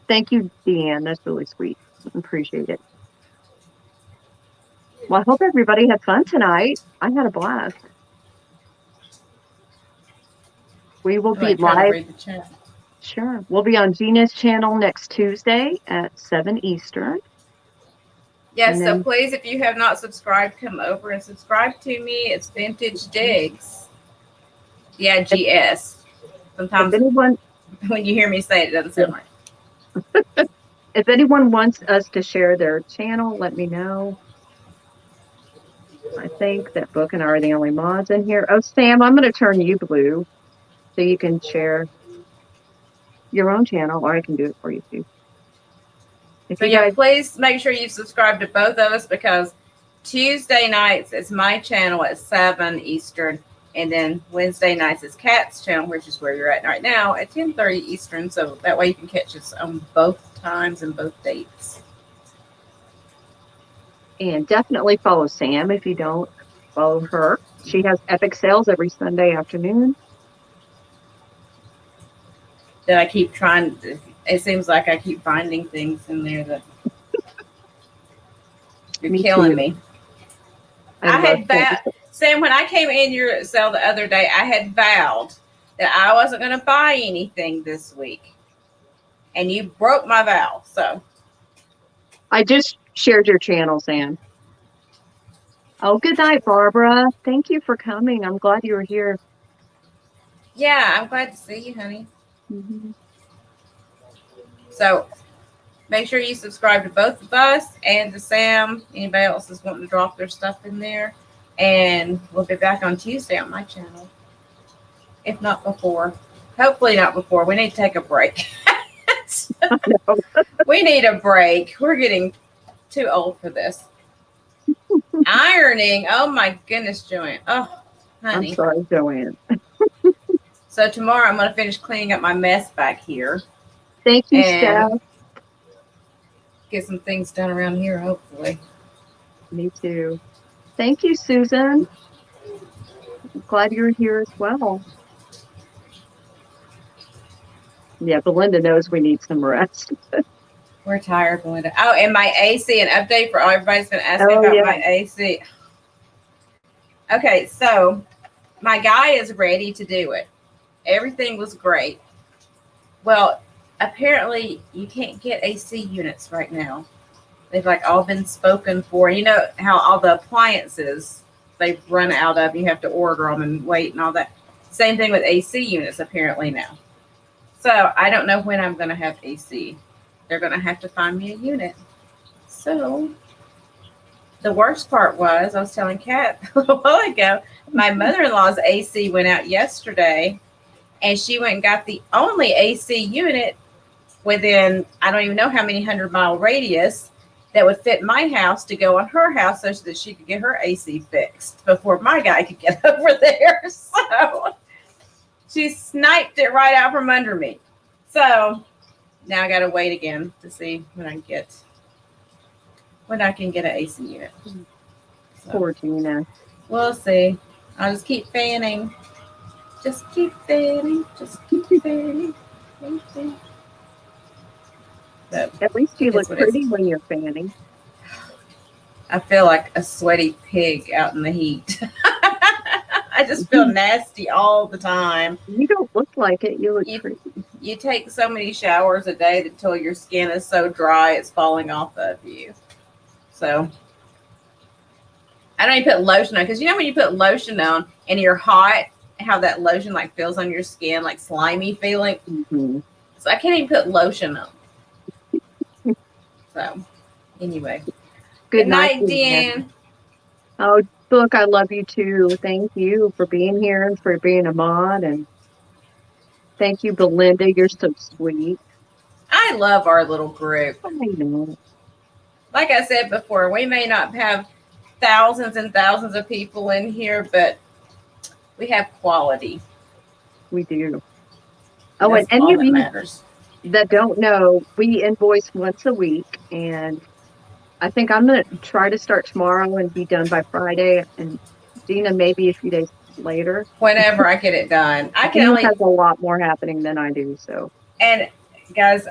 [SPEAKER 1] Thank you, Deanne. That's really sweet. Appreciate it. Well, I hope everybody had fun tonight. I had a blast. We will
[SPEAKER 2] I'm
[SPEAKER 1] be
[SPEAKER 2] like trying to
[SPEAKER 1] live.
[SPEAKER 2] read the chat.
[SPEAKER 1] Sure. We'll be on Gina's channel next Tuesday at 7 Eastern.
[SPEAKER 2] Yes,
[SPEAKER 1] And
[SPEAKER 2] so
[SPEAKER 1] then
[SPEAKER 2] please, if you have not subscribed, come over and subscribe to me. It's Vintage Digs. Yeah,
[SPEAKER 1] if,
[SPEAKER 2] GS.
[SPEAKER 1] if
[SPEAKER 2] Sometimes
[SPEAKER 1] anyone
[SPEAKER 2] when you hear me say it, it doesn't
[SPEAKER 1] yeah,
[SPEAKER 2] sound right.
[SPEAKER 1] if anyone wants us to share their channel, let me know. I think that Book and I are the only mods in here. Oh, Sam, I'm going to turn you blue so you can share your own channel, or I can do it for you too. If
[SPEAKER 2] So
[SPEAKER 1] you
[SPEAKER 2] yeah,
[SPEAKER 1] guys,
[SPEAKER 2] please make sure you subscribe to both of us because Tuesday nights is my channel at 7 Eastern. And then Wednesday nights is Kat's channel, which is where you're at right now, at 10:30 Eastern. So that way you can catch us on both times and both dates.
[SPEAKER 1] and definitely follow Sam if you don't follow her. She has epic sales every Sunday afternoon.
[SPEAKER 2] That I keep trying to, it seems like I keep finding things in there that you're
[SPEAKER 1] Me
[SPEAKER 2] killing
[SPEAKER 1] too.
[SPEAKER 2] me.
[SPEAKER 1] I
[SPEAKER 2] I
[SPEAKER 1] love
[SPEAKER 2] had
[SPEAKER 1] Sam's.
[SPEAKER 2] Sam, when I came in your cell the other day, I had vowed that I wasn't going to buy anything this week. And you broke my vow. So,
[SPEAKER 1] I just shared your channel, Sam. Oh, good night, Barbara. Thank you for coming. I'm glad you were here.
[SPEAKER 2] yeah, I'm glad to see you, honey.
[SPEAKER 1] Mhm.
[SPEAKER 2] So, make sure you subscribe to both of us and to Sam. Anybody else is wanting to drop their stuff in there. And we'll be back on Tuesday on my channel. If not before. Hopefully, not before. We need to take a break.
[SPEAKER 1] No,
[SPEAKER 2] We need a break. We're getting too old for this. Ironing. Oh my goodness, Joanne. Oh,
[SPEAKER 1] I'm
[SPEAKER 2] honey.
[SPEAKER 1] sorry, Joanne.
[SPEAKER 2] So tomorrow I'm going to finish cleaning up my mess back here
[SPEAKER 1] Thank you,
[SPEAKER 2] and
[SPEAKER 1] Steph.
[SPEAKER 2] get some things done around here, hopefully.
[SPEAKER 1] Me too. Thank you, Susan. I'm glad you're here as well. Yeah, Belinda knows we need some rest.
[SPEAKER 2] We're tired, Belinda. Oh, and my AC, an update for everybody's been asking
[SPEAKER 1] Oh,
[SPEAKER 2] about
[SPEAKER 1] yeah.
[SPEAKER 2] my AC. Okay, so my guy is ready to do it. Everything was great. Well, apparently you can't get AC units right now. They've like all been spoken for. You know how all the appliances they've run out of, you have to order them and wait and all that. Same thing with AC units apparently now. So I don't know when I'm going to have AC. They're going to have to find me a unit. So the worst part was I was telling Kat a little while ago, my mother-in-law's AC went out yesterday and she went and got the only AC unit within I don't even know how many 100-mile radius that would fit my house to go on her house so that she could get her AC fixed before my guy could get over there. So she sniped it right out from under me. So now I got to wait again to see when I can get an AC unit. So
[SPEAKER 1] Poor Gina.
[SPEAKER 2] we'll see. I'll just keep fanning. Just keep fanning. Just keep fanning. But
[SPEAKER 1] At least you look
[SPEAKER 2] it's what it is.
[SPEAKER 1] pretty when you're fanning.
[SPEAKER 2] I feel like a sweaty pig out in the heat. I just feel nasty all the time.
[SPEAKER 1] You don't look like it. You look
[SPEAKER 2] You
[SPEAKER 1] pretty.
[SPEAKER 2] you take so many showers a day until your skin is so dry it's falling off of you. So I don't even put lotion on because you know when you put lotion on and you're hot, how that lotion like feels on your skin, like slimy feeling.
[SPEAKER 1] Mm-hmm.
[SPEAKER 2] So I can't even put lotion on. So anyway,
[SPEAKER 1] Good
[SPEAKER 2] good
[SPEAKER 1] night,
[SPEAKER 2] night,
[SPEAKER 1] Gina.
[SPEAKER 2] Dan.
[SPEAKER 1] Oh, look, I love you too. Thank you for being here and for being a mod. And thank you, Belinda. You're so sweet.
[SPEAKER 2] I love our little group.
[SPEAKER 1] I know.
[SPEAKER 2] Like I said before, we may not have thousands and thousands of people in here, but we have quality.
[SPEAKER 1] We do.
[SPEAKER 2] And
[SPEAKER 1] Oh, and
[SPEAKER 2] that's
[SPEAKER 1] any
[SPEAKER 2] all
[SPEAKER 1] of
[SPEAKER 2] that
[SPEAKER 1] you
[SPEAKER 2] matters.
[SPEAKER 1] that don't know, we invoice once a week. And I think I'm going to try to start tomorrow and be done by Friday. And Gina, maybe a few days later.
[SPEAKER 2] Whenever I get it done, I can
[SPEAKER 1] Gina
[SPEAKER 2] only,
[SPEAKER 1] has a lot more happening than I do. So,
[SPEAKER 2] and guys,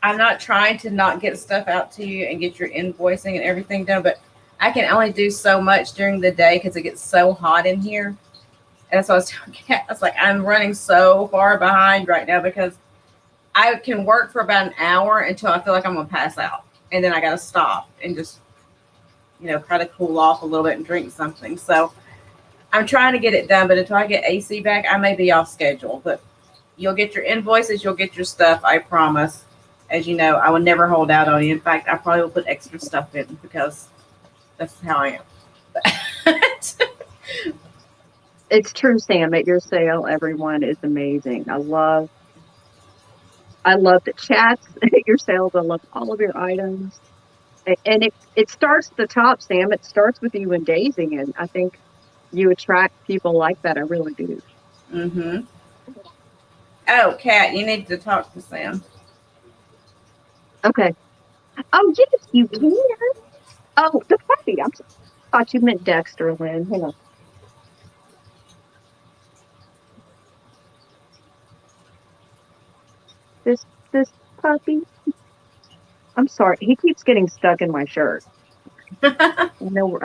[SPEAKER 2] I'm not trying to not get stuff out to you and get your invoicing and everything done, but I can only do so much during the day because it gets so hot in here. And that's what I was telling Kat. I was like, I'm running so far behind right now because I can work for about an hour until I feel like I'm gonna pass out, and then I gotta stop and just try to cool off a little bit and drink something. So I'm trying to get it done, but until I get AC back, I may be off schedule. But you'll get your invoices, you'll get your stuff, I promise. As you know, I will never hold out on you. In fact, I probably will put extra stuff in because that's how I am.
[SPEAKER 1] It's true, Sam. At your sale, everyone is amazing. I love the chats at your sales. I love all of your items. And it starts at the top, Sam. It starts with you and Daisy, and I think you attract people like that. I really do.
[SPEAKER 2] Mm-hmm. Oh, Kat, you need to talk to Sam.
[SPEAKER 1] Okay. Oh, yes, you can. Oh, the puppy. Thought you meant Dexter, Lynn. Hang on. This puppy. I'm sorry. He keeps getting stuck in my shirt. I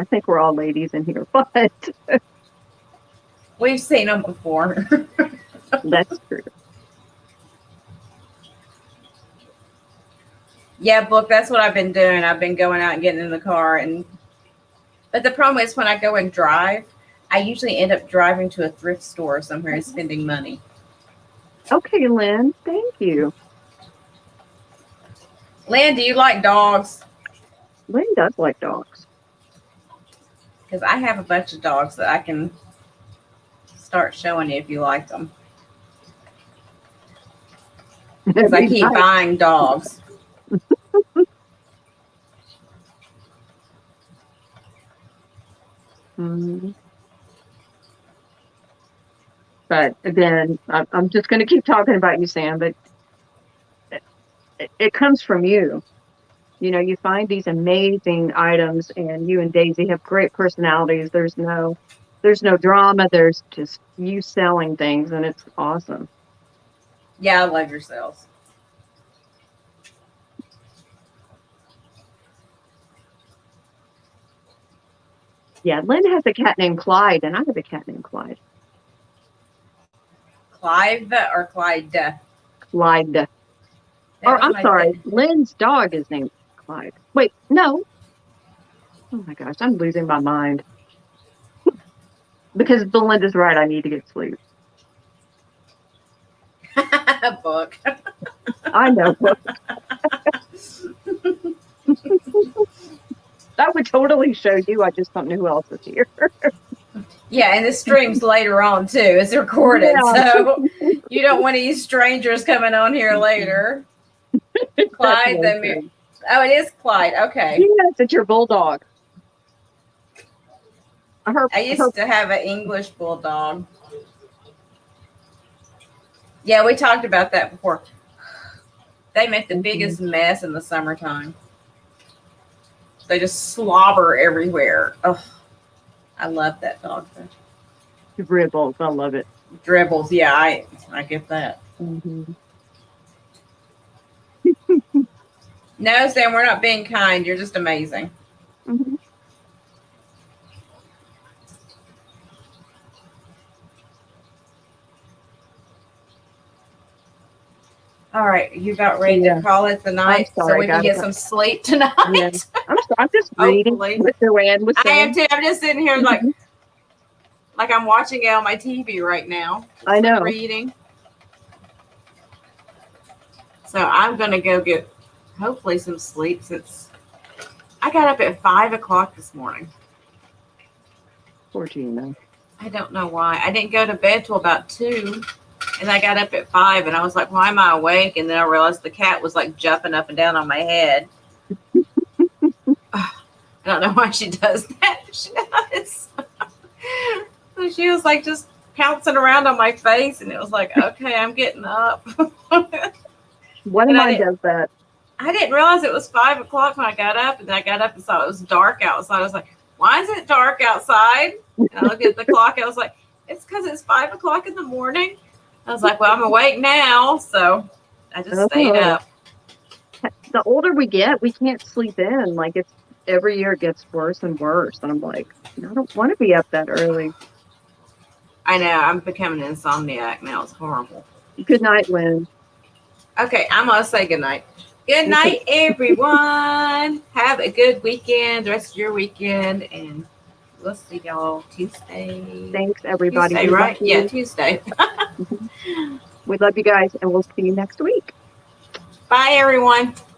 [SPEAKER 1] think we're all ladies in here, but
[SPEAKER 2] We've seen them before.
[SPEAKER 1] that's true.
[SPEAKER 2] Yeah, Book, that's what I've been doing. I've been going out and getting in the car, but the problem is when I go and drive, I usually end up driving to a thrift store somewhere and spending money.
[SPEAKER 1] Okay, Lynn. Thank you.
[SPEAKER 2] Lynn, do you like dogs?
[SPEAKER 1] Lynn does like dogs.
[SPEAKER 2] Because I have a bunch of dogs that I can start showing you if you like them. Because I keep buying dogs.
[SPEAKER 1] Mm-hmm. But again, I'm just going to keep talking about you, Sam, but it comes from you. You find these amazing items, and you and Daisy have great personalities. There's no drama. There's just you selling things, and it's awesome.
[SPEAKER 2] Yeah, I love your sales.
[SPEAKER 1] Yeah, Lynn has a cat named Clyde, and I have a cat named Clyde.
[SPEAKER 2] Clive or Clyde?
[SPEAKER 1] Clyde. Or I'm sorry, Lynn's dog is named Clyde. Wait, no. Oh my gosh, I'm losing my mind. Because Belinda's right, I need to get sleep.
[SPEAKER 2] Book.
[SPEAKER 1] I know. That would totally show you. I just don't know who else is here.
[SPEAKER 2] Yeah, and this stream's later on too. It's recorded, yeah. So you don't want any strangers coming on here later. Clyde, oh, it is Clyde. Okay.
[SPEAKER 1] Yes, it's your bulldog.
[SPEAKER 2] I used to have an English bulldog. Yeah, we talked about that before. They make the biggest mess in the summertime. They just slobber everywhere. Oh, I love that dog.
[SPEAKER 1] Dribbles, I love it.
[SPEAKER 2] Dribbles, yeah, I get that.
[SPEAKER 1] Mm-hmm.
[SPEAKER 2] No, Sam, we're not being kind. You're just amazing.
[SPEAKER 1] Mm-hmm.
[SPEAKER 2] All right, you about ready to call it the night so we can get some sleep tonight?
[SPEAKER 1] Yeah. I'm just reading with Joanne.
[SPEAKER 2] I am too. I'm just sitting here like I'm watching it on my TV right now.
[SPEAKER 1] I know.
[SPEAKER 2] Reading. So I'm gonna go get hopefully some sleep since I got up at 5 o'clock this morning.
[SPEAKER 1] Poor Jeana.
[SPEAKER 2] I don't know why. I didn't go to bed till about 2. And I got up at 5 and I was like, why am I awake? And then I realized the cat was like jumping up and down on my head. I don't know why she does that. She does. So she was like just pouncing around on my face. And it was like, okay, I'm getting up.
[SPEAKER 1] What am I does that?
[SPEAKER 2] I didn't realize it was 5 o'clock when I got up. And then I got up and saw it was dark outside. I was like, why is it dark outside? And I looked at the clock. I was like, it's because it's 5 o'clock in the morning. I was like, well, I'm awake now, so I just stayed up.
[SPEAKER 1] The older we get, we can't sleep in. Like every year it gets worse and worse. And I'm like, I don't want to be up that early.
[SPEAKER 2] I know. I'm becoming an insomniac now. It's horrible.
[SPEAKER 1] Good night, Lynn.
[SPEAKER 2] Okay, I'm gonna say good night. Good
[SPEAKER 1] Me too.
[SPEAKER 2] night, everyone. Have a good weekend, the rest of your weekend, and we'll see y'all Tuesday.
[SPEAKER 1] Thanks, everybody.
[SPEAKER 2] Tuesday,
[SPEAKER 1] We love
[SPEAKER 2] right? Yeah,
[SPEAKER 1] you.
[SPEAKER 2] Tuesday.
[SPEAKER 1] We love you guys, and we'll see you next week.
[SPEAKER 2] Bye, everyone.